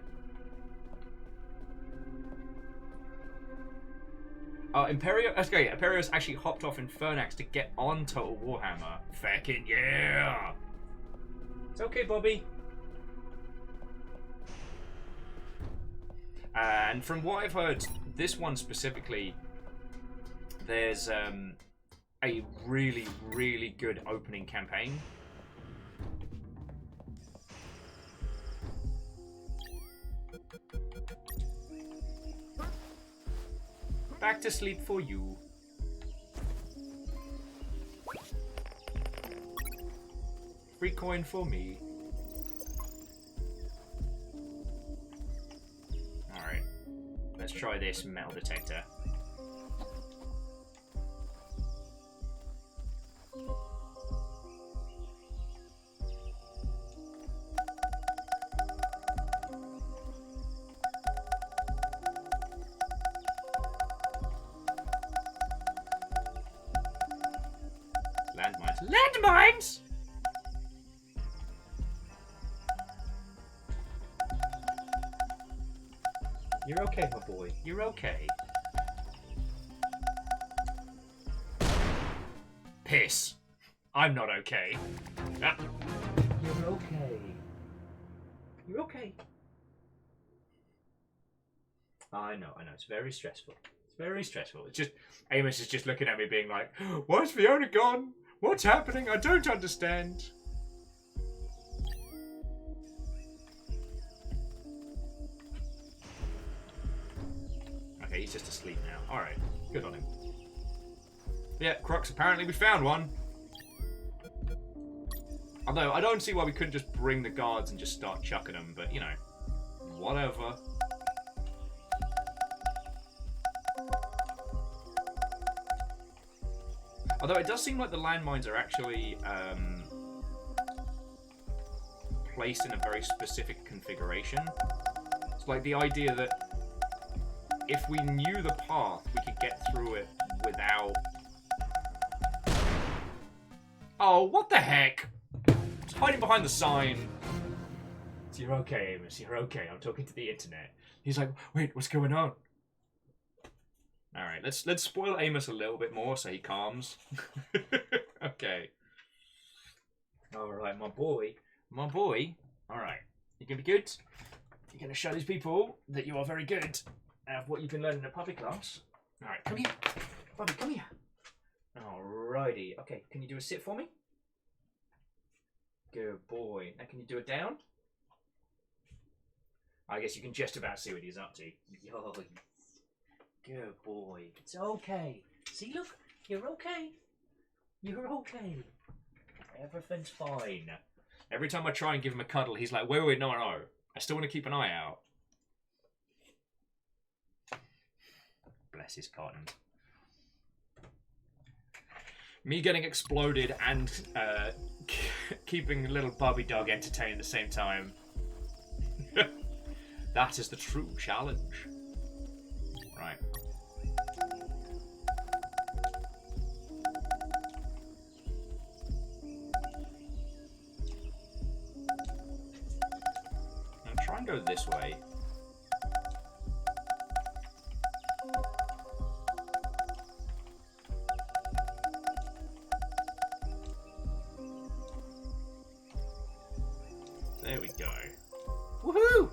Imperio's actually hopped off Infernax to get on Total Warhammer. Feckin' yeah! It's okay, Bobby. And from what I've heard, this one specifically, there's a really, really good opening campaign. Back to sleep for you. Free coin for me. Alright. Let's try this metal detector. Landmines! You're okay, my boy. You're okay. Piss. I'm not okay. Ah. You're okay. You're okay. I know. It's very stressful. It's very stressful. It's just, Amos is just looking at me being like, why's Fiona gone? What's happening? I don't understand. Okay, Okay, he's just asleep now. Alright, good on him. Yeah, Crux, apparently we found one. Although, I don't see why we couldn't just bring the guards and just start chucking them, but, you know, whatever. Although it does seem like the landmines are actually placed in a very specific configuration. It's like the idea that if we knew the path, we could get through it without... Oh, what the heck? It's hiding behind the sign. You're okay, Amos. You're okay. I'm talking to the internet. He's like, wait, what's going on? Alright, let's spoil Amos a little bit more so he calms. Okay. Alright, my boy. My boy. Alright. You gonna be good? You're gonna show these people that you are very good at what you've been learning in puppy class. Alright, come here. Bobby, come here. Alrighty. Okay, can you do a sit for me? Good boy. Now can you do it down? I guess you can just about see what he's up to. Yo. Good boy. It's okay. See, look. You're okay. You're okay. Everything's fine. Every time I try and give him a cuddle, he's like, wait, no. I still want to keep an eye out. Bless his cotton. Me getting exploded and keeping little Bobby dog entertained at the same time. That is the true challenge. Right. I'll try and go this way. There we go. Woohoo!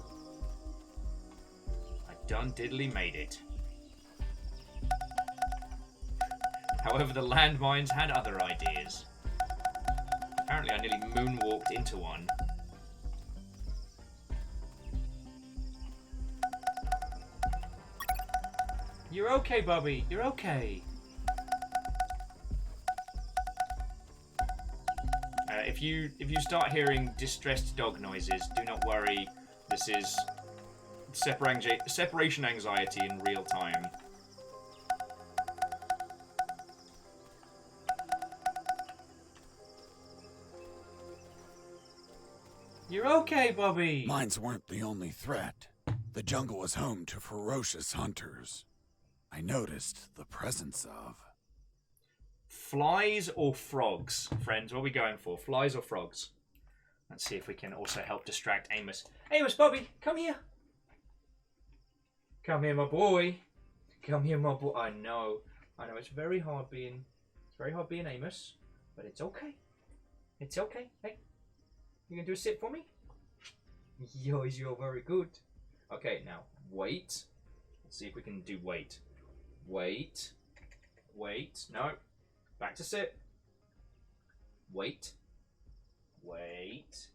I done diddly made it. However, the landmines had other ideas. Apparently I nearly moonwalked into one. You're okay, Bobby. You're okay. If you start hearing distressed dog noises, do not worry. This is separation anxiety in real time. You're okay, Bobby. Mines weren't the only threat. The jungle was home to ferocious hunters. I noticed the presence of... Flies or frogs? Friends, what are we going for? Flies or frogs? Let's see if we can also help distract Amos. Amos, Bobby, come here. Come here, my boy. Come here, my boy. I know it's very hard being Amos, but it's okay. It's okay. Hey, you gonna do a sit for me? Yo, you're very good. Okay, now wait. Let's see if we can do wait. Wait. Wait. No. Back to sit. Wait. Wait.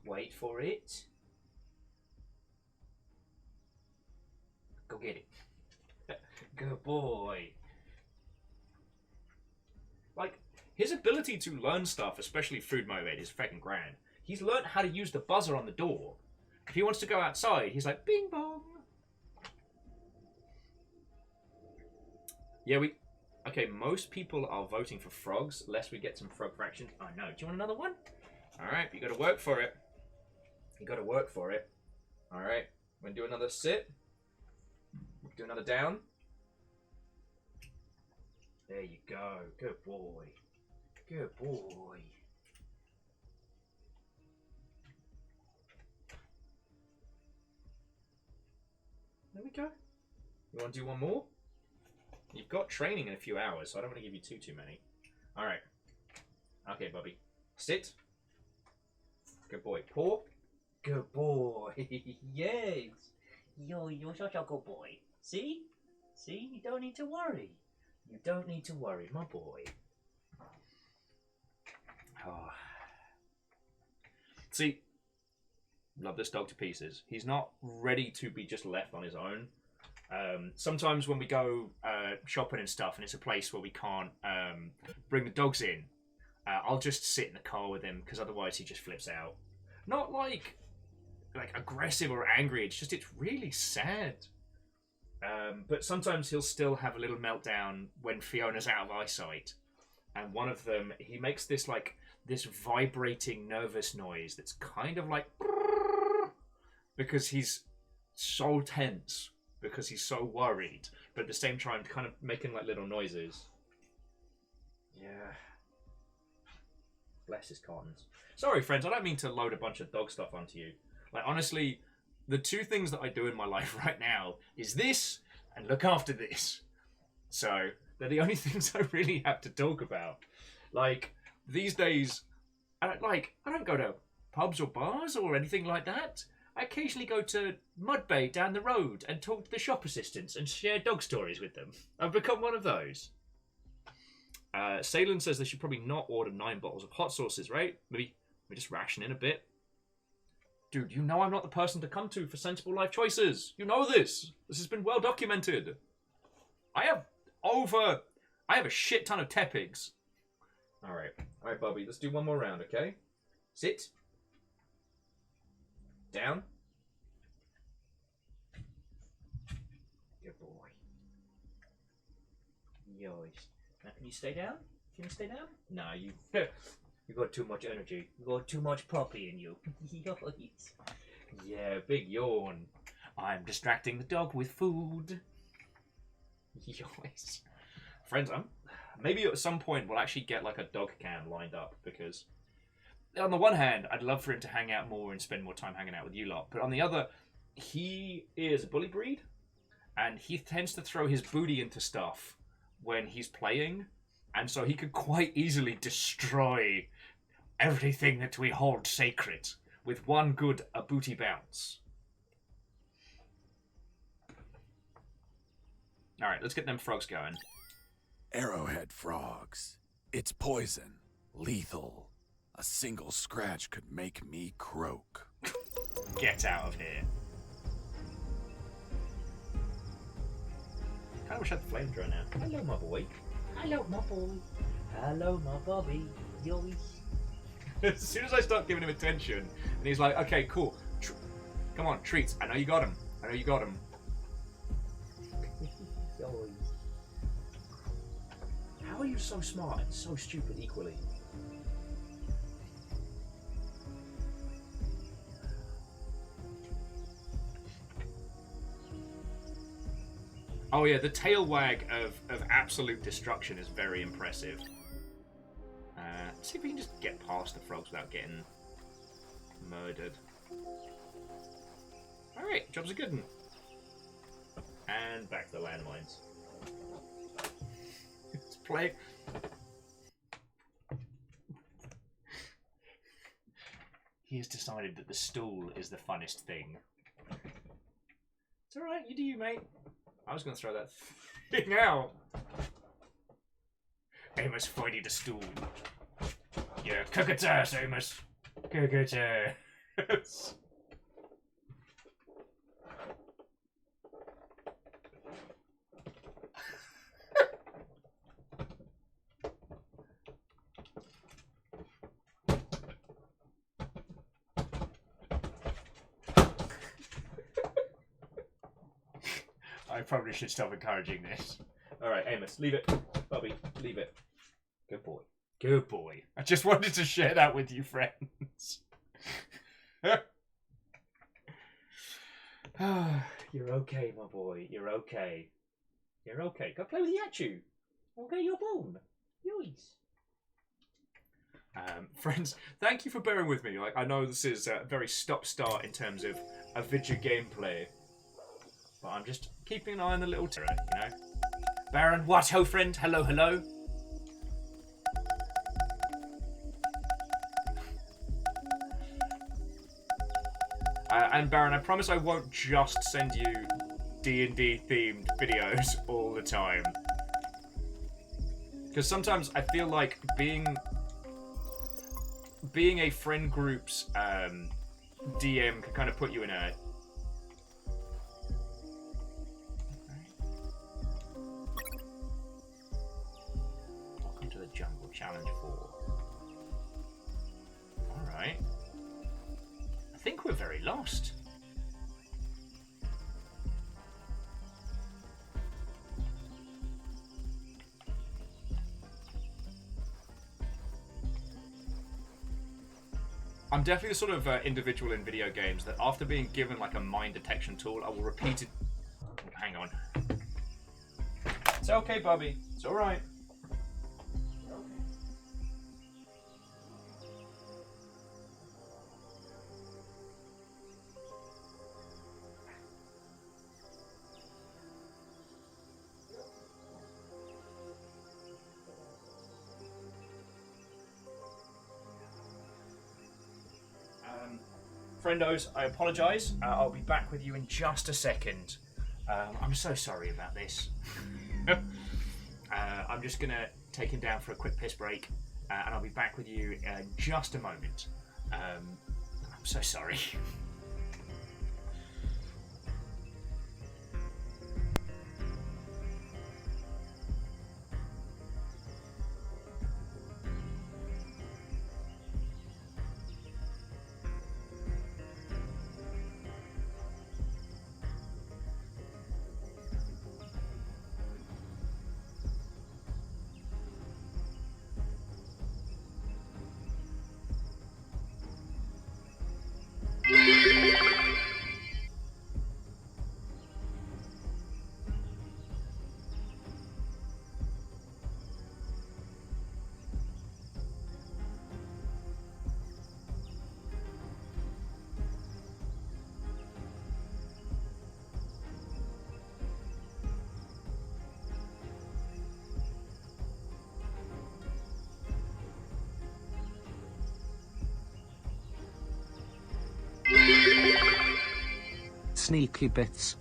Wait for it. Go get it. Good boy. Like, his ability to learn stuff, especially food motivated, is fucking grand. He's learned how to use the buzzer on the door. If he wants to go outside, he's like, bing bong. Yeah, okay, most people are voting for frogs, lest we get some frog fractions. Oh no, do you want another one? Alright, you gotta work for it. You gotta work for it. Alright, we're gonna do another sit. Do another down. There you go. Good boy. Good boy. There we go. You want to do one more? You've got training in a few hours, so I don't want to give you too many. Alright. Okay, Bobby. Sit. Good boy. Paw. Good boy. Yes. You're such a good boy. See? See? You don't need to worry. You don't need to worry, my boy. Oh. See? Love this dog to pieces. He's not ready to be just left on his own. Sometimes when we go shopping and stuff, and it's a place where we can't bring the dogs in, I'll just sit in the car with him because otherwise he just flips out. Not like aggressive or angry. It's really sad. But sometimes he'll still have a little meltdown when Fiona's out of eyesight, and one of them he makes this vibrating nervous noise that's kind of like because he's so tense. Because he's so worried, but at the same time kind of making like little noises. Yeah. Bless his cottons. Sorry, friends, I don't mean to load a bunch of dog stuff onto you. Like, honestly, the two things that I do in my life right now is this and look after this. So, they're the only things I really have to talk about. Like, these days, I don't go to pubs or bars or anything like that. I occasionally go to Mudbay down the road and talk to the shop assistants and share dog stories with them. I've become one of those. Salen says they should probably not order 9 bottles of hot sauces, right? Maybe we just ration in a bit. Dude, you know I'm not the person to come to for sensible life choices. You know this. This has been well documented. I have a shit ton of tepigs. Alright, Bobby, let's do one more round, okay? Sit. Down. Good boy. Yoish. Now, can you stay down? Can you stay down? No, you got too much energy. You got too much puppy in you. Yoish. Yeah, big yawn. I'm distracting the dog with food. Yoish. Friends, maybe at some point we'll actually get like a dog cam lined up because on the one hand, I'd love for him to hang out more and spend more time hanging out with you lot. But on the other, he is a bully breed, and he tends to throw his booty into stuff when he's playing, and so he could quite easily destroy everything that we hold sacred with one good a booty bounce. All right, let's get them frogs going. Arrowhead frogs. It's poison. Lethal. A single scratch could make me croak. Get out of here. I wish I had the flamethrower now. Hello, my boy. Hello, my boy. Hello, my Bobby. Yoish. As soon as I start giving him attention, and he's like, okay, cool. Come on, treats. I know you got him. I know you got him. How are you so smart and so stupid equally? Oh yeah, the tail wag of absolute destruction is very impressive. Let's see if we can just get past the frogs without getting murdered. Alright, job's a good one. And back to the landmines. Let's play. He has decided that the stool is the funnest thing. It's alright, you do you, mate. I was going to throw that thing out. Amos fighting the stool. Yeah, cook its ass, Amos. Cook its ass. I probably should stop encouraging this. Alright, Amos, leave it. Bobby, leave it. Good boy. Good boy. I just wanted to share that with you, friends. You're okay, my boy. You're okay. You're okay. Go play with Yachu. Okay, you're bone. Yoish. Friends, thank you for bearing with me. Like, I know this is a very stop-start in terms of a video gameplay. But I'm just keeping an eye on the little terror, you know? Baron, what ho, friend? Hello, hello. And Baron, I promise I won't just send you D&D themed videos all the time. Because sometimes I feel like being a friend group's DM can kind of put you in a Challenge 4. Alright. I think we're very lost. I'm definitely the sort of individual in video games that after being given like a mine detection tool, I will repeat it. Hang on. It's okay, Bubby. It's alright. Friendos, I apologise. I'll be back with you in just a second. I'm so sorry about this. I'm just going to take him down for a quick piss break, and I'll be back with you in just a moment. I'm so sorry. Sneaky bits.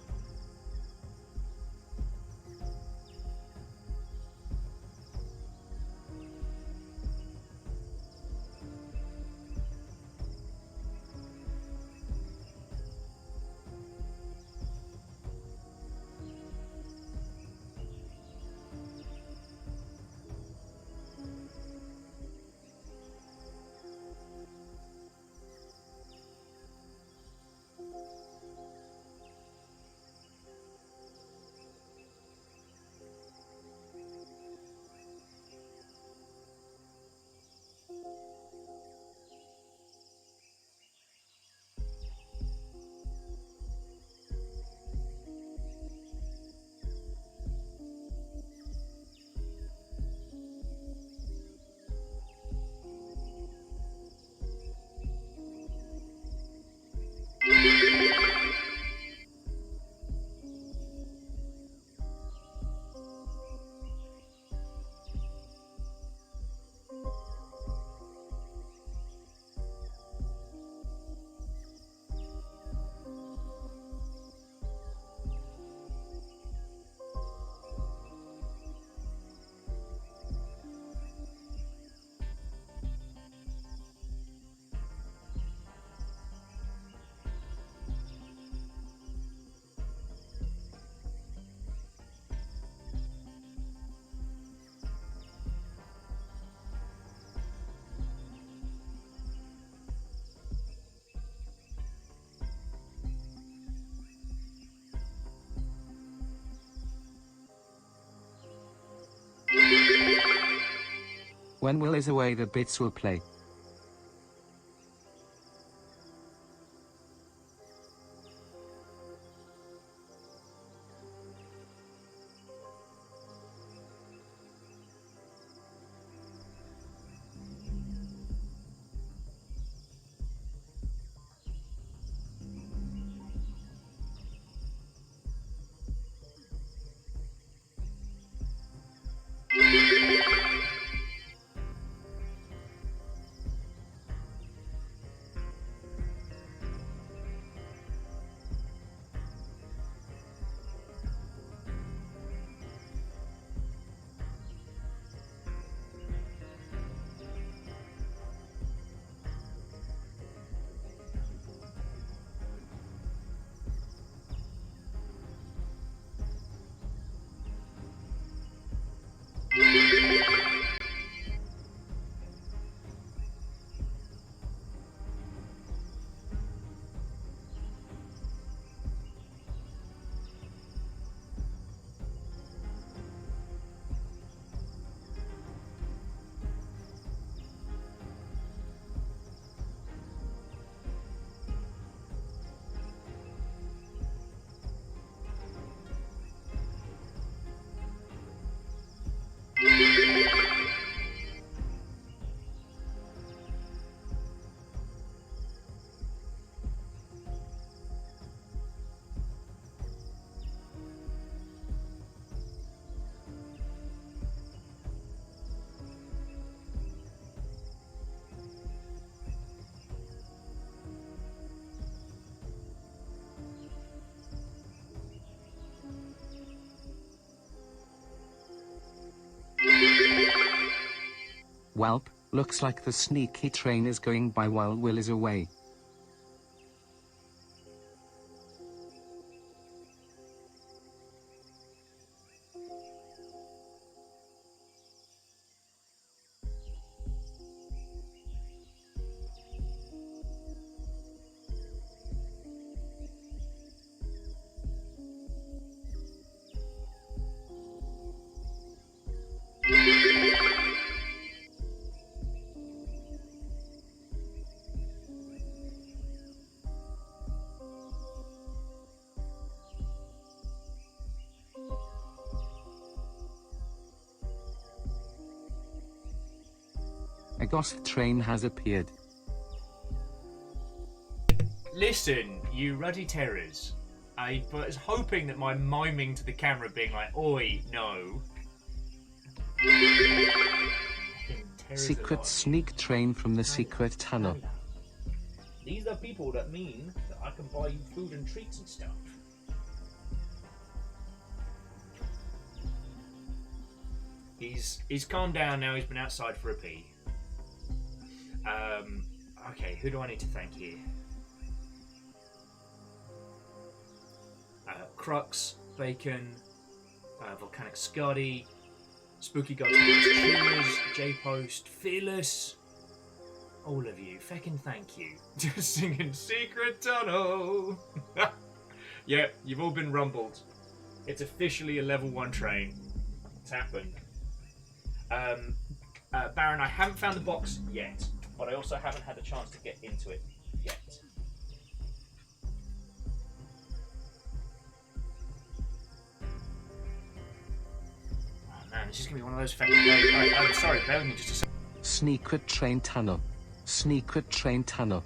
When Will is away, the bits will play. Welp, looks like the sneaky train is going by while Will is away. A ghost train has appeared. Listen, you ruddy terrors. I was hoping that my miming to the camera being like, oi, no. Secret sneak train from the secret tunnel. These are people that mean that I can buy you food and treats and stuff. He's calmed down now, he's been outside for a pee. Okay, who do I need to thank here? Crux, Bacon, Volcanic Scotty, Spooky Godspeed, Tumors, J-Post, Fearless. All of you, feckin' thank you. Just singing Secret Tunnel. Yep, you've all been rumbled. It's officially a level 1 train. It's happened. Baron, I haven't found the box yet, but I also haven't had a chance to get into it yet. Oh man, this is gonna be one of those fucking days. I'm sorry, bear with me just a second. Secret train tunnel. Secret train tunnel.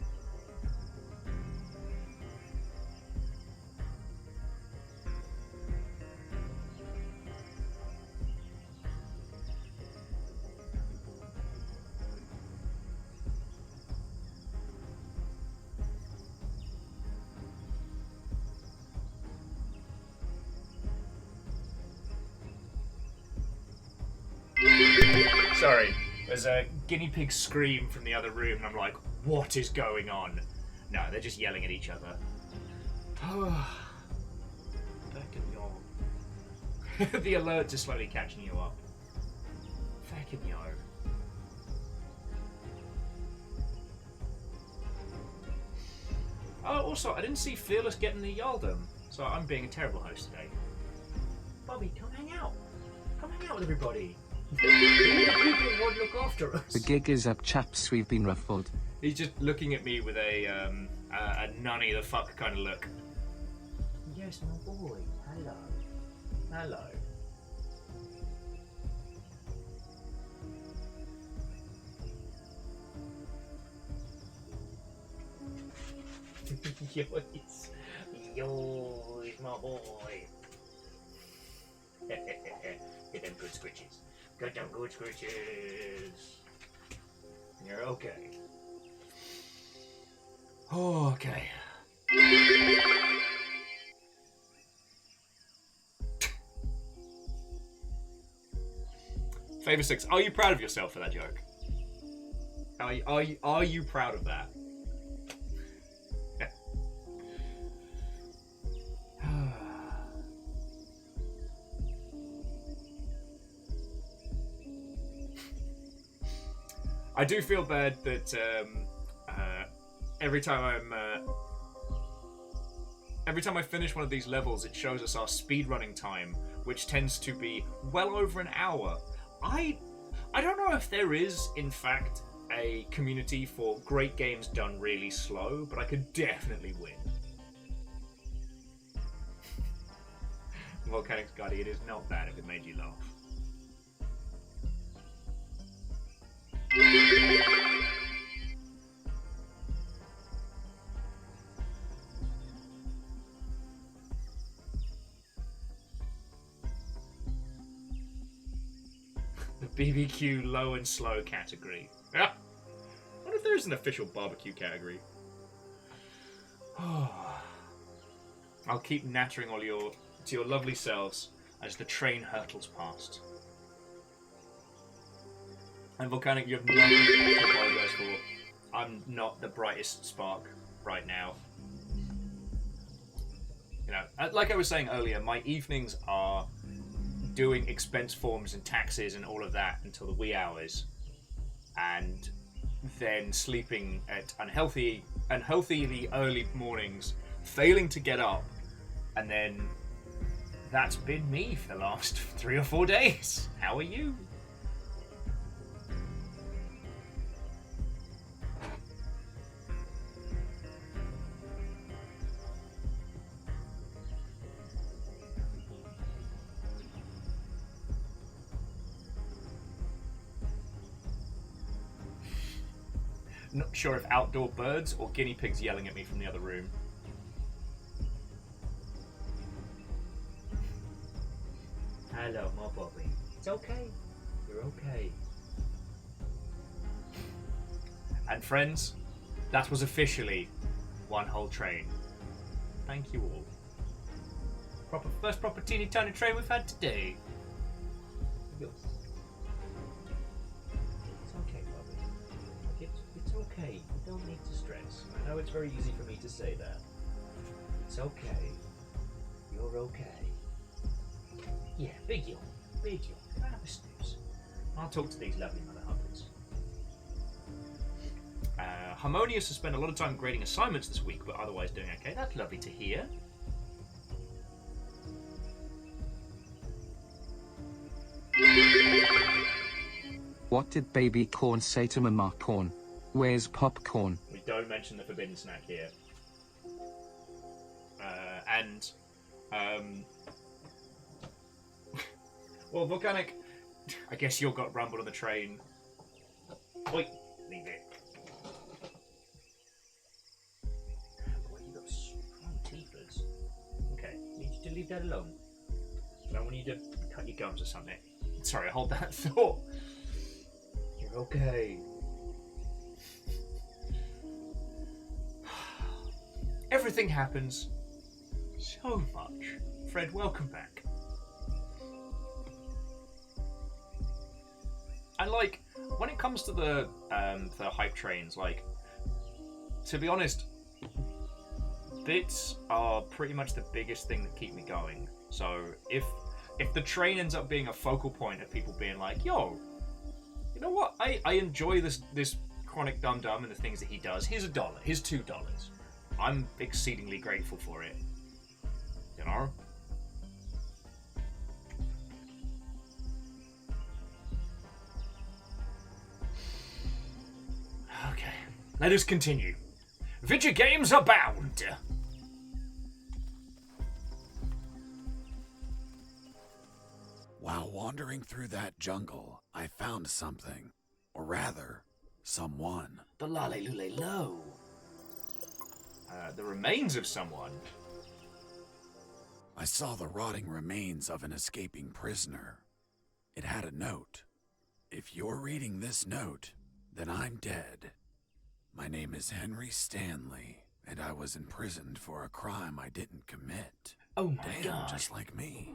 Sorry, there's a guinea pig scream from the other room, and I'm like, what is going on? No, they're just yelling at each other. Fucking yawn. The alerts are slowly catching you up. Fucking yo. Oh, also, I didn't see Fearless getting the Yaldum, so I'm being a terrible host today. Bobby, come hang out. Come hang out with everybody. These are the people who want to look after us. The gig is up, chaps, we've been ruffled. He's just looking at me with a nunny the fuck kind of look. Yes, my boy. Hello. Hello. Yois. Yois, my boy. Get them good scritches. Get them good scritches. You're okay. Okay. Favor 6, are you proud of yourself for that joke? Are you proud of that? I do feel bad that every time I finish one of these levels, it shows us our speedrunning time, which tends to be well over an hour. I don't know if there is, in fact, a community for great games done really slow, but I could definitely win. Volcanic Scotty, it is not bad if it made you laugh. The BBQ low and slow category. I wonder if there is an official barbecue category. I'll keep nattering all to your lovely selves as the train hurtles past. And Volcanic, you have nothing to apologize for. I'm not the brightest spark right now. You know, like I was saying earlier, my evenings are doing expense forms and taxes and all of that until the wee hours, and then sleeping at unhealthily early mornings, failing to get up, and then that's been me for the last 3 or 4 days. How are you? Not sure if outdoor birds or guinea pigs yelling at me from the other room. Hello, my Bobby. It's okay. You're okay. And friends, that was officially one whole train. Thank you all. First proper teeny tiny train we've had today. It's okay, Bobby. It's okay. You don't need to stress. I know it's very easy for me to say that. It's okay. You're okay. Yeah, big yawn. Big yawn. Can I have a snooze? I'll talk to these lovely mother hubbers. Harmonious has spent a lot of time grading assignments this week, but otherwise doing okay. That's lovely to hear. What did baby corn say to mama corn? Where's popcorn? We don't mention the forbidden snack here. Well, Volcanic, I guess you got rumbled on the train. Wait, leave it. Boy, you got strong teethers. Okay, need you to leave that alone. I don't want you to cut your gums or something. Sorry, hold that thought. You're okay. Everything happens so much. Fred, welcome back. And like, when it comes to the hype trains, like, to be honest, bits are pretty much the biggest thing that keep me going. So if the train ends up being a focal point of people being like, yo, you know what? I enjoy this chronic dum dum and the things that he does. Here's $1. Here's $2. I'm exceedingly grateful for it. You know? Okay, let us continue. Video games abound! While wandering through that jungle, I found something. Or rather, someone. The lale-lule-lo. The remains of someone. I saw the rotting remains of an escaping prisoner. It had a note. If you're reading this note, then I'm dead. My name is Henry Stanley, and I was imprisoned for a crime I didn't commit. Oh my Damn, God. just like me.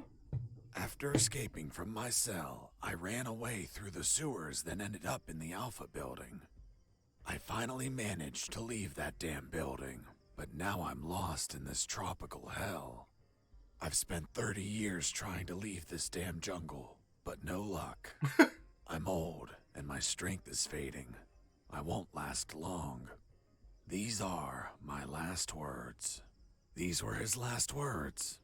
After escaping from my cell, I ran away through the sewers, then ended up in the Alpha building. I finally managed to leave that damn building, but now I'm lost in this tropical hell. I've spent 30 years trying to leave this damn jungle, but no luck. I'm old, and my strength is fading. I won't last long. These are my last words. These were his last words.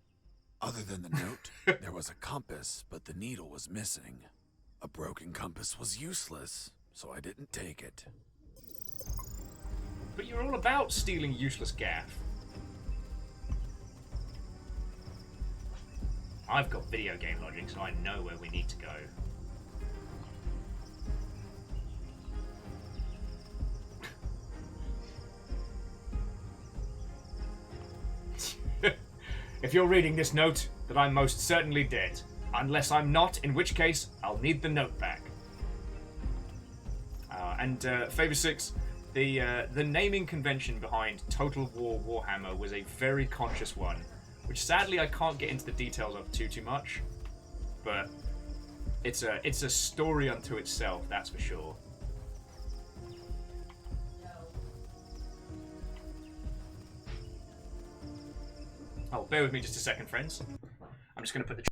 Other than the note, there was a compass, but the needle was missing. A broken compass was useless, so I didn't take it. But you're all about stealing useless gaff. I've got video game logic, so I know where we need to go. If you're reading this note, then I'm most certainly dead. Unless I'm not, in which case, I'll need the note back. Favor 6, the naming convention behind Total War Warhammer was a very conscious one, which sadly I can't get into the details of too much, but It's a story unto itself, that's for sure. Oh, bear with me just a second, friends. I'm just going to put the...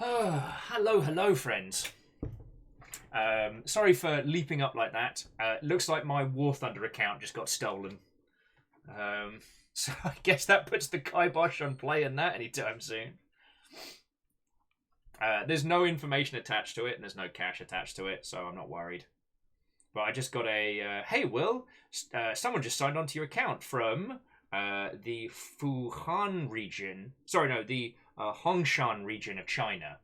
Hello, friends. Sorry for leaping up like that. Looks like my War Thunder account just got stolen. So I guess that puts the kibosh on playing that anytime soon. There's no information attached to it, and there's no cash attached to it, so I'm not worried. But I just got a, hey, Will, someone just signed onto your account from the Fujian region. Sorry, no, the Hongshan region of China.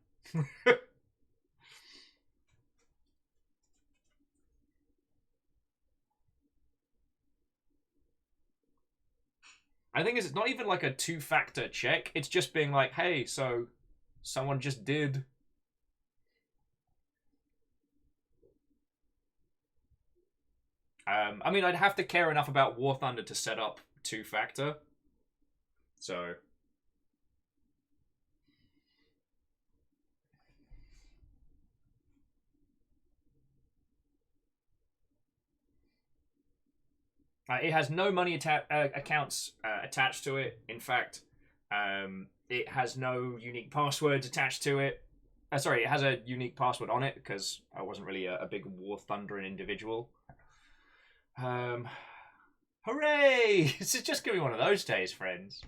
I think it's not even like a two-factor check. It's just being like, hey, so someone just did. I mean, I'd have to care enough about War Thunder to set up two-factor. So... it has no money accounts attached to it. In fact, it has no unique passwords attached to it. Sorry, it has a unique password on it because I wasn't really a big War Thundering individual. Hooray! This is just going to be one of those days, friends.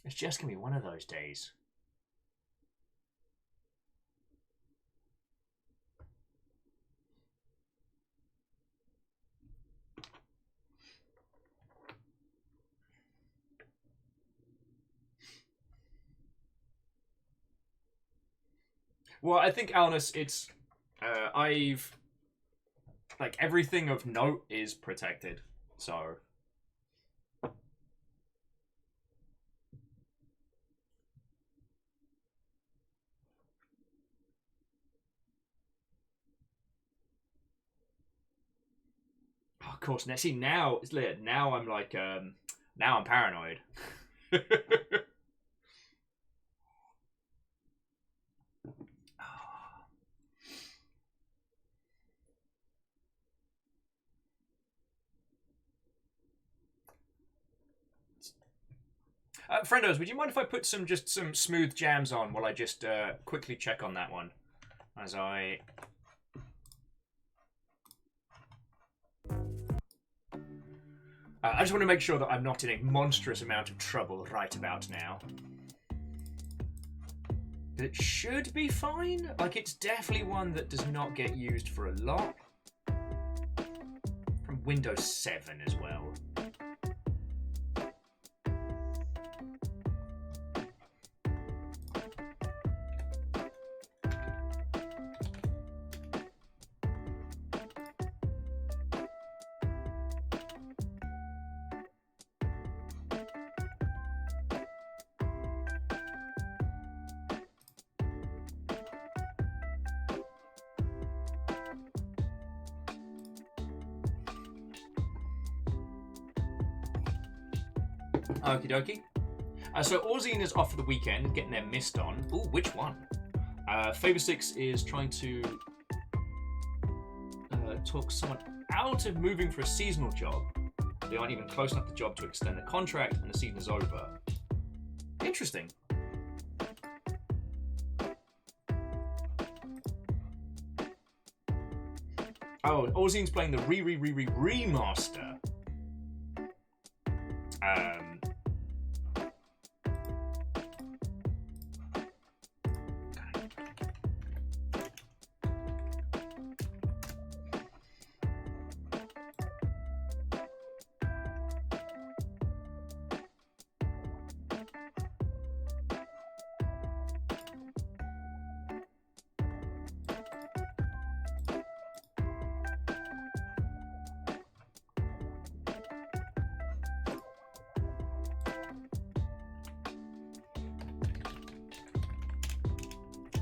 It's just going to be one of those days. Well, I think, Alnus, it's... I've... Like, everything of note is protected, so... course. Now, see, now it's lit. Now I'm like, now I'm paranoid. Friendos, would you mind if I put some smooth jams on while I just quickly check on that one? As I... I just want to make sure that I'm not in a monstrous amount of trouble right about now. It should be fine. Like, it's definitely one that does not get used for a lot. From Windows 7 as well. Okie dokie. So Orzine is off for the weekend, getting their mist on. Ooh, which one? Favor6 is trying to talk someone out of moving for a seasonal job. They aren't even close enough to the job to extend the contract, and the season is over. Interesting. Oh, Orzine's playing the remaster.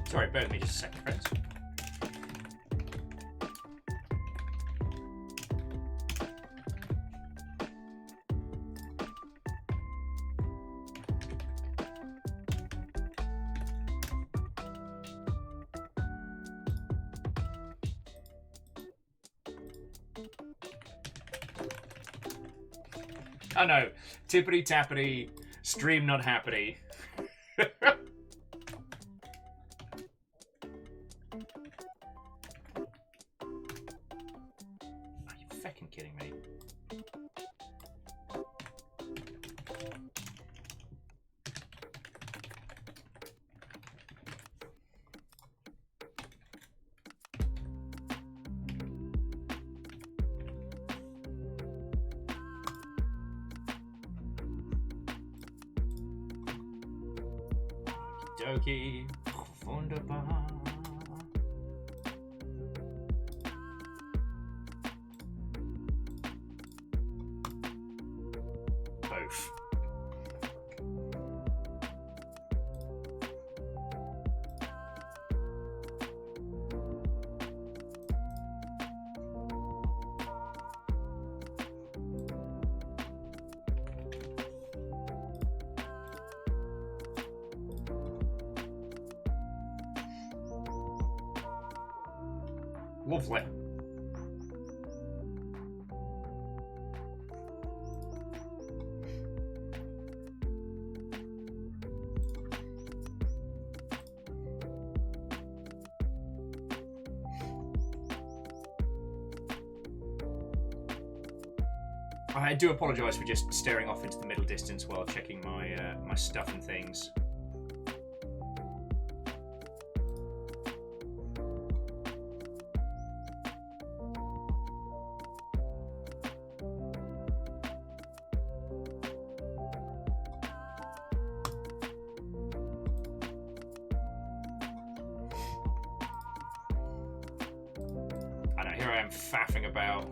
Sorry, bear with me just a second, friends. Oh no, tippity tappity, stream not happity. Doki, wunderbar. Both. Lovely. I do apologise for just staring off into the middle distance while checking my my stuff and things. I know, here I am faffing about.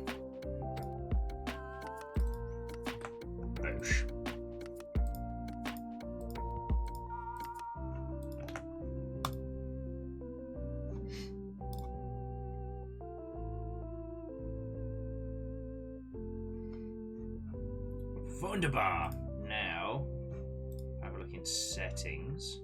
Boosh. Wunderbar. Now, have a look in settings.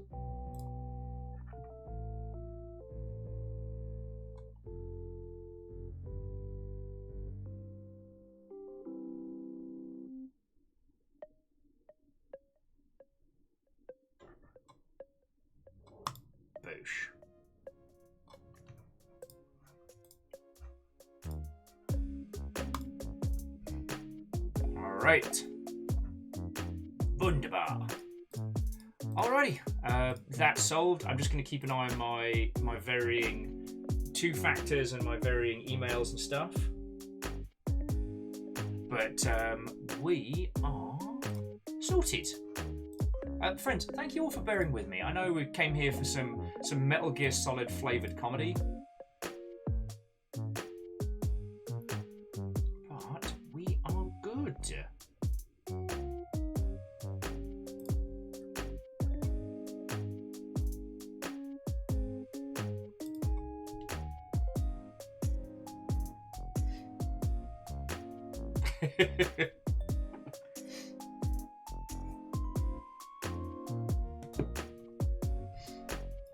Boosh. Alright. Wunderbar. Alrighty. That's solved. I'm just going to keep an eye on my varying two factors and my varying emails and stuff. But we are sorted. Friends, thank you all for bearing with me. I know we came here for some Metal Gear Solid flavoured comedy. But we are good.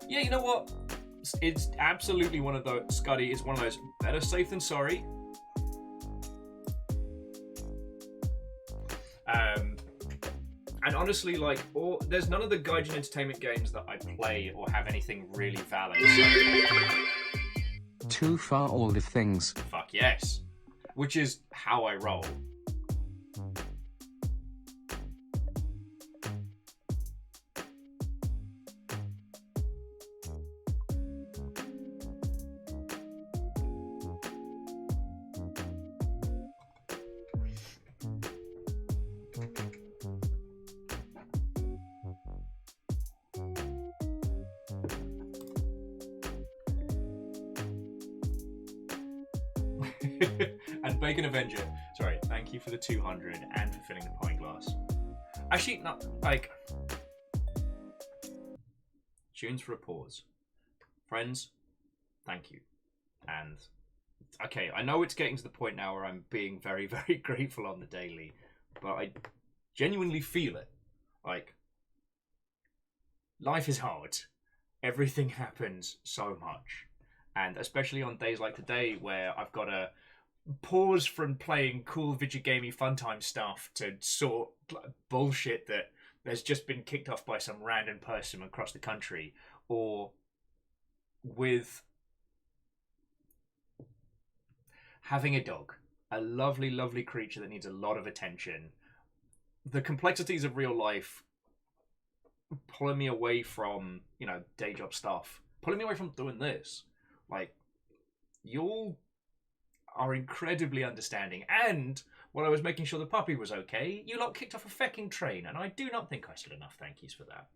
Yeah, you know what? It's absolutely one of those, Scuddy, it's one of those, better safe than sorry. And honestly, like, there's none of the Gaijin Entertainment games that I play or have anything really valid. So. Too far all the things. Fuck yes. Which is how I roll. And Bacon Avenger. Sorry, thank you for the 200 and for filling the pint glass. Actually, not like. Tunes for a pause. Friends, thank you. And okay, I know it's getting to the point now where I'm being very, very grateful on the daily, but I genuinely feel it. Like, life is hard. Everything happens so much. And especially on days like today where I've got to pause from playing cool video gamey fun time stuff to sort bullshit that has just been kicked off by some random person across the country, or with having a dog, a lovely, lovely creature that needs a lot of attention. The complexities of real life pulling me away from, day job stuff, pulling me away from doing this. Like, you are incredibly understanding. And while I was making sure the puppy was okay, you lot kicked off a fecking train, and I do not think I said enough thank yous for that.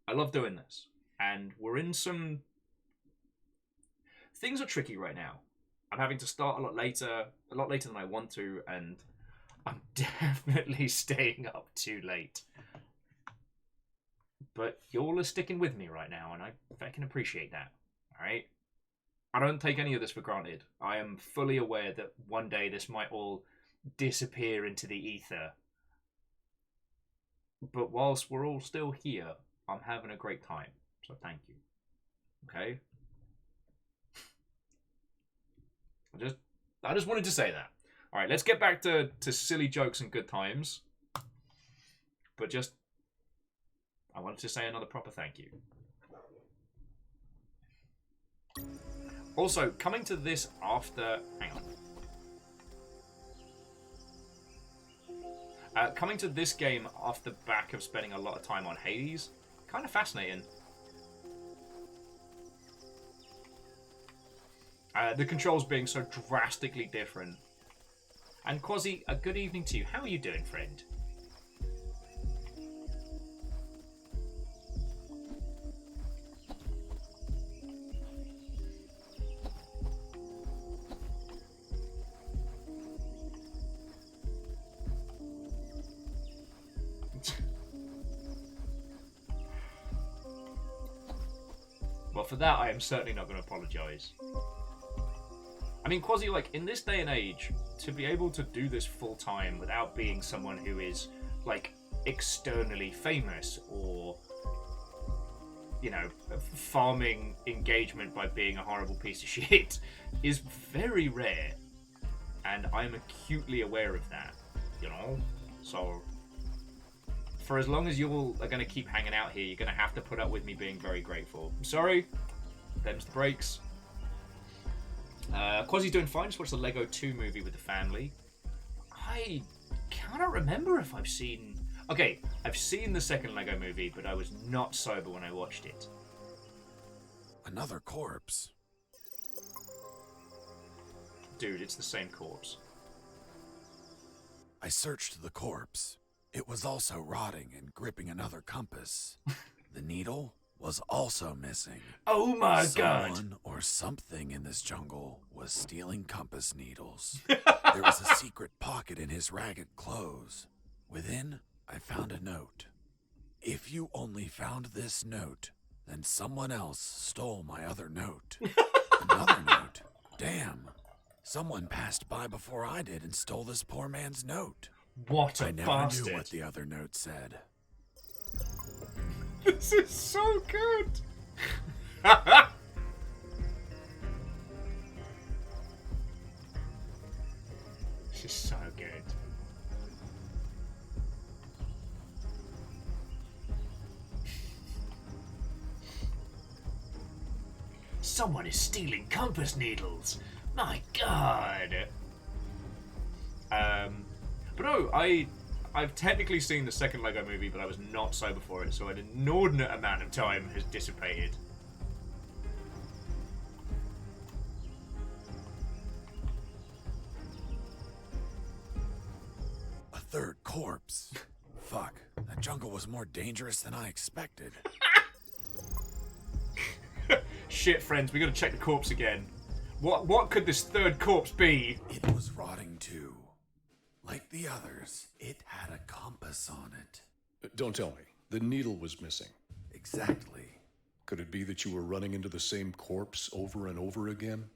I love doing this. And we're in some... Things are tricky right now. I'm having to start a lot later than I want to, and I'm definitely staying up too late. But y'all are sticking with me right now, and I fecking appreciate that. Alright? I don't take any of this for granted. I am fully aware that one day this might all disappear into the ether. But whilst we're all still here, I'm having a great time. So thank you. Okay? I just wanted to say that. Alright, let's get back to silly jokes and good times. But I wanted to say another proper thank you. Also, coming to this after... Hang on. Coming to this game off the back of spending a lot of time on Hades, kind of fascinating. The controls being so drastically different. And Quasi, a good evening to you. How are you doing, friend? Well, for that, I am certainly not going to apologise. I mean, Quasi, like, in this day and age, to be able to do this full-time without being someone who is, like, externally famous or, you know, farming engagement by being a horrible piece of shit is very rare. And I'm acutely aware of that, you know? So, for as long as you all are going to keep hanging out here, you're going to have to put up with me being very grateful. I'm sorry. Them's the breaks. Quasi's doing fine. Just watched the Lego 2 movie with the family. I cannot remember if I've seen... Okay, I've seen the second Lego movie, but I was not sober when I watched it. Another corpse. Dude, it's the same corpse. I searched the corpse. It was also rotting and gripping another compass. The needle was also missing. Oh my god! Someone or something in this jungle was stealing compass needles. There was a secret pocket in his ragged clothes. Within, I found a note. If you only found this note, then someone else stole my other note. Another note? Damn. Someone passed by before I did and stole this poor man's note. What a I never bastard. knew what the other note said. This is so good! This is so good. Someone is stealing compass needles. My god. But no, I've technically seen the second Lego movie, but I was not sober for it, so an inordinate amount of time has dissipated. A third corpse. Fuck, that jungle was more dangerous than I expected. Shit, friends, we gotta check the corpse again. What could this third corpse be? It was rotting too. Like the others, it had a compass on it. Don't tell me. The needle was missing. Exactly. Could it be that you were running into the same corpse over and over again?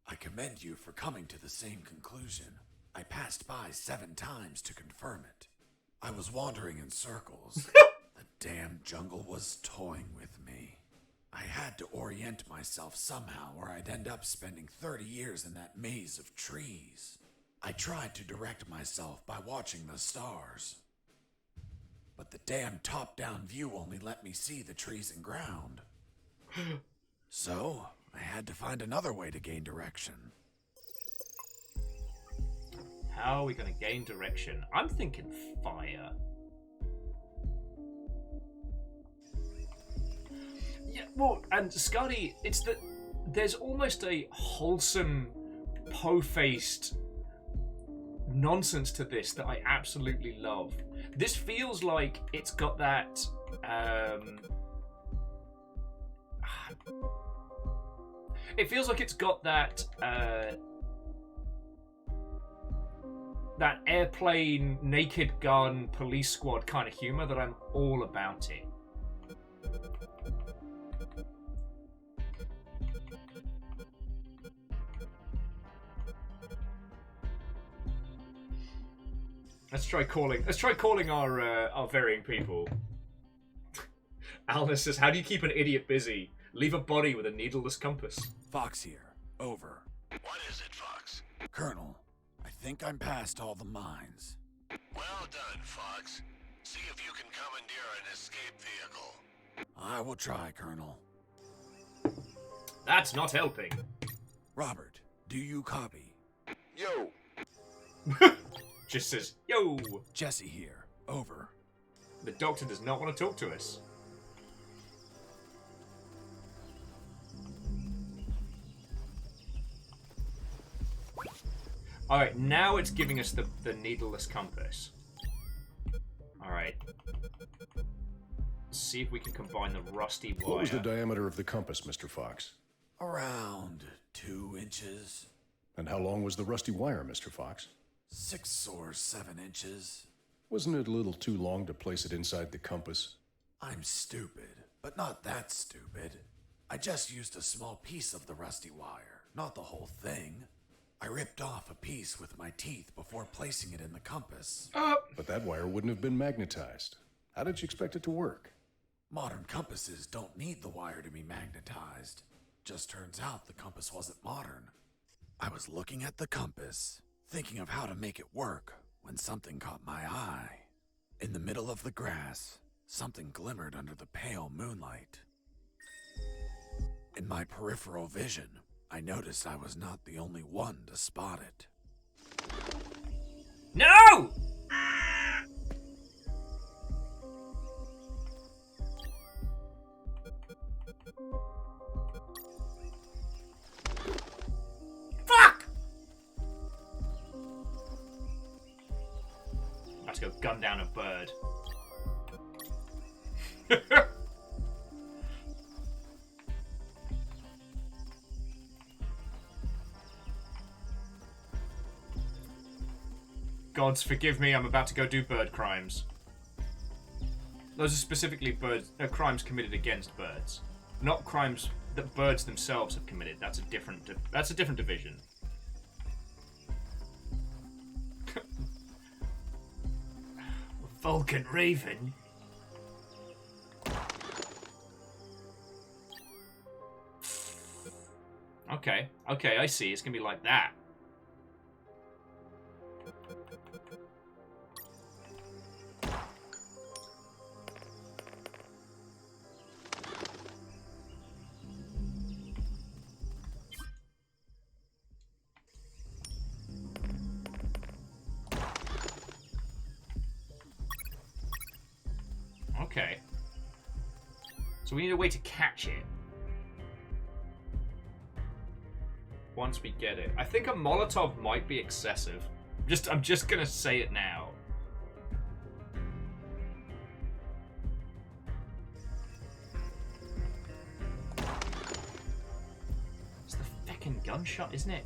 I commend you for coming to the same conclusion. I passed by 7 times to confirm it. I was wandering in circles. The damn jungle was toying with me. I had to orient myself somehow, or I'd end up spending 30 years in that maze of trees. I tried to direct myself by watching the stars. But the damn top-down view only let me see the trees and ground. So, I had to find another way to gain direction. How are we gonna gain direction? I'm thinking fire. Yeah, well, and Scotty, it's that there's almost a wholesome, po-faced nonsense to this that I absolutely love. This feels like it's got that, it feels like it's got that, that airplane, naked gun, police squad kind of humor that I'm all about it. Let's try calling our varying people. Alna says, how do you keep an idiot busy? Leave a body with a needleless compass. Fox here. Over. What is it, Fox? Colonel, I think I'm past all the mines. Well done, Fox. See if you can commandeer an escape vehicle. I will try, Colonel. That's not helping. Robert, do you copy? Yo. Just says, yo. Jesse here. Over. The doctor does not want to talk to us. Alright, now it's giving us the needleless compass. Alright. Let's see if we can combine the rusty wire. What was the diameter of the compass, Mr. Fox? Around 2 inches. And how long was the rusty wire, Mr. Fox? 6 or 7 inches. Wasn't it a little too long to place it inside the compass? I'm stupid, but not that stupid. I just used a small piece of the rusty wire, not the whole thing. I ripped off a piece with my teeth before placing it in the compass. But that wire wouldn't have been magnetized. How did you expect it to work? Modern compasses don't need the wire to be magnetized. Just turns out the compass wasn't modern. I was looking at the compass, thinking of how to make it work, when something caught my eye. In the middle of the grass, something glimmered under the pale moonlight. In my peripheral vision, I noticed I was not the only one to spot it. No! Fuck! Let's go gun down a bird. Gods, forgive me, I'm about to go do bird crimes. Those are specifically crimes committed against birds. Not crimes that birds themselves have committed. That's a different division. Vulcan Raven? Okay, I see. It's gonna be like that. Okay. So we need a way to catch it. Once we get it. I think a Molotov might be excessive. I'm just gonna say it now. It's the feckin' gunshot, isn't it?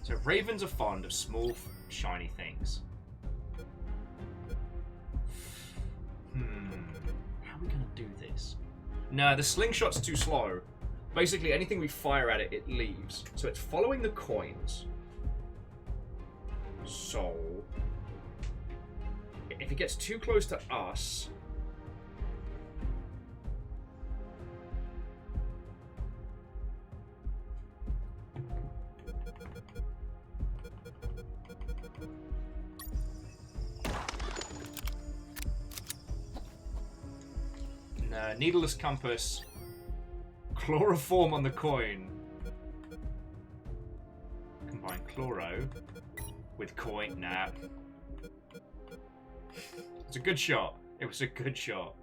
So ravens are fond of small, shiny things. How are we gonna do this? No, the slingshot's too slow. Basically, anything we fire at it, it leaves. So it's following the coins. So if it gets too close to us... Needleless compass, chloroform on the coin. Combine chloro with coin. Nah. It's a good shot. It was a good shot.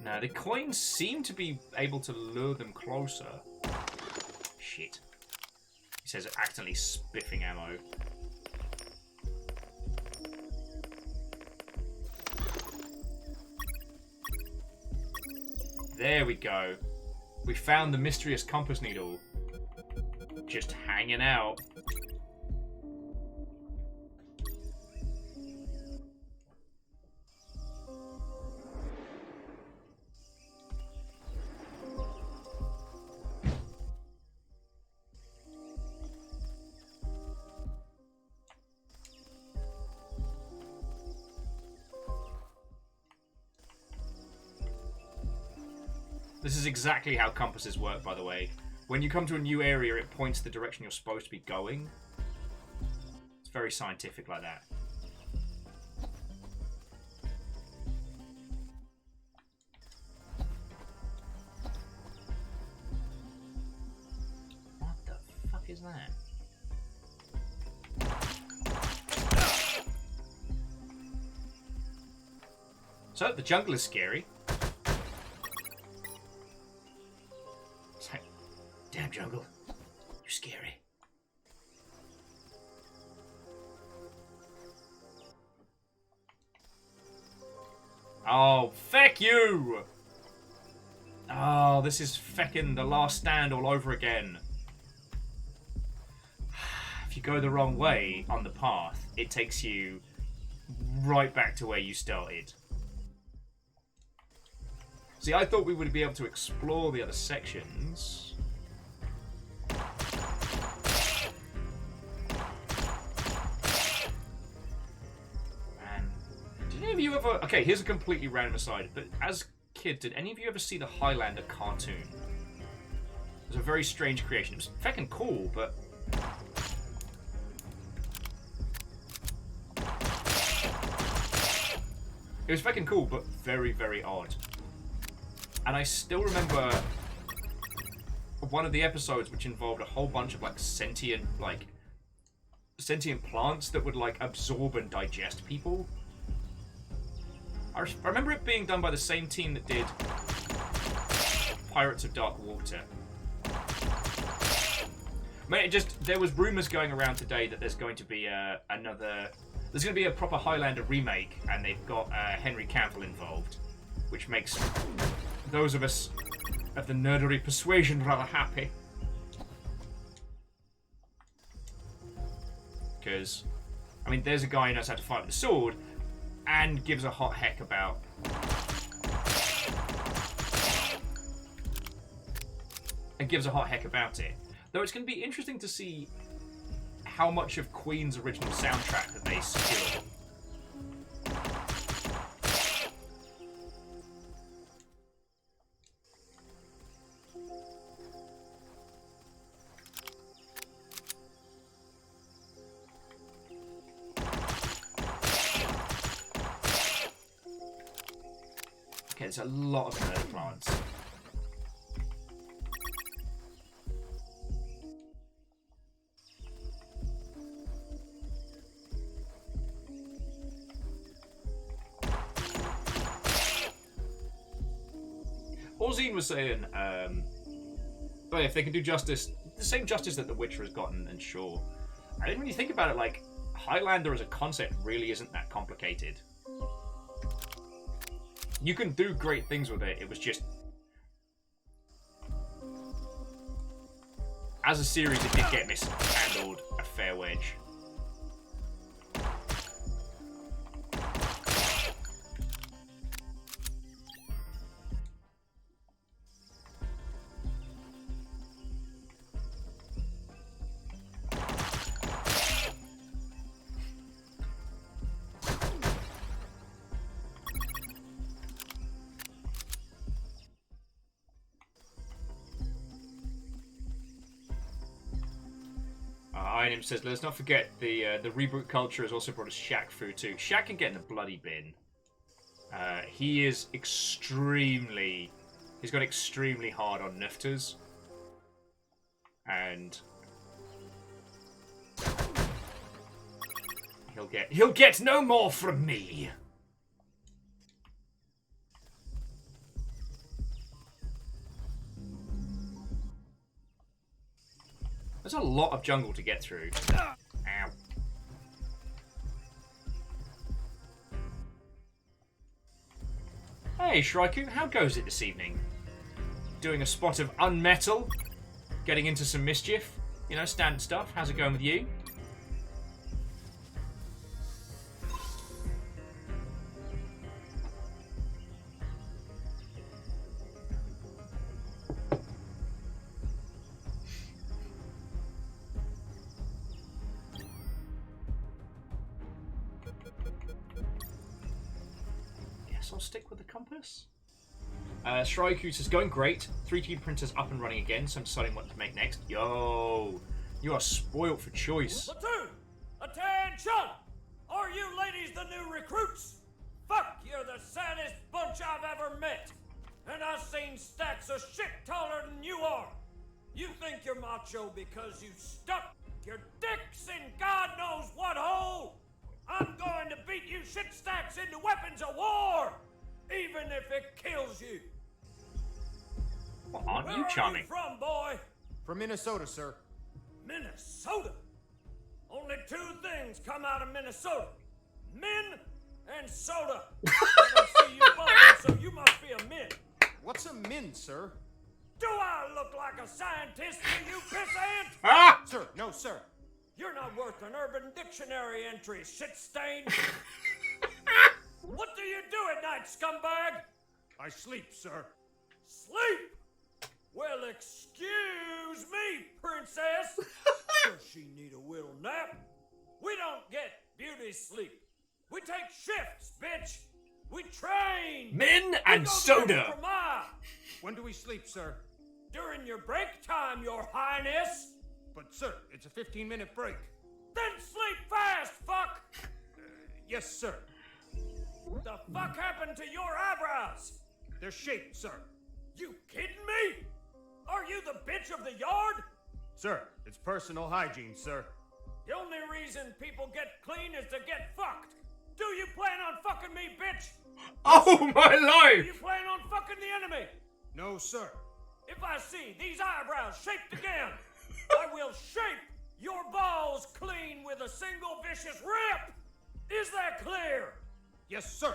Now the coins seem to be able to lure them closer. Shit. He says accidentally spiffing ammo. There we go. We found the mysterious compass needle. Just hanging out. This is exactly how compasses work, by the way. When you come to a new area, it points the direction you're supposed to be going. It's very scientific like that. What the fuck is that? So, the jungle is scary. Damn jungle, you're scary. Oh, feck you! Oh, this is feckin' The Last Stand all over again. If you go the wrong way on the path, it takes you right back to where you started. See, I thought we would be able to explore the other sections. And did any of you ever... Okay, here's a completely random aside, but as kid, did any of you ever see the Highlander cartoon? It was a very strange creation. It was feckin' cool, but... It was fucking cool, but very, very odd. And I still remember one of the episodes which involved a whole bunch of sentient plants that would absorb and digest people. I remember it being done by the same team that did Pirates of Dark Water. Man, there was rumors going around today that there's going to be there's going to be a proper Highlander remake, and they've got Henry Cavill involved, which makes those of us of the nerdery persuasion rather happy. Because, I mean, there's a guy who knows how to fight with a sword, and gives a hot heck about... it. Though it's going to be interesting to see how much of Queen's original soundtrack that they secure. Okay, there's a lot of murder plants. Orzine was saying, but if they can do justice, the same justice that The Witcher has gotten, and sure. I didn't really think about it, Highlander as a concept really isn't that complicated. You can do great things with it, it was just... As a series, it did get mishandled a fair wedge. Item says, let's not forget the reboot culture has also brought us Shaq food too. Shaq can get in the bloody bin. He is extremely... He's got extremely hard on nifters. And... He'll get no more from me! There's a lot of jungle to get through. Ow. Hey, Shraiku, how goes it this evening? Doing a spot of UnMetal? Getting into some mischief? You know, standard stuff. How's it going with you? I'll stick with the compass. Shraiku says, going great. 3D printers up and running again, so I'm deciding what to make next. Yo, you are spoilt for choice. Platoon, attention! Are you ladies the new recruits? Fuck, you're the saddest bunch I've ever met. And I've seen stacks of shit taller than you are. You think you're macho because you stuck your dicks in God knows what hole? I'm going to beat you shit stacks into weapons of war, even if it kills you. Well, aren't Where you charming? Where are you from, boy? From Minnesota, sir. Minnesota? Only two things come out of Minnesota. Men and soda. I don't see you bubbling, so you must be a min. What's a min, sir? Do I look like a scientist to you, pissant? Ah! Sir, no, sir. You're not worth an Urban Dictionary entry, shit stain. What do you do at night, scumbag? I sleep, sir. Sleep? Well, excuse me, princess. Does she need a little nap? We don't get beauty sleep. We take shifts, bitch. We train. Min We and go the soda. extra mile. When do we sleep, sir? During your break time, your highness. But, sir, it's a 15-minute break. Then sleep fast, fuck. Yes, sir. The fuck happened to your eyebrows? They're shaped, sir. You kidding me? Are you the bitch of the yard? Sir, it's personal hygiene, sir. The only reason people get clean is to get fucked. Do you plan on fucking me, bitch? Oh my Do life! you plan on fucking the enemy? No, sir. If I see these eyebrows shaped again, I will shape your balls clean with a single vicious rip. Is that clear? Yes, sir.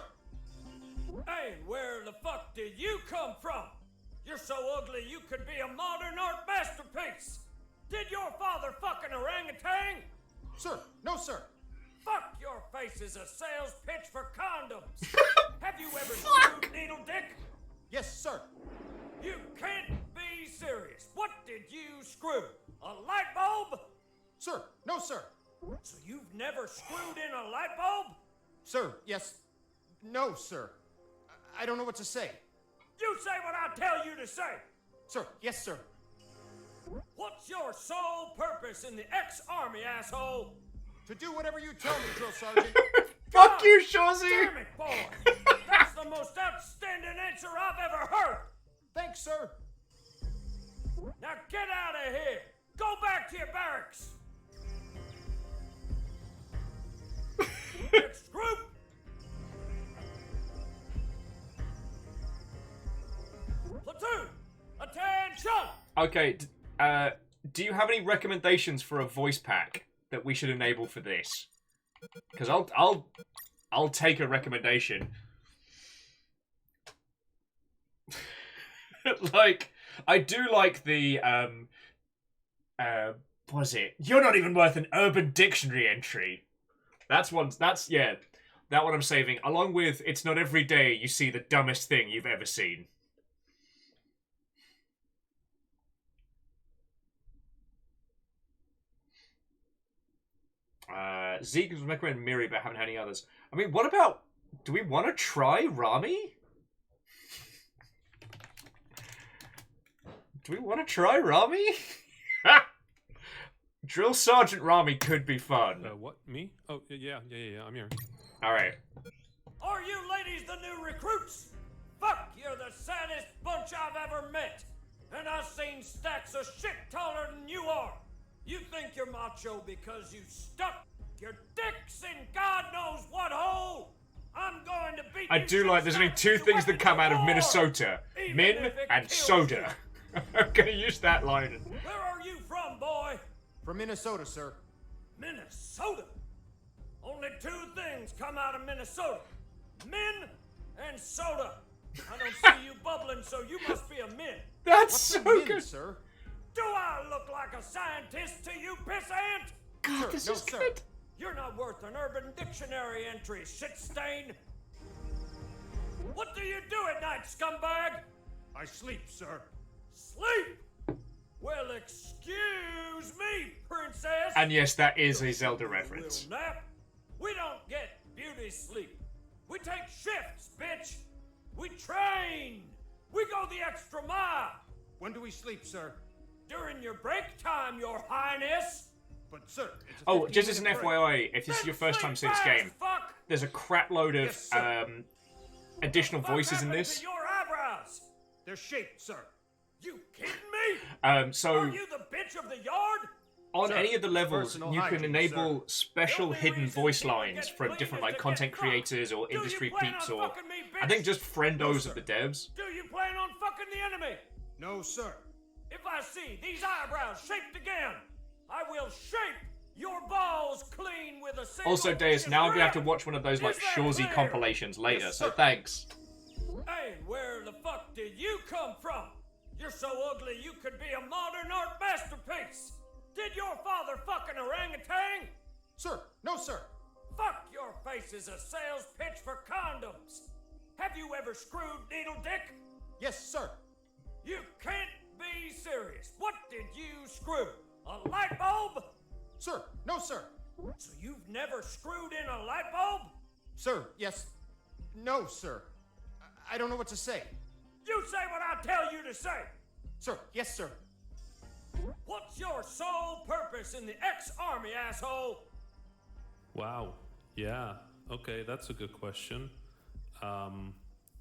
Hey, where the fuck did you come from? You're so ugly you could be a modern art masterpiece. Did your father fuck an orangutan? Sir, no, sir. Fuck, your face is a sales pitch for condoms. Have you ever screwed needle dick? Yes, sir. You can't be serious. What did you screw? A light bulb? Sir, no, sir. So you've never screwed in a light bulb? Sir, yes. No, sir. I don't know what to say. You say what I tell you to say. Sir, yes, sir. What's your sole purpose in the ex-army, asshole? To do whatever you tell me, Drill Sergeant. Fuck you, Shawsy! Damn it, boy! That's the most outstanding answer I've ever heard! Thanks, sir. Now get out of here! Go back to your barracks! Next group! Platoon! Attention! Okay, do you have any recommendations for a voice pack that we should enable for this? Because I'll take a recommendation. Like, I do like the what was it? You're not even worth an Urban Dictionary entry. That's one. That's yeah. That one I'm saving. Along with, it's not every day you see the dumbest thing you've ever seen. Zeke was recommending Miri, but haven't had any others. I mean, what about... Do we want to try Rami? Do we want to try Rami? Drill Sergeant Rami could be fun. What? Me? Oh, yeah, I'm here. Alright. Are you ladies the new recruits? Fuck, you're the saddest bunch I've ever met. And I've seen stacks of shit taller than you are. You think you're macho because you stuck your dicks in God knows what hole. I'm going to beat I you do like there's only two things that come out of Minnesota. Min and soda. I'm gonna use that line. Where are you from, boy? From Minnesota, sir. Minnesota? Only two things come out of Minnesota. Men and soda. I don't see you bubbling, so you must be a min. That's What's so a min, good. sir? Do I look like a scientist to you, pissant? God, this is good. You're not worth an Urban Dictionary entry, shit stain. What do you do at night, scumbag? I sleep, sir. Sleep? Well, excuse me, princess. And yes, that is a Zelda reference. We'll nap. We don't get beauty sleep. We take shifts, bitch. We train. We go the extra mile. When do we sleep, sir? During your break time, your highness. But, sir, it's a Oh, just as an 15-minute break. FYI, if this is your first time seeing this game, Fuck. there's a crap load of Yes, sir. additional What voices in happened this. to your eyebrows? They're shaped, sir. You kidding me? So Are you the bitch of the yard? on Sir, any of the it's levels, personal you can hygiene, enable sir. special The only hidden reason voice people lines get from clean different is like to content get fucked. creators or Do you industry plan peeps on or fucking me, bitch? I think just friendos sir. of the devs. Do you plan on fucking the enemy? No, sir. If I see these eyebrows shaped again, I will shape your balls clean with a single Also, Deus, now I'm gonna have to rip. watch one of those like Is that Shorzy clear? compilations later. Yes, So sir. thanks. Hey, where the fuck did you come from? You're so ugly you could be a modern art masterpiece. Did your father fuck an orangutan? Sir, no, sir. Fuck, your face is a sales pitch for condoms. Have you ever screwed needle dick? Yes, sir. You can't be serious. What did you screw? A light bulb? Sir, no, sir. So you've never screwed in a light bulb? Sir, yes. No, sir. I don't know what to say. You say what I tell you to say. Sir, yes, sir. What's your sole purpose in the ex-army, asshole? Wow. Yeah. Okay, that's a good question.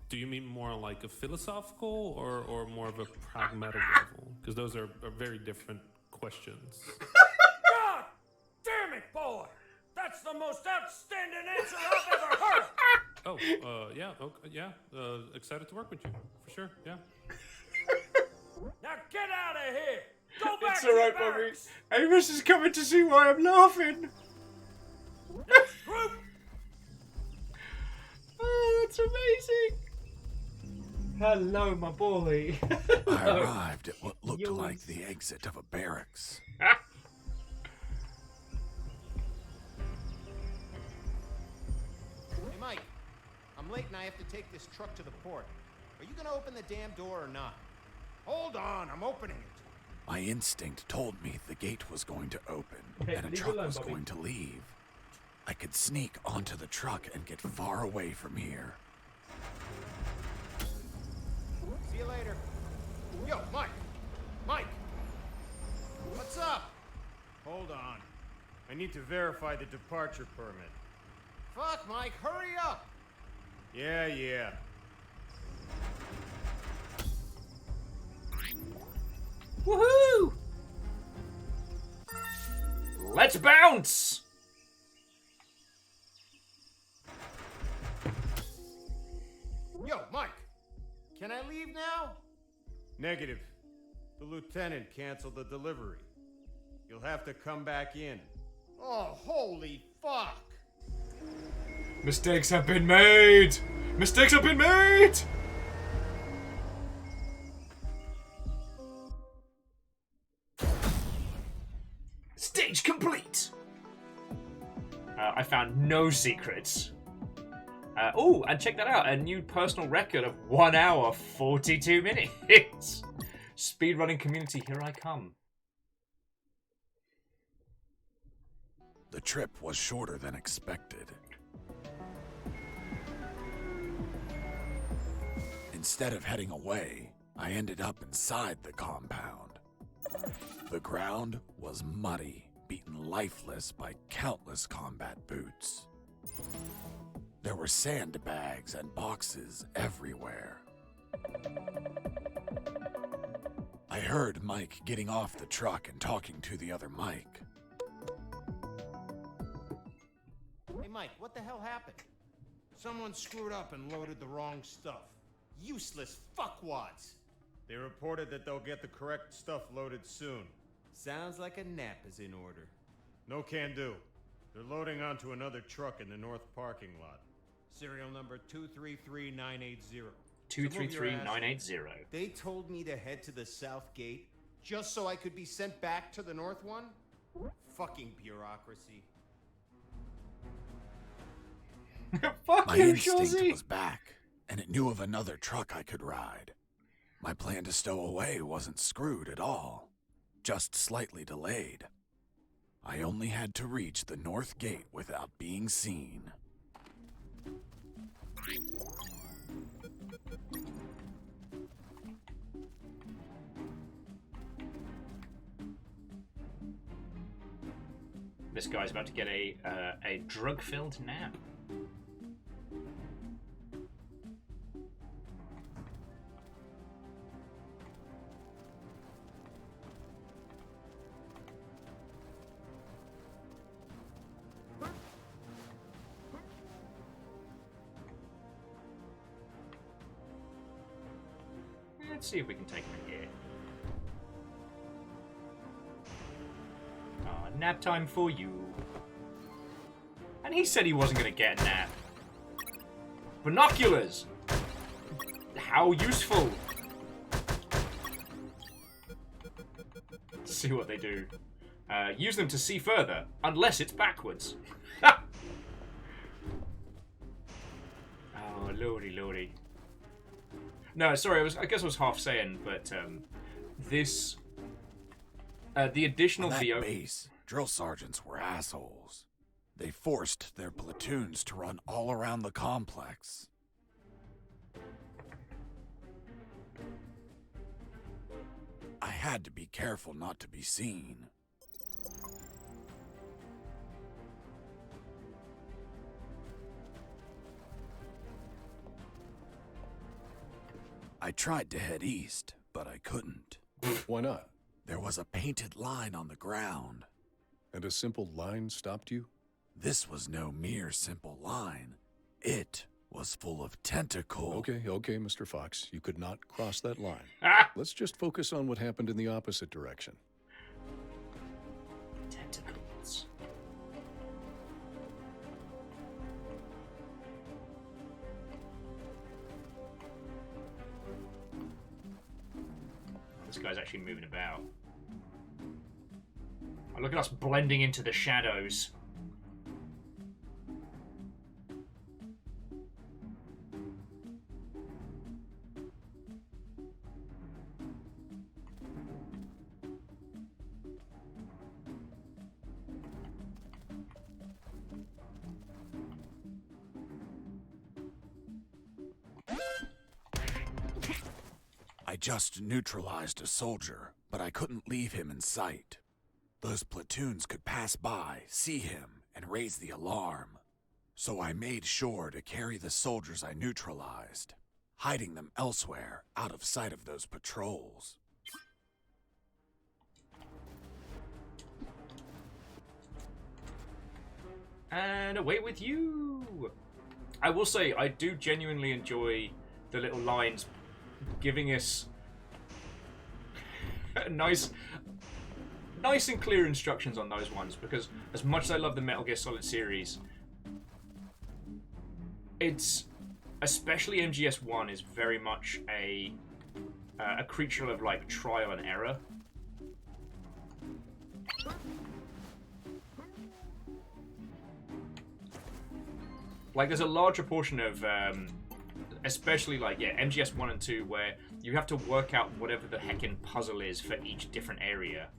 Do you mean more like a philosophical or more of a pragmatic level? Because those are very different questions. God damn it, boy! That's the most outstanding answer I've ever heard! Oh, yeah, okay, yeah. Excited to work with you, for sure, yeah. Now get out of here! Go back It's to the alright, Bobby. barracks! Amos is coming to see why I'm laughing. Next group! Oh, that's amazing. Hello, my boy. I arrived at what looked like the exit of a barracks. Hey, Mike. I'm late and I have to take this truck to the port. Are you gonna open the damn door or not? Hold on, I'm opening it. My instinct told me the gate was going to open Hey, and a leave truck alone, was Bobby. going to leave. I could sneak onto the truck and get far away from here. See you later. Yo, Mike! Mike! What's up? Hold on. I need to verify the departure permit. Fuck, Mike, hurry up! Yeah. Woohoo! Let's bounce! Yo, Mike! Can I leave now? Negative. The lieutenant canceled the delivery. You'll have to come back in. Oh, holy fuck! Mistakes have been made! Mistakes have been made! Stage complete! I found no secrets. Oh, and check that out. A new personal record of 1 hour, 42 minutes. Speedrunning community, here I come. The trip was shorter than expected. Instead of heading away, I ended up inside the compound. The ground was muddy, beaten lifeless by countless combat boots. There were sandbags and boxes everywhere. I heard Mike getting off the truck and talking to the other Mike. Hey, Mike, what the hell happened? Someone screwed up and loaded the wrong stuff. Useless fuckwads! They reported that they'll get the correct stuff loaded soon. Sounds like a nap is in order. No can do. They're loading onto another truck in the north parking lot. Serial number 233980. 233980. They told me to head to the south gate just so I could be sent back to the north one? Fucking bureaucracy. Fuck My you, instinct Shorzy! was back, and it knew of another truck I could ride. My plan to stow away wasn't screwed at all, just slightly delayed. I only had to reach the north gate without being seen. This guy's about to get a drug-filled nap. Let's see if we can take him in here. Oh, Nap time for you. And he said he wasn't going to get a nap. Binoculars! How useful! Let's see what they do. Use them to see further, unless it's backwards. Oh, lordy, lordy. No, sorry, I guess I was half saying, but this... the additional On that VO... base, drill sergeants were assholes. They forced their platoons to run all around the complex. I had to be careful not to be seen. I tried to head east, but I couldn't. Why not? There was a painted line on the ground. And a simple line stopped you? This was no mere simple line. It was full of tentacles. Okay, Mr. Fox. You could not cross that line. Ah! Let's just focus on what happened in the opposite direction. Tentacles. This guy's actually moving about. Oh, look at us blending into the shadows. I just neutralized a soldier, but I couldn't leave him in sight. Those platoons could pass by, see him, and raise the alarm. So I made sure to carry the soldiers I neutralized, hiding them elsewhere, out of sight of those patrols. And away with you! I will say, I do genuinely enjoy the little lines giving us nice and clear instructions on those ones, because as much as I love the Metal Gear Solid series, it's, especially MGS1, is very much a creature of like trial and error. Like, there's a larger portion of, especially like, yeah, MGS 1 and 2, where you have to work out whatever the heckin' puzzle is for each different area.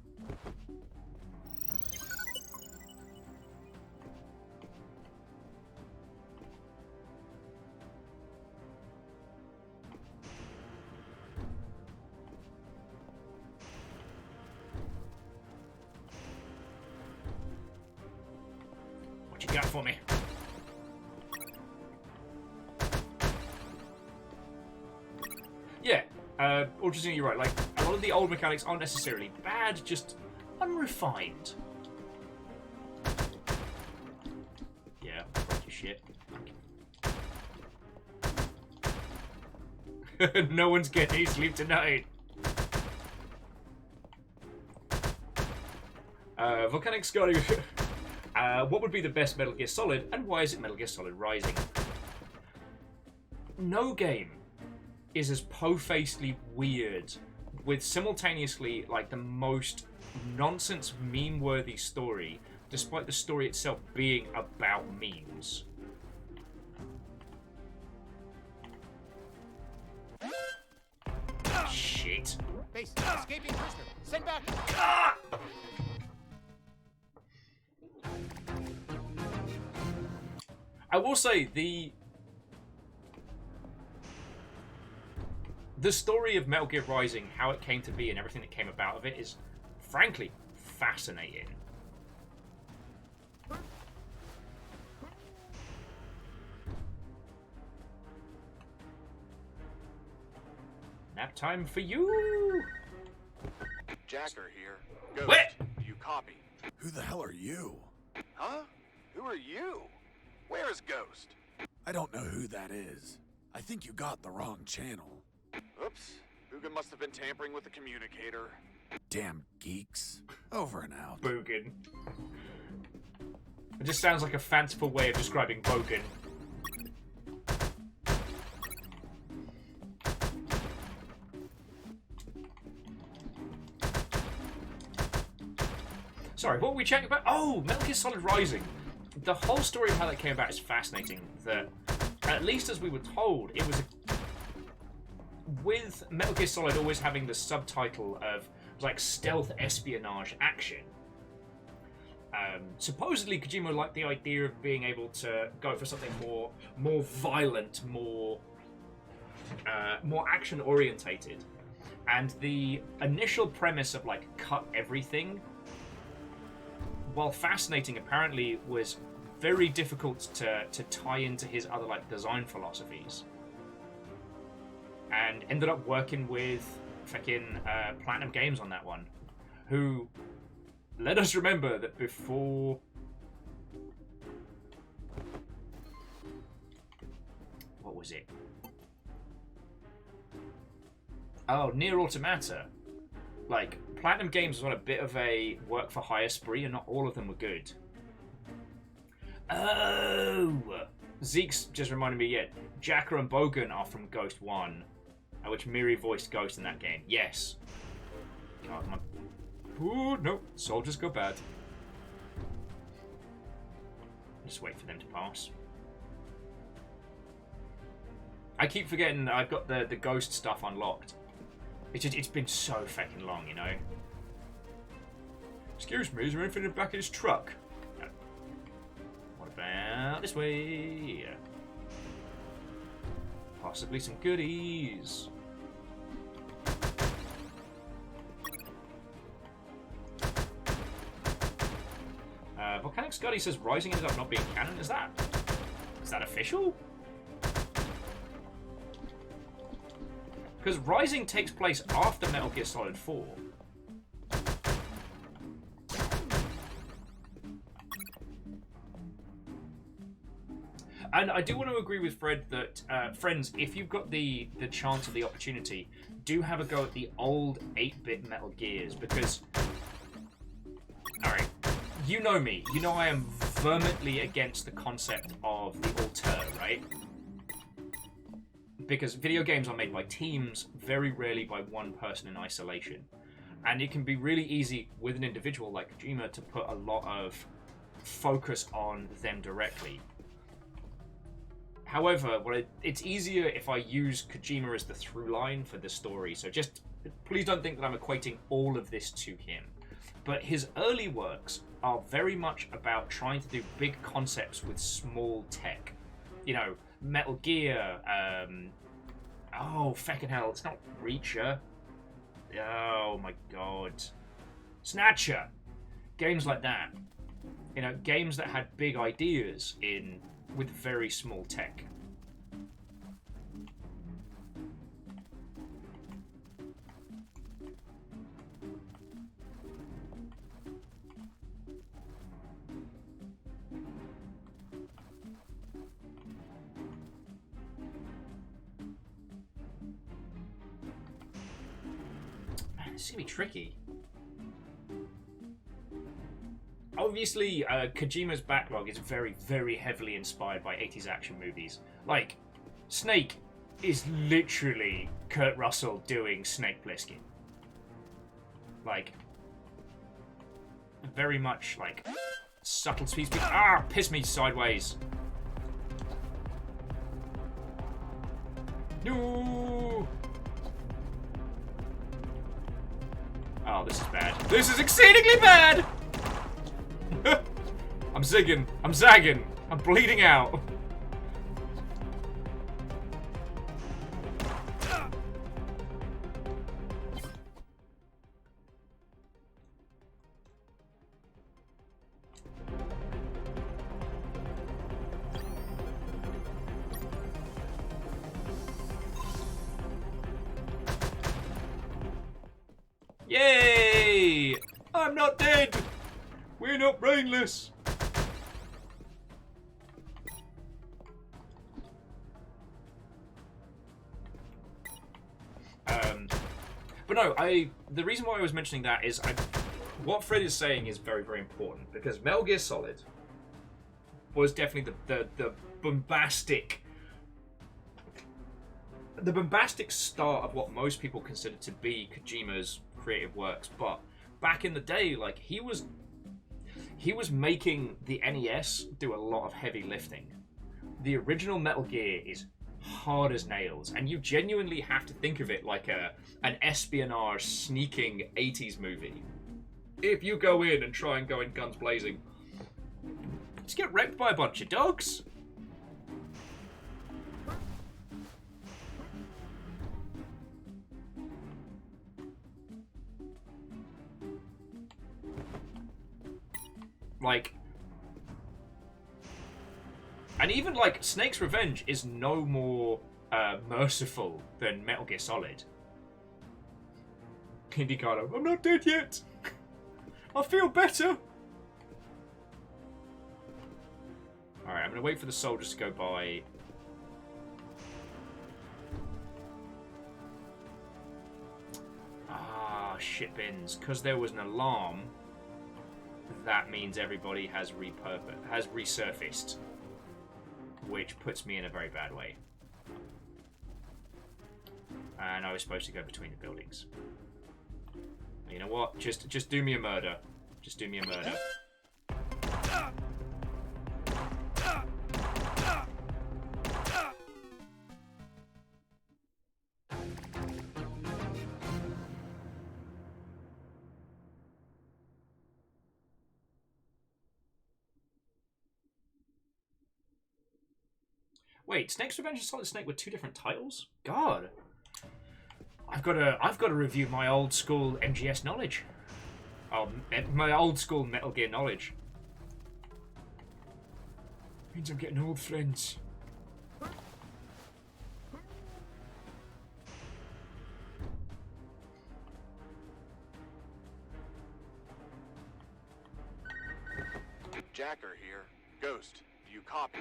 What you got for me? Yeah, Ultrazen, you're right. Like, a lot of the old mechanics aren't necessarily bad, just unrefined. Yeah, break your shit. No one's getting any sleep tonight. Volcanic Scotty. What would be the best Metal Gear Solid, and why is it Metal Gear Solid Rising? No game is as po-facedly weird, with simultaneously like the most nonsense meme-worthy story, despite the story itself being about memes. Shit. Base, escaping prisoner. Send back. Ah! I will say the story of Metal Gear Rising, how it came to be and everything that came about of it, is frankly fascinating. Nap time for you! Jacker here. Ghost, What? do you copy? Who the hell are you? Huh? Who are you? Where is Ghost? I don't know who that is. I think you got the wrong channel. Oops. Boogaloo must have been tampering with the communicator. Damn geeks. Over and out. Bogan. It just sounds like a fanciful way of describing Bogan. Sorry, what were we chatting about? Oh, Metal Gear Solid Rising. The whole story of how that came about is fascinating. That, at least as we were told, it was with Metal Gear Solid always having the subtitle of like stealth espionage action. Supposedly Kojima liked the idea of being able to go for something more violent, more action orientated, and the initial premise of like cut everything, while fascinating, apparently was very difficult to tie into his other like design philosophies, and ended up working with fucking Platinum Games on that one, who let us remember that before what was it? Oh, Nier Automata. Like, Platinum Games was on a bit of a work for hire spree, and not all of them were good. Oh! Zeke's just reminded me, yeah, Jacker and Bogan are from Ghost 1, which Miri voiced Ghost in that game. Yes. God, my... Ooh, no. Soldiers go bad. Just wait for them to pass. I keep forgetting I've got the Ghost stuff unlocked. It's been so fucking long, you know. Excuse me, is there anything in the back of this truck? No. What about this way? Possibly some goodies. Volcanic Scuddy says Rising ended up not being canon. Is that official? Because Rising takes place after Metal Gear Solid 4. And I do want to agree with Fred that, friends, if you've got the chance or the opportunity, do have a go at the old 8-bit Metal Gears, because... Alright, you know me. You know I am vehemently against the concept of the auteur, right? Because video games are made by teams, very rarely by one person in isolation. And it can be really easy with an individual like Kojima to put a lot of focus on them directly. However, it's easier if I use Kojima as the through line for the story, so just please don't think that I'm equating all of this to him. But his early works are very much about trying to do big concepts with small tech. You know, Metal Gear, oh, fucking hell, it's not Reacher. Oh my god. Snatcher! Games like that. You know, games that had big ideas with very small tech. It's gonna be tricky. Obviously, Kojima's backlog is very, very heavily inspired by 80s action movies. Like, Snake is literally Kurt Russell doing Snake Plissken. Like, very much like subtle speed. Ah, piss me sideways. No. Oh, this is bad. This is exceedingly bad! I'm zigging. I'm zagging. I'm bleeding out. Yay! I'm not dead! We're not brainless! But no, the reason why I was mentioning that is what Fred is saying is very, very important, because Metal Gear Solid was definitely the bombastic start of what most people consider to be Kojima's creative works. But back in the day, like, he was making the NES do a lot of heavy lifting. The original Metal Gear is hard as nails, and you genuinely have to think of it like an espionage sneaking 80s movie. If you go in and try and go in guns blazing, just get wrecked by a bunch of dogs. Like, and even like Snake's Revenge is no more merciful than Metal Gear Solid. Indicado, I'm not dead yet. I feel better. Alright, I'm gonna wait for the soldiers to go by. Ah, shit bins. Because there was an alarm, that means everybody has resurfaced. Which puts me in a very bad way. And I was supposed to go between the buildings. You know what? Just do me a murder. Just do me a murder. Wait, Snake's Revenge and Solid Snake were two different titles? God. I've got to review my old school MGS knowledge. Oh, my old school Metal Gear knowledge. Means I'm getting old, friends. Jacker here. Ghost, do you copy?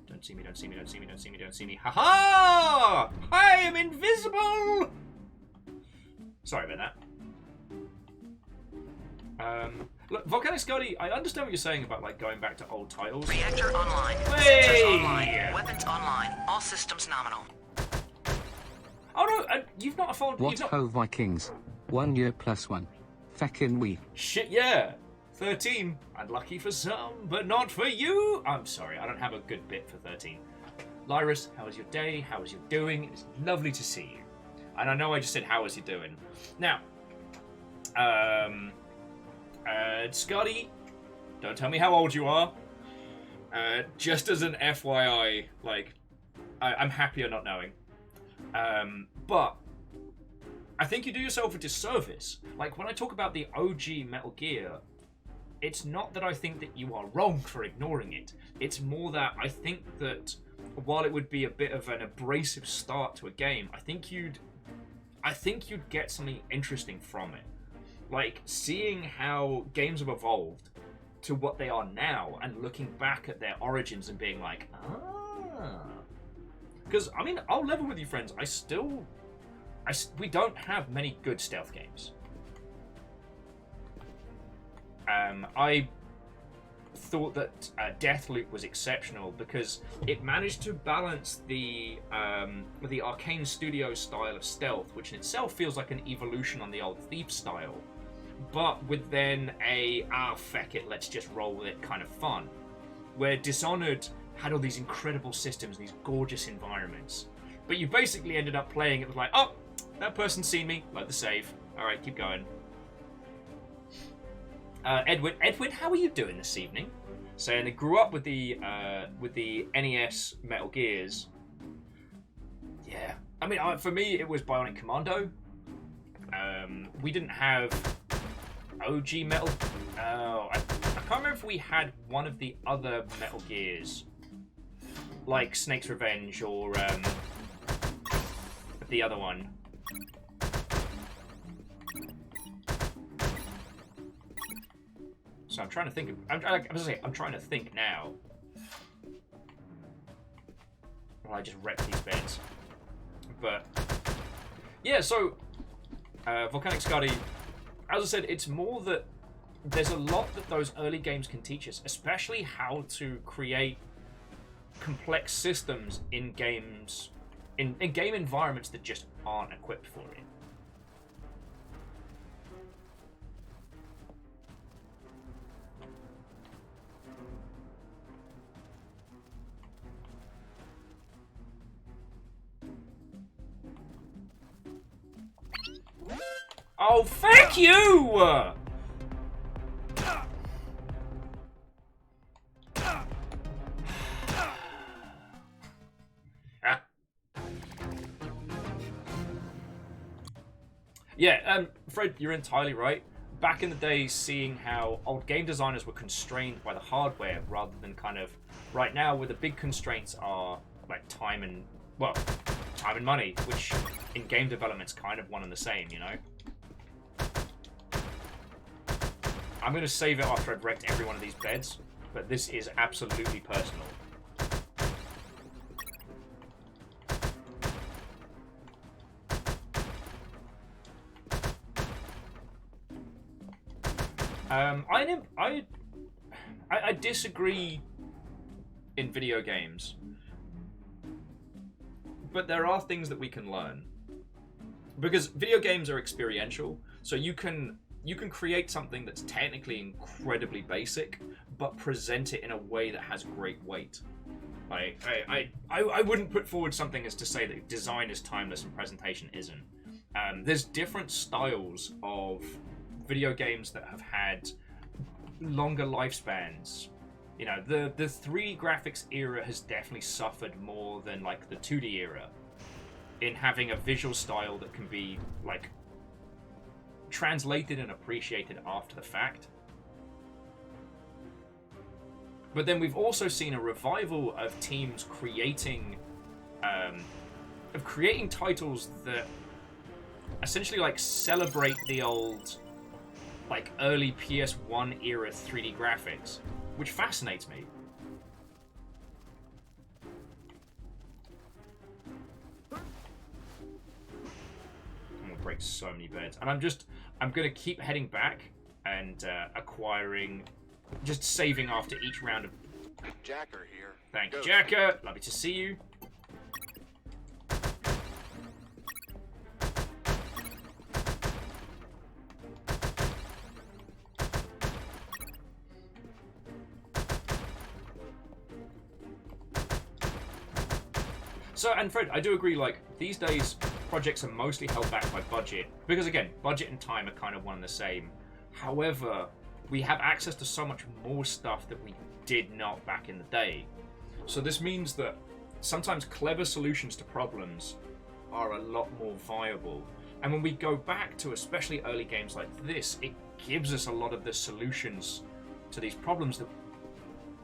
Don't see me, don't see me, don't see me, don't see me, don't see me. Haha! I am invisible! Sorry about that. Look, Volcanic Scotty, I understand what you're saying about like going back to old titles. Reactor online. Hey! Sensors online. Weapons online. All systems nominal. Oh no, you've not followed. What You've not... ho Vikings? 1 year plus one. Feckin' we. Shit, yeah. 13. Unlucky for some, but not for you. I'm sorry, I don't have a good bit for 13. Lyrus, how was your day? How was you doing? It's lovely to see you. And I know I just said, how was you doing? Now, Scotty, don't tell me how old you are. Just as an FYI, like, I'm happier not knowing. But I think you do yourself a disservice. Like, when I talk about the OG Metal Gear, it's not that I think that you are wrong for ignoring it. It's more that I think that while it would be a bit of an abrasive start to a game, I think you'd get something interesting from it. Like, seeing how games have evolved to what they are now and looking back at their origins and being like, ah. Because, I mean, I'll level with you, friends. We don't have many good stealth games. I thought that Deathloop was exceptional because it managed to balance the Arcane Studios style of stealth, which in itself feels like an evolution on the old Thief style, but with then feck it, let's just roll with it kind of fun. Where Dishonored had all these incredible systems, these gorgeous environments, but you basically ended up playing it with like, oh, that person's seen me, like the save. All right, keep going. Edwin, how are you doing this evening? Saying they grew up with the NES Metal Gears. Yeah, I mean, for me, it was Bionic Commando. We didn't have OG Metal... Oh, I can't remember if we had one of the other Metal Gears. Like Snake's Revenge or the other one. So I'm trying to think of... I'm trying to think now. Well, I just wrecked these beds. But... yeah, so... Volcanic Scuddy... As I said, it's more that there's a lot that those early games can teach us, especially how to create complex systems in games, in game environments that just aren't equipped for it. Oh, thank you! Yeah, Fred, you're entirely right. Back in the day, seeing how old game designers were constrained by the hardware rather than kind of right now, where the big constraints are like time and money, which in game development's kind of one and the same, you know? I'm going to save it after I've wrecked every one of these beds, but this is absolutely personal. I disagree in video games, but there are things that we can learn. Because video games are experiential, so you can create something that's technically incredibly basic, but present it in a way that has great weight. Like, I wouldn't put forward something as to say that design is timeless and presentation isn't. There's different styles of video games that have had longer lifespans. You know, the 3D graphics era has definitely suffered more than like the 2D era in having a visual style that can be like translated and appreciated after the fact. But then we've also seen a revival of teams creating titles that essentially like celebrate the old like early PS1 era 3D graphics, which fascinates me. I'm gonna break so many beds, and I'm gonna keep heading back and acquiring, just saving after each round of. Jacker here. Thank you, Jacker. Lovely to see you. So, and Fred, I do agree, like, these days, projects are mostly held back by budget. Because, again, budget and time are kind of one and the same. However, we have access to so much more stuff that we did not back in the day. So this means that sometimes clever solutions to problems are a lot more viable. And when we go back to especially early games like this, it gives us a lot of the solutions to these problems that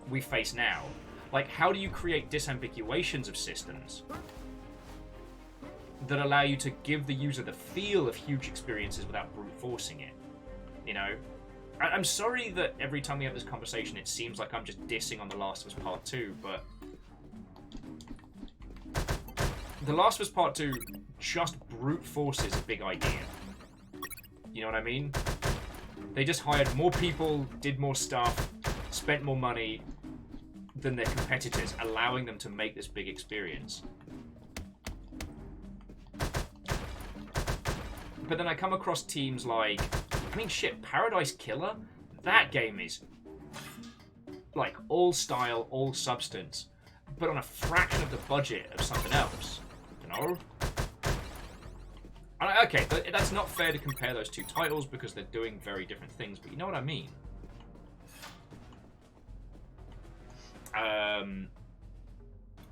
we face now. Like, how do you create disambiguations of systems that allow you to give the user the feel of huge experiences without brute forcing it? You know? I'm sorry that every time we have this conversation it seems like I'm just dissing on The Last of Us Part 2, but The Last of Us Part 2 just brute forces a big idea. You know what I mean? They just hired more people, did more stuff, spent more money than their competitors, allowing them to make this big experience. But then I come across teams like, I mean, shit, Paradise Killer? That game is like all style, all substance, but on a fraction of the budget of something else, you know? And okay, that's not fair to compare those two titles because they're doing very different things, but you know what I mean?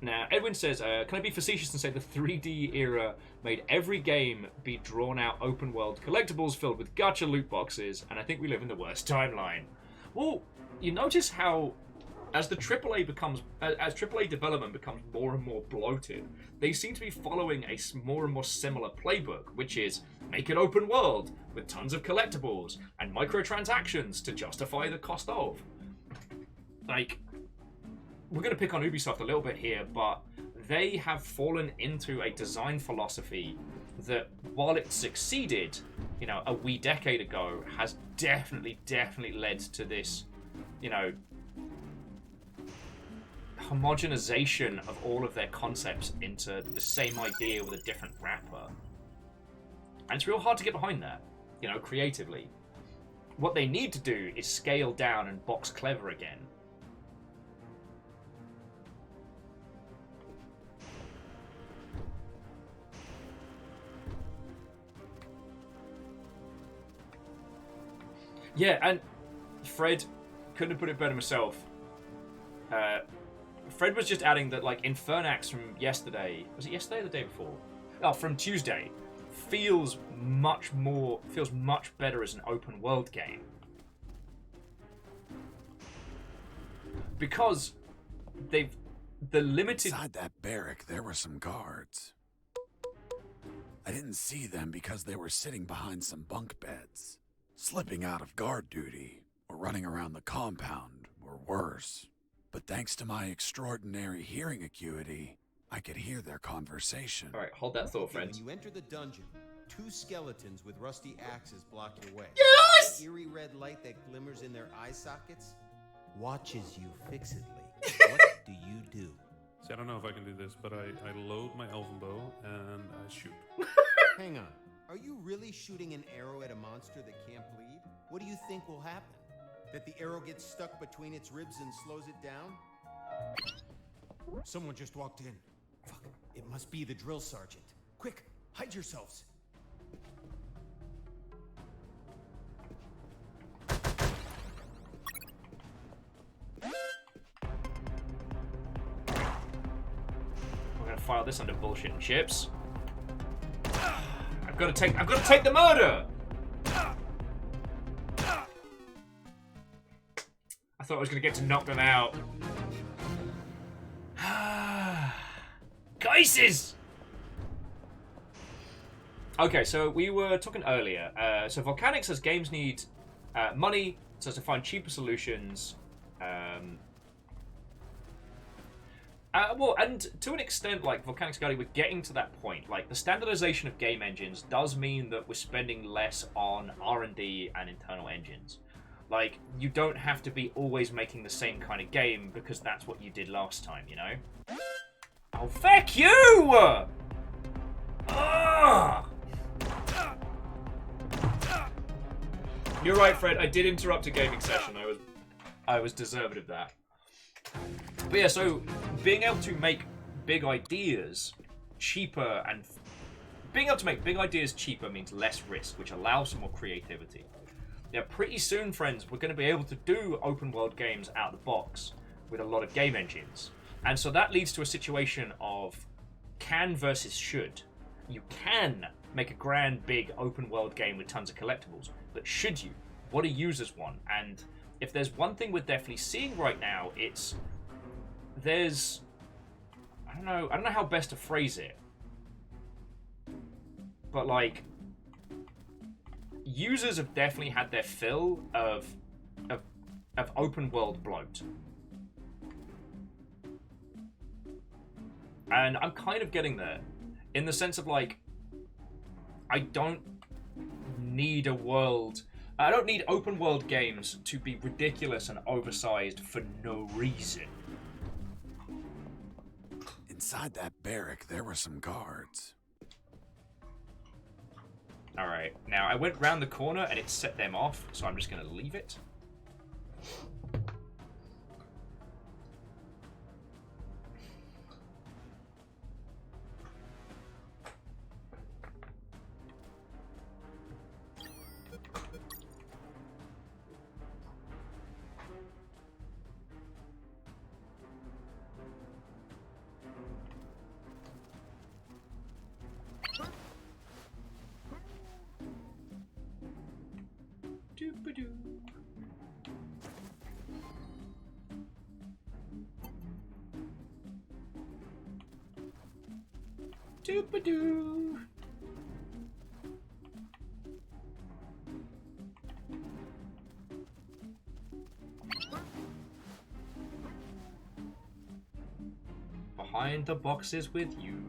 Now, Edwin says, can I be facetious and say the 3D era made every game be drawn out open world collectibles filled with gacha loot boxes, and I think we live in the worst timeline. Well, you notice how as the AAA development becomes more and more bloated, they seem to be following a more and more similar playbook, which is make it open world with tons of collectibles and microtransactions to justify the cost of. Like, we're going to pick on Ubisoft a little bit here, but they have fallen into a design philosophy that, while it succeeded, you know, a wee decade ago, has definitely led to this, you know, homogenization of all of their concepts into the same idea with a different wrapper. And it's real hard to get behind that, you know, creatively. What they need to do is scale down and box clever again. Yeah, and Fred, couldn't have put it better myself. Fred was just adding that, like, Infernax from yesterday, was it yesterday or the day before? Oh, from Tuesday, feels much better as an open world game. Because the limited... Inside that barrack, there were some guards. I didn't see them because they were sitting behind some bunk beds, slipping out of guard duty, or running around the compound, or worse. But thanks to my extraordinary hearing acuity, I could hear their conversation. Alright, hold that thought, friend. When you enter the dungeon, 2 skeletons with rusty axes block your way. Yes! The eerie red light that glimmers in their eye sockets watches you fixedly. What do you do? See, I don't know if I can do this, but I load my elven bow and I shoot. Hang on. Are you really shooting an arrow at a monster that can't bleed? What do you think will happen? That the arrow gets stuck between its ribs and slows it down? Someone just walked in. Fuck. It must be the drill sergeant. Quick, hide yourselves. We're gonna file this under bullshit and chips. I've got to take the murder. I thought I was gonna get to knock them out. Cases! Okay, so we were talking earlier. So Volcanic says games need money, so to find cheaper solutions. Well, and to an extent, like Volcanic's Guardian, we're getting to that point. Like, the standardization of game engines does mean that we're spending less on R&D and internal engines. Like, you don't have to be always making the same kind of game because that's what you did last time, you know? Oh, fuck you! Ugh! You're right, Fred. I did interrupt a gaming session. I was deserving of that. But yeah, so being able to make big ideas cheaper and being able to make big ideas cheaper means less risk, which allows for more creativity. Yeah, pretty soon, friends, we're going to be able to do open world games out of the box with a lot of game engines. And so that leads to a situation of can versus should. You can make a grand, big open world game with tons of collectibles, but should you? What do users want? And if there's one thing we're definitely seeing right now, it's there's I don't know how best to phrase it, but like users have definitely had their fill of open world bloat. And I'm kind of getting there, in the sense of, like, I don't need open world games to be ridiculous and oversized for no reason. Inside that barrack, there were some guards. Alright, now I went round the corner and it set them off, so I'm just going to leave it. Doop-a-doo. Doop-a-doo. Behind the boxes with you.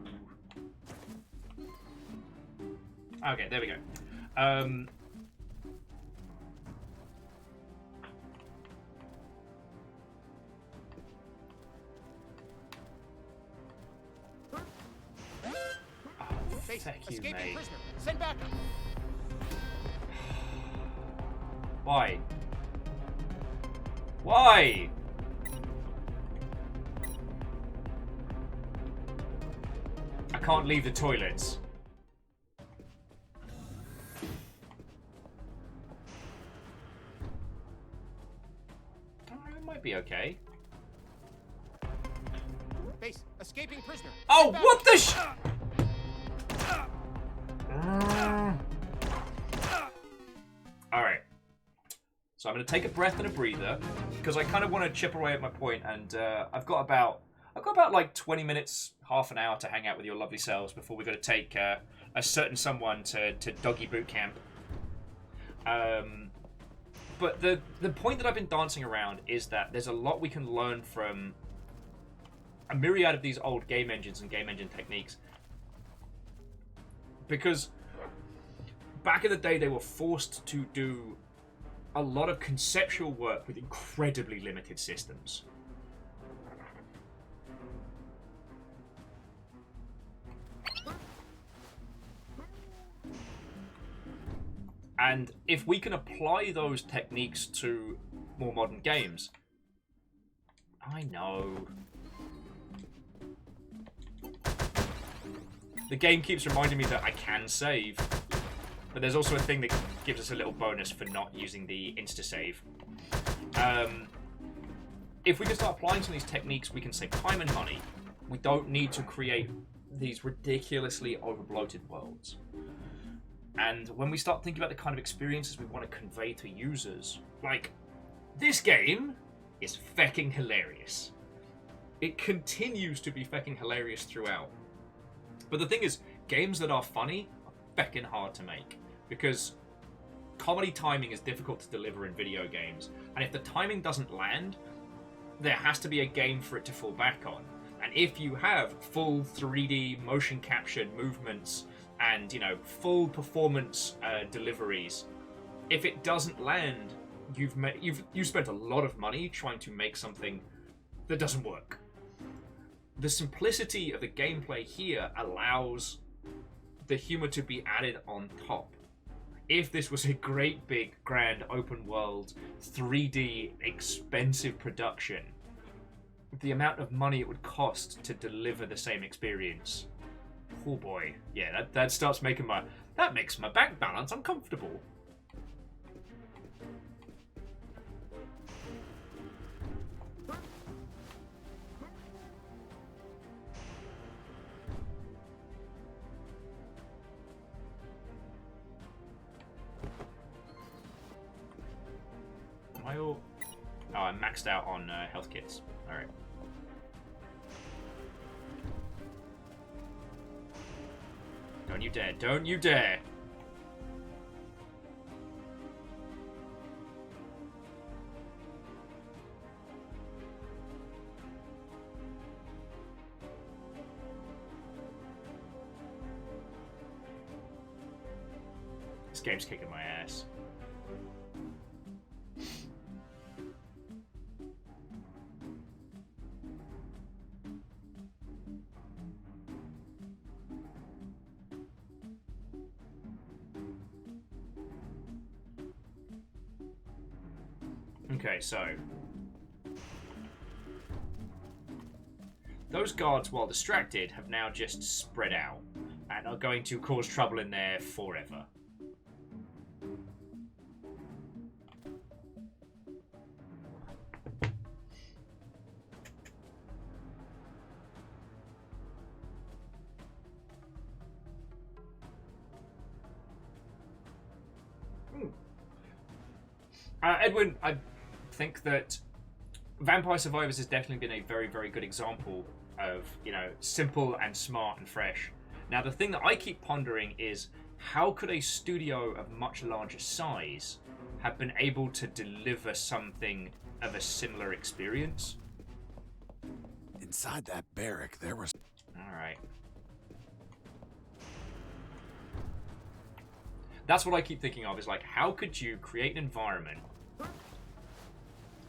Okay, there we go. Base, Thank you, escaping mate. prisoner. Send backup. Why? Why? I can't leave the toilets. It might be okay. Base, escaping prisoner. Oh, Send what the sh... Alright. So I'm going to take a breath and a breather, because I kind of want to chip away at my point, and I've got about like 20 minutes, half an hour to hang out with your lovely selves before we're going to take a certain someone to doggy boot camp. But the point that I've been dancing around is that there's a lot we can learn from a myriad of these old game engines and game engine techniques. Because back in the day, they were forced to do a lot of conceptual work with incredibly limited systems. And if we can apply those techniques to more modern games... I know. The game keeps reminding me that I can save. But there's also a thing that gives us a little bonus for not using the insta-save. If we can start applying some of these techniques, we can save time and money. We don't need to create these ridiculously over-bloated worlds. And when we start thinking about the kind of experiences we want to convey to users, like, this game is fecking hilarious. It continues to be fecking hilarious throughout. But the thing is, games that are funny are fecking hard to make. Because comedy timing is difficult to deliver in video games. And if the timing doesn't land, there has to be a game for it to fall back on. And if you have full 3D motion captured movements and, you know, full performance deliveries, if it doesn't land, you've spent a lot of money trying to make something that doesn't work. The simplicity of the gameplay here allows the humor to be added on top. If this was a great big grand open world 3D expensive production, the amount of money it would cost to deliver the same experience, oh boy, yeah, that starts making that makes my bank balance uncomfortable. Oh, I'm maxed out on health kits. Alright. Don't you dare. Don't you dare. This game's kicking my ass. Okay, so those guards, while distracted, have now just spread out and are going to cause trouble in there forever. Edwin, I think that Vampire Survivors has definitely been a very, very good example of, you know, simple and smart and fresh. Now, the thing that I keep pondering is how could a studio of much larger size have been able to deliver something of a similar experience? Inside that barrack, there was... Alright. That's what I keep thinking of, is like, how could you create an environment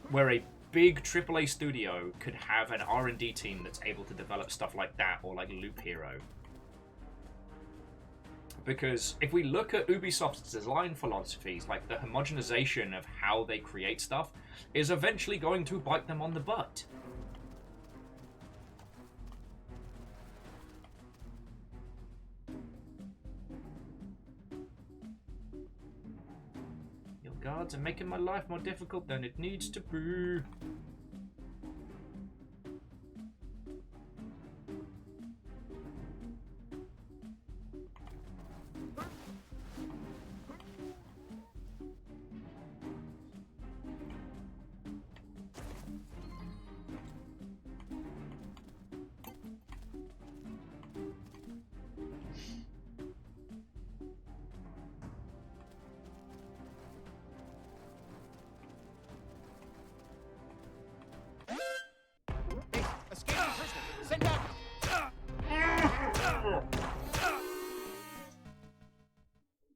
where a big AAA studio could have an R&D team that's able to develop stuff like that, or like Loop Hero? Because if we look at Ubisoft's design philosophies, like the homogenization of how they create stuff is eventually going to bite them on the butt. Your guards are making my life more difficult than it needs to be.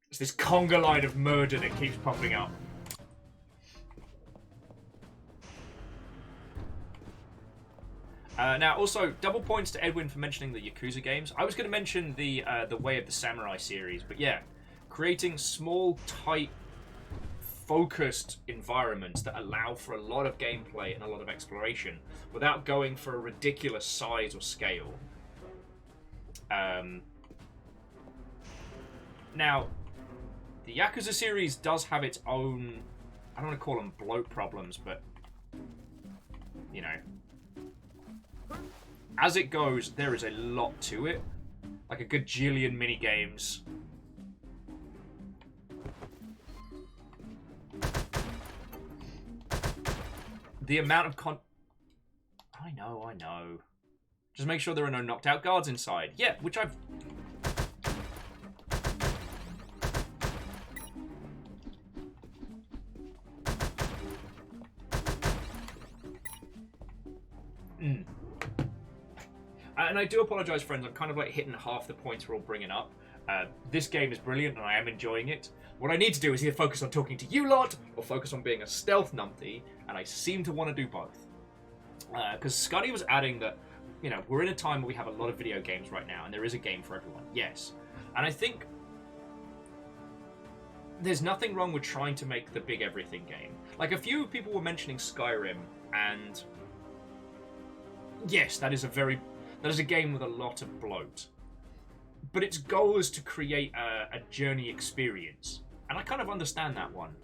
It's this conga line of murder that keeps popping up. Now, also, double points to Edwin for mentioning the Yakuza games. I was going to mention the Way of the Samurai series, but yeah, creating small, tight, focused environments that allow for a lot of gameplay and a lot of exploration without going for a ridiculous size or scale. Now, the Yakuza series does have its own, I don't want to call them bloat problems, but, you know, as it goes, there is a lot to it. Like a gajillion minigames. The amount of I know. Just make sure there are no knocked out guards inside. Yeah, which I've... And I do apologize, friends. I'm kind of like hitting half the points we're all bringing up. This game is brilliant, and I am enjoying it. What I need to do is either focus on talking to you lot, or focus on being a stealth numpty, and I seem to want to do both. Because Scuddy was adding that, you know, we're in a time where we have a lot of video games right now, and there is a game for everyone. Yes. And I think there's nothing wrong with trying to make the big everything game. Like, a few people were mentioning Skyrim, and yes, that is a game with a lot of bloat. But its goal is to create a journey experience. And I kind of understand that one.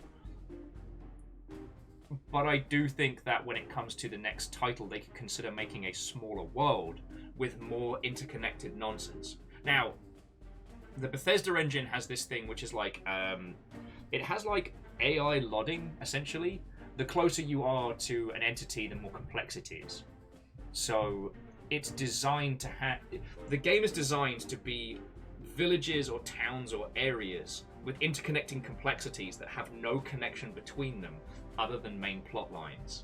But I do think that when it comes to the next title, they could consider making a smaller world with more interconnected nonsense. Now, the Bethesda engine has this thing which is like, it has like AI lodding, essentially. The closer you are to an entity, the more complex it is. So it's designed to have... The game is designed to be villages or towns or areas with interconnecting complexities that have no connection between them other than main plot lines.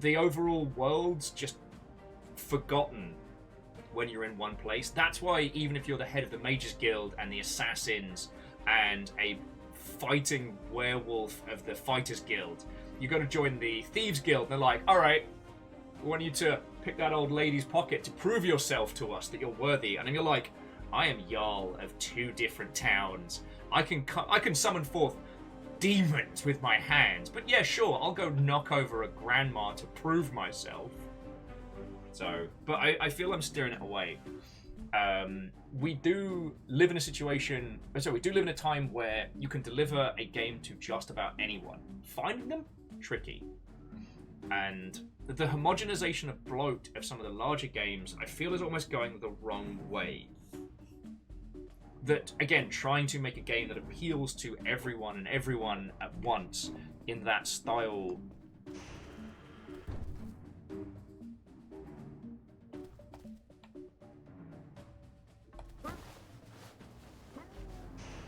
The overall world's just forgotten when you're in one place. That's why even if you're the head of the Mages Guild and the Assassins and a fighting werewolf of the Fighters Guild, you got to join the Thieves Guild. They're like, all right, we want you to pick that old lady's pocket to prove yourself to us that you're worthy. And then you're like, I am Jarl of 2 different towns. I can summon forth demons with my hands. But yeah, sure, I'll go knock over a grandma to prove myself. So, but I feel I'm steering it away. We do live in a situation... So we do live in a time where you can deliver a game to just about anyone. Finding them? Tricky. And the homogenization of bloat of some of the larger games, I feel is almost going the wrong way. that, again, trying to make a game that appeals to everyone and everyone at once in that style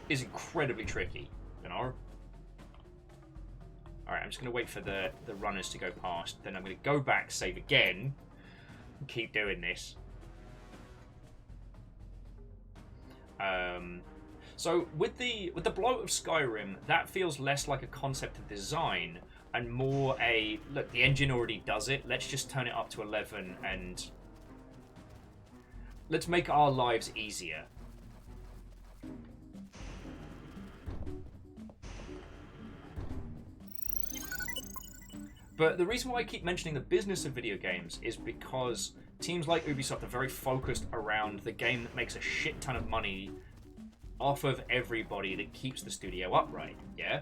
is incredibly tricky, you know? Alright, I'm just going to wait for the runners to go past, then I'm going to go back, save again, and keep doing this. So with the bloat of Skyrim, that feels less like a concept of design and more a, look, the engine already does it, let's just turn it up to 11 and let's make our lives easier. But the reason why I keep mentioning the business of video games is because teams like Ubisoft are very focused around the game that makes a shit ton of money off of everybody, that keeps the studio upright, yeah?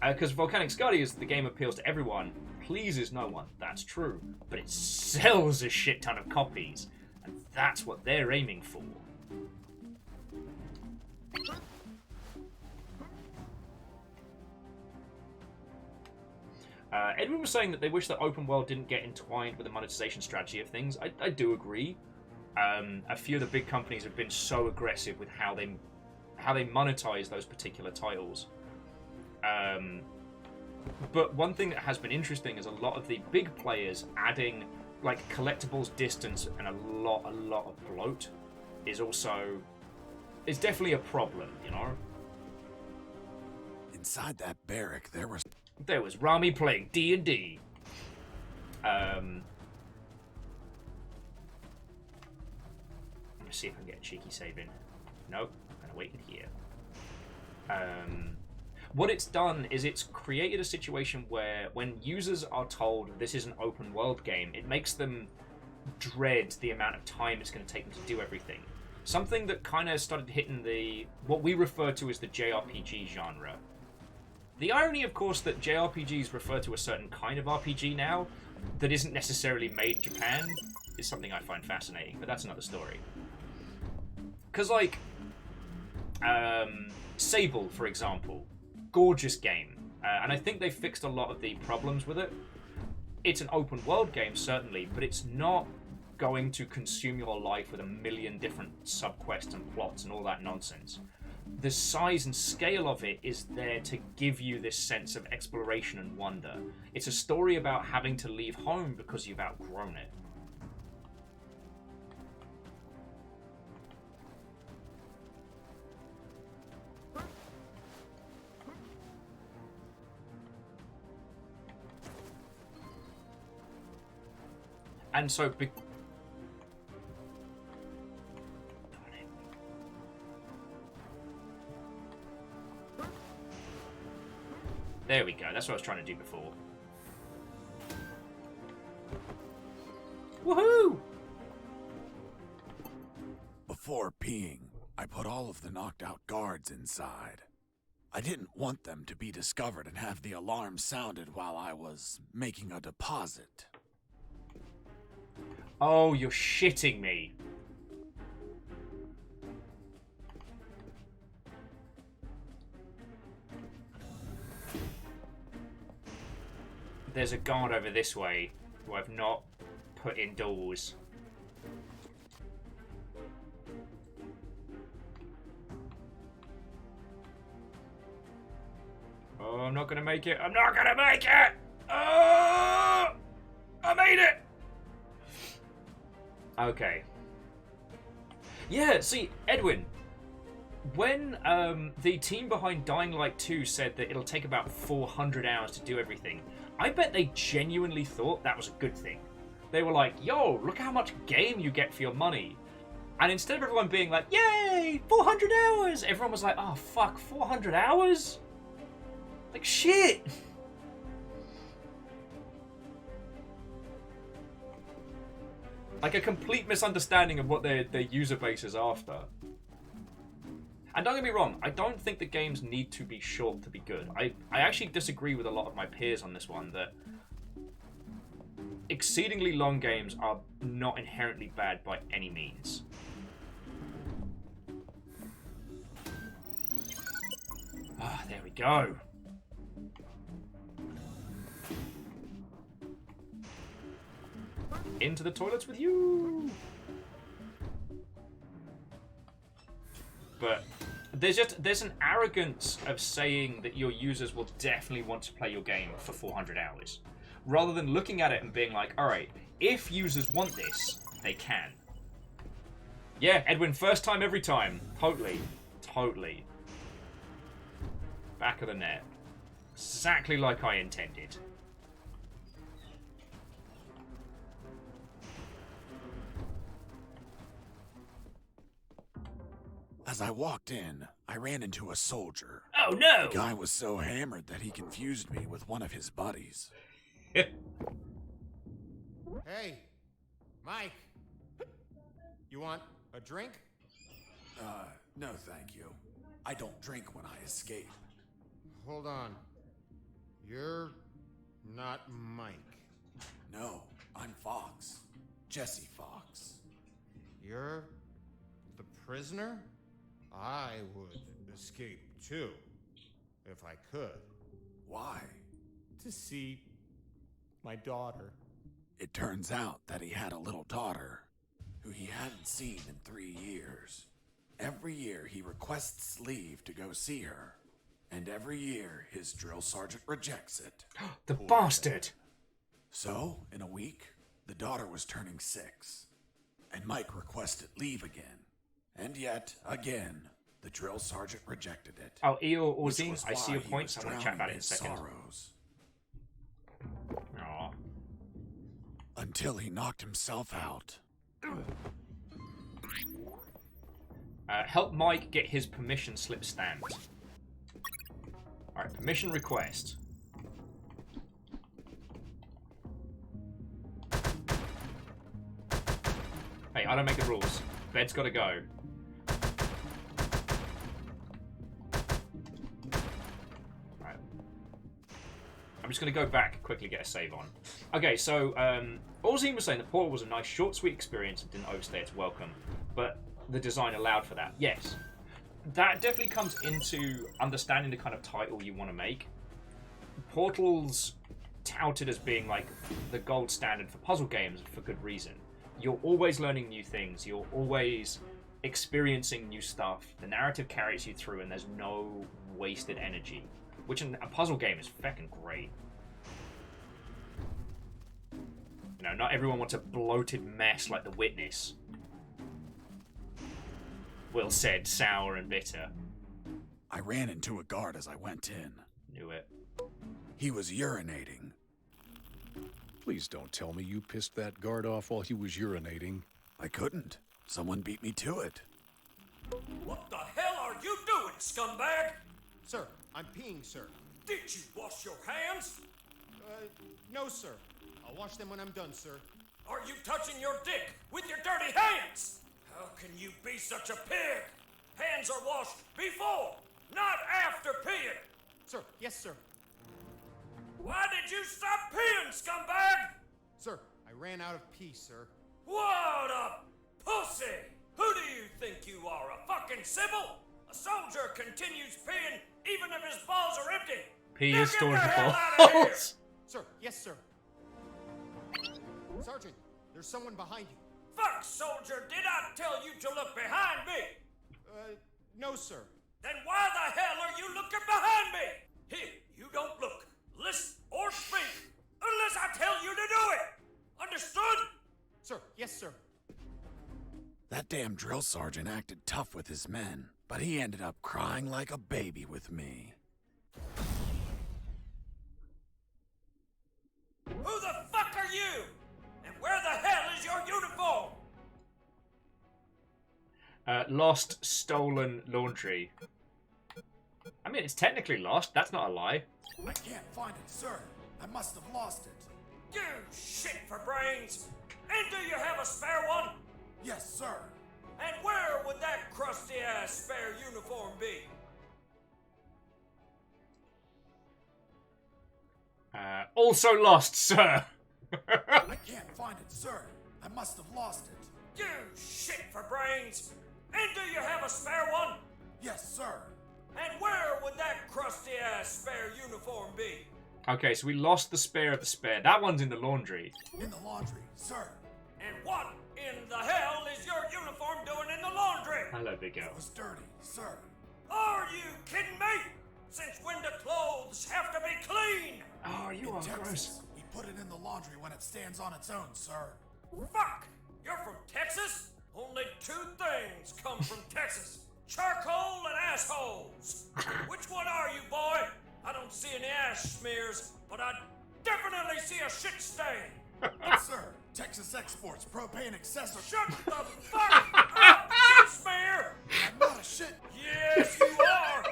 Because Volcanic Scardias, the game appeals to everyone, pleases no one, that's true, but it sells a shit ton of copies, and that's what they're aiming for. Edwin was saying that they wish that open world didn't get entwined with the monetization strategy of things. I do agree. A few of the big companies have been so aggressive with how they monetize those particular titles. But one thing that has been interesting is a lot of the big players adding like collectibles distance and a lot of bloat is definitely a problem, you know. Inside that barrack, there was Rami playing D&D. Let me see if I can get a cheeky save in. Nope, I'm gonna wait in here. What it's done is it's created a situation where when users are told this is an open world game, it makes them dread the amount of time it's going to take them to do everything. Something that kind of started hitting what we refer to as the JRPG genre. The irony, of course, that JRPGs refer to a certain kind of RPG now that isn't necessarily made in Japan is something I find fascinating, but that's another story. Because, like, Sable, for example, gorgeous game, and I think they fixed a lot of the problems with it. It's an open world game, certainly, but it's not going to consume your life with a million different subquests and plots and all that nonsense. The size and scale of it is there to give you this sense of exploration and wonder. It's a story about having to leave home because you've outgrown it. And so, there we go, that's what I was trying to do before. Woohoo! Before peeing, I put all of the knocked out guards inside. I didn't want them to be discovered and have the alarm sounded while I was making a deposit. Oh, you're shitting me. There's a guard over this way who I've not put indoors. Oh, I'm not gonna make it. I'm not gonna make it! Oh! I made it! Okay. Yeah, see, Edwin, when the team behind Dying Light 2 said that it'll take about 400 hours to do everything, I bet they genuinely thought that was a good thing. They were like, yo, look how much game you get for your money. And instead of everyone being like, yay, 400 hours, everyone was like, oh, fuck, 400 hours? Like, shit! Like a complete misunderstanding of what their user base is after. And don't get me wrong, I don't think the games need to be short to be good. I actually disagree with a lot of my peers on this one, that exceedingly long games are not inherently bad by any means. Ah, there we go. Into the toilets with you. But there's an arrogance of saying that your users will definitely want to play your game for 400 hours, rather than looking at it and being like, all right, if users want this, they can. Yeah, Edwin, first time every time. Totally. Totally. Back of the net. Exactly like I intended. As I walked in, I ran into a soldier. Oh no! The guy was so hammered that he confused me with one of his buddies. Hey, Mike. You want a drink? No thank you. I don't drink when I escape. Hold on. You're not Mike. No, I'm Fox. Jesse Fox. You're the prisoner? I would escape too, if I could. Why? To see my daughter. It turns out that he had a little daughter who he hadn't seen in 3 years. Every year he requests leave to go see her, and every year his drill sergeant rejects it. The bastard! So, in a week, the daughter was turning 6, and Mike requested leave again. And yet, again, the drill sergeant rejected it. Oh, Eo which Ozine, was I see why your he points. was I want to chat about it in a drowning second. sorrows. Aw. Until he knocked himself out. Help Mike get his permission slip stamped. Alright, permission request. Hey, I don't make the rules. Bed's gotta go. Alright. I'm just gonna go back, quickly get a save on. Okay, so, Ozine was saying the portal was a nice, short, sweet experience and didn't overstay its welcome, but the design allowed for that. Yes. That definitely comes into understanding the kind of title you want to make. Portal's touted as being like the gold standard for puzzle games for good reason. You're always learning new things. You're always experiencing new stuff. The narrative carries you through and there's no wasted energy, which in a puzzle game is fucking great. You know, not everyone wants a bloated mess like The Witness. Will said, sour and bitter. I ran into a guard as I went in. Knew it. He was urinating. Please don't tell me you pissed that guard off while he was urinating. I couldn't. Someone beat me to it. What the hell are you doing, scumbag? Sir, I'm peeing, sir. Did you wash your hands? No, sir. I'll wash them when I'm done, sir. Are you touching your dick with your dirty hands? How can you be such a pig? Hands are washed before, not after peeing. Sir, yes, sir. Why did you stop peeing, scumbag? Sir, I ran out of pee, sir. What a pussy! Who do you think you are, a fucking Sybil? A soldier continues peeing even if his balls are empty. Pee Now is get stored the in hell out of here! balls. Sir, yes, sir. Sergeant, there's someone behind you. Fuck, soldier, did I tell you to look behind me? No, sir. Then why the hell are you looking behind me? Here, you don't look, listen, or speak unless I tell you to do it. Understood? Sir, yes, sir. That damn drill sergeant acted tough with his men, but he ended up crying like a baby with me. Who the fuck are you? And where the hell is your uniform? Lost, stolen, laundry. I mean, it's technically lost. That's not a lie. I can't find it, sir. I must have lost it. You shit for brains. And do you have a spare one? Yes, sir. And where would that crusty-ass spare uniform be? Also lost, sir. I can't find it, sir. I must have lost it. You shit for brains. And do you have a spare one? Yes, sir. And where would that crusty-ass spare uniform be? Okay, so we lost the spare of the spare. That one's in the laundry. In the laundry, sir. And what in the hell is your uniform doing in the laundry? Hello, big girl. It was dirty, sir. Are you kidding me? Since when do clothes have to be clean? Oh, you In are Texas, gross. we put it in the laundry when it stands on its own, sir. Fuck! You're from Texas? Only two things come from Texas. Charcoal and assholes. Which one are you, boy? I don't see any ash smears, but I definitely see a shit stain. Sir, Texas exports propane accessories. Shut the fuck up, shit smear! I'm not a shit. Yes, you are!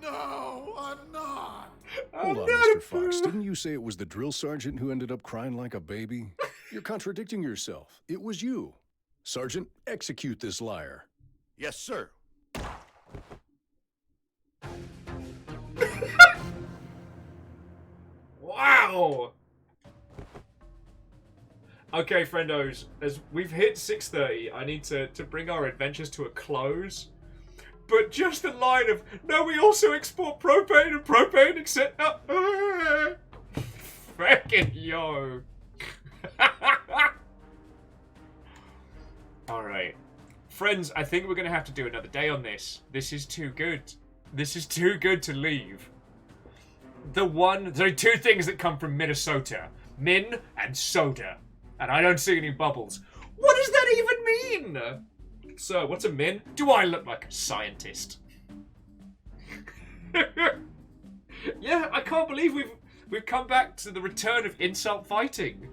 No, I'm not. Hold on, Mr. Fox. Didn't you say it was the drill sergeant who ended up crying like a baby? You're contradicting yourself. It was you. Sergeant, execute this liar. Yes, sir. Wow! Okay, friendos, as we've hit 6:30, I need to bring our adventures to a close. But just the line of, no, we also export propane and propane, etc. Frickin' yo. Alright. Friends, I think we're going to have to do another day on this. This is too good. This is too good to leave. There are two things that come from Minnesota. Min and soda. And I don't see any bubbles. What does that even mean? So, what's a min? Do I look like a scientist? Yeah, I can't believe we've come back to the return of insult fighting.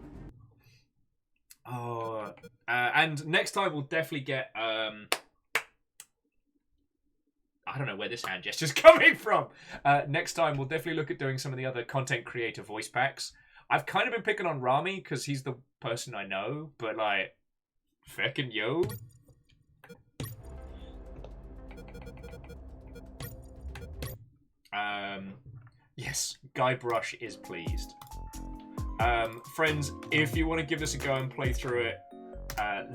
Oh, and next time we'll definitely get I don't know where this hand gesture's coming from. Next time we'll definitely look at doing some of the other content creator voice packs. I've kind of been picking on Rami because he's the person I know, but like, feckin' yo. Yes, Guybrush is pleased. Friends, if you want to give this a go and play through it,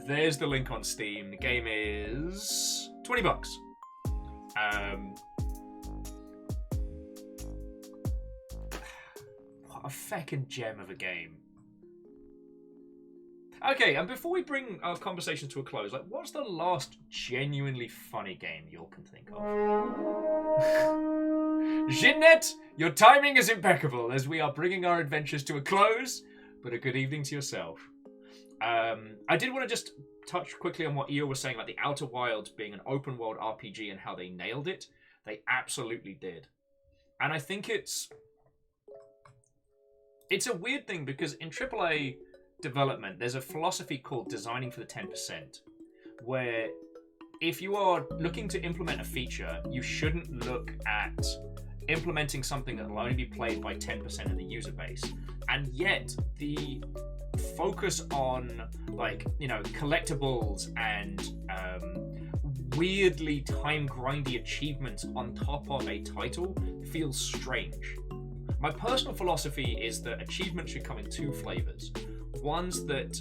there's the link on Steam. The game is $20. What a feckin' gem of a game. Okay, and before we bring our conversation to a close, like, what's the last genuinely funny game you all can think of? Jeanette, your timing is impeccable as we are bringing our adventures to a close, but a good evening to yourself. I did want to just touch quickly on what Eo was saying, like the Outer Wilds being an open world RPG and how they nailed it. They absolutely did. And I think it's a weird thing because in AAA development, there's a philosophy called designing for the 10%, where if you are looking to implement a feature, you shouldn't look at implementing something that will only be played by 10% of the user base. And yet, the focus on, like, you know, collectibles and weirdly time-grindy achievements on top of a title feels strange. My personal philosophy is that achievements should come in two flavors. Ones that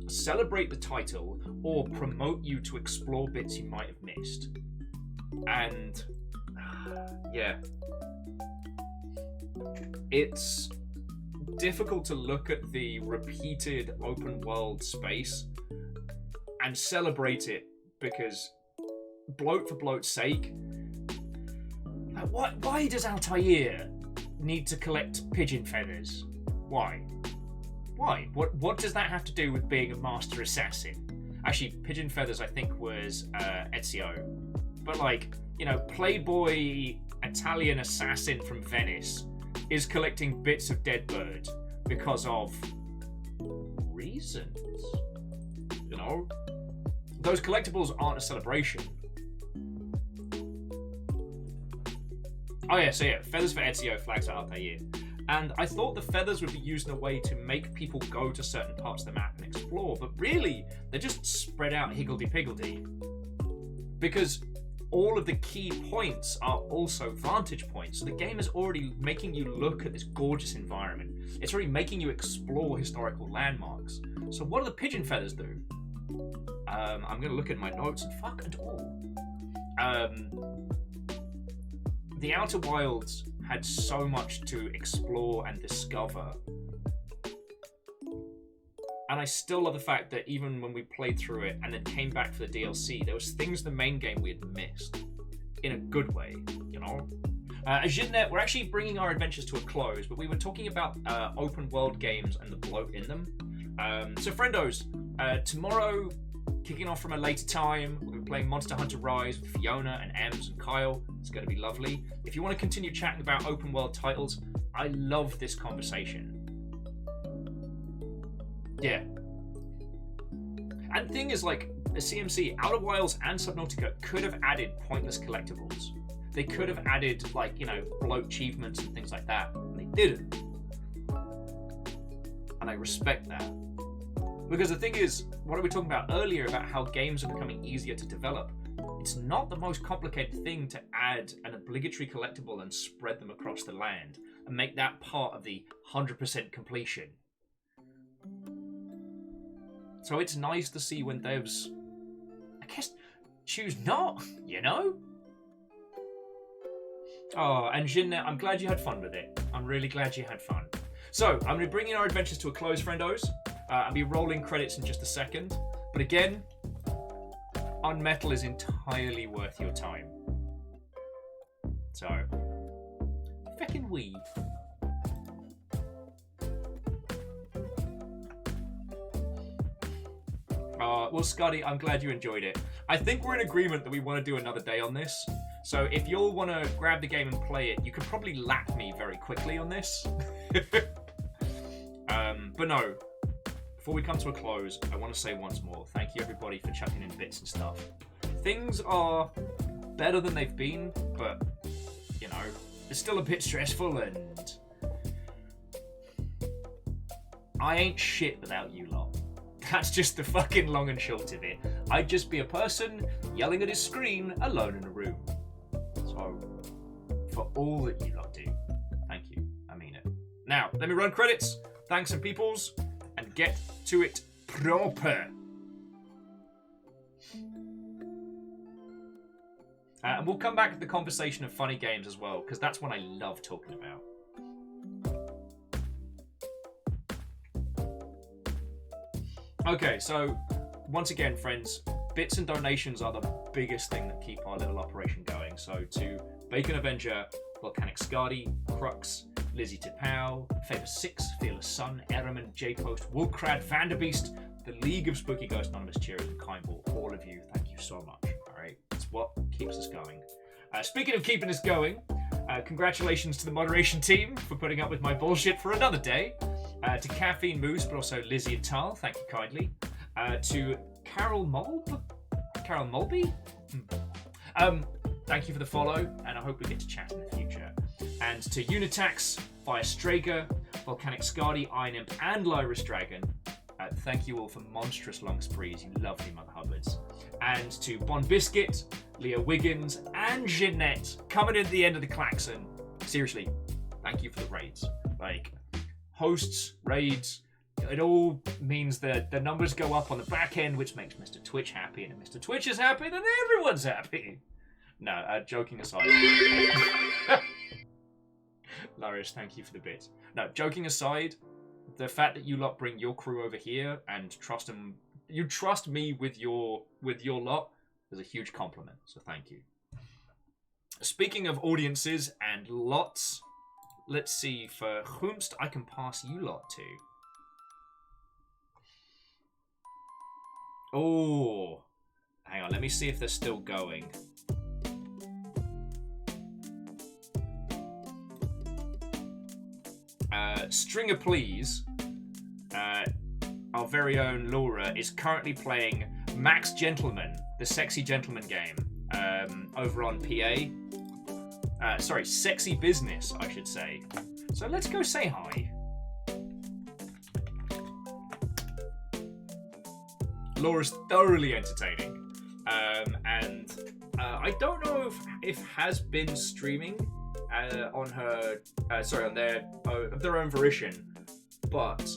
celebrate the title or promote you to explore bits you might have missed. And yeah, it's difficult to look at the repeated open world space and celebrate it because bloat for bloat's sake. Why does Altair need to collect pigeon feathers? Why? What does that have to do with being a master assassin? Actually, pigeon feathers I think was Ezio. But like, you know, Playboy Italian assassin from Venice is collecting bits of dead birds because of reasons. You know? Those collectibles aren't a celebration. Oh yeah, so yeah, feathers for Ezio, flags for Altair. And I thought the feathers would be used in a way to make people go to certain parts of the map and explore, but really, they're just spread out higgledy-piggledy. Because all of the key points are also vantage points, so the game is already making you look at this gorgeous environment. It's already making you explore historical landmarks. So what do the pigeon feathers do? I'm going to look at my notes and fuck and all. the Outer Wilds had so much to explore and discover. And I still love the fact that even when we played through it and then came back for the DLC, there was things in the main game we had missed. In a good way, you know? As Jidnet, we're actually bringing our adventures to a close, but we were talking about open world games and the bloat in them. So friendos, tomorrow, kicking off from a later time, we'll be playing Monster Hunter Rise with Fiona and Ems and Kyle. It's going to be lovely. If you want to continue chatting about open world titles, I love this conversation. Yeah. And the thing is, like, a CMC, Outer Wilds and Subnautica could have added pointless collectibles. They could have added, like, you know, bloat achievements and things like that. And they didn't. And I respect that. Because the thing is, what we were talking about earlier about how games are becoming easier to develop, it's not the most complicated thing to add an obligatory collectible and spread them across the land and make that part of the 100% completion. So it's nice to see when devs, I guess, choose not, you know? Oh, and Jinnet, I'm glad you had fun with it. I'm really glad you had fun. So, I'm going to be bringing our adventures to a close, friendos. I'll be rolling credits in just a second. But again, UnMetal is entirely worth your time. So, feckin' we. Well, Scotty, I'm glad you enjoyed it. I think we're in agreement that we want to do another day on this. So if you'll want to grab the game and play it, you can probably lap me very quickly on this. But no, before we come to a close, I want to say once more, thank you everybody for chucking in bits and stuff. Things are better than they've been, but, you know, it's still a bit stressful and I ain't shit without you lot. That's just the fucking long and short of it. I'd just be a person yelling at his screen alone in a room. So, for all that you lot do, thank you. I mean it. Now, let me run credits. Thanks and peoples, and get to it proper. And we'll come back to the conversation of funny games as well, because that's one I love talking about. Okay, so once again, friends, bits and donations are the biggest thing that keep our little operation going. So to Bacon Avenger, Volcanic Scardy, Crux, Lizzie Tipau, Favor 6, Fearless Sun, Eraman, J-Post, Woolcrad, Vanderbeast, the League of Spooky Ghost Anonymous Cheerers, and Kindball, all of you, thank you so much. Alright, it's what keeps us going. Speaking of keeping us going, congratulations to the moderation team for putting up with my bullshit for another day. To Caffeine Moose, but also Lizzie and Tal, thank you kindly. To Carol Mulby? Thank you for the follow, and I hope we get to chat in the future. And to Unitax, Fire Strager, Volcanic Scardy, Iron Imp, and Lyris Dragon, thank you all for monstrous long sprees, you lovely Mother Hubbards. And to Bon Biscuit, Leah Wiggins, and Jeanette, coming in at the end of the klaxon. Seriously, thank you for the raids. Like, hosts, raids, it all means that the numbers go up on the back end, which makes Mr. Twitch happy, and if Mr. Twitch is happy, then everyone's happy. No, joking aside. Larius, thank you for the bit. No, joking aside, the fact that you lot bring your crew over here and trust them, you trust me with your lot is a huge compliment, so thank you. Speaking of audiences and lots, let's see for whomst I can pass you lot to. Oh, hang on, let me see if they're still going. Stringer Please, our very own Laura, is currently playing Max Gentleman, the Sexy Gentleman game, over on PA. Sorry, Sexy Business, I should say. So let's go say hi. Laura's thoroughly entertaining. And I don't know if has been streaming on her, on their own volition, but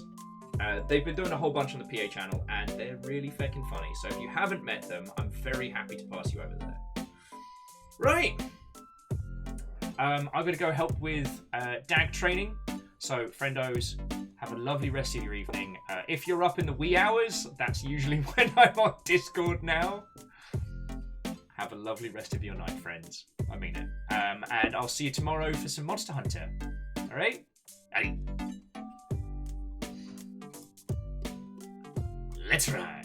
they've been doing a whole bunch on the PA channel, and they're really feckin' funny. So if you haven't met them, I'm very happy to pass you over there. Right. I'm going to go help with DAG training. So, friendos, have a lovely rest of your evening. If you're up in the wee hours, that's usually when I'm on Discord now. Have a lovely rest of your night, friends. I mean it. And I'll see you tomorrow for some Monster Hunter. Alright? Hey. Let's ride.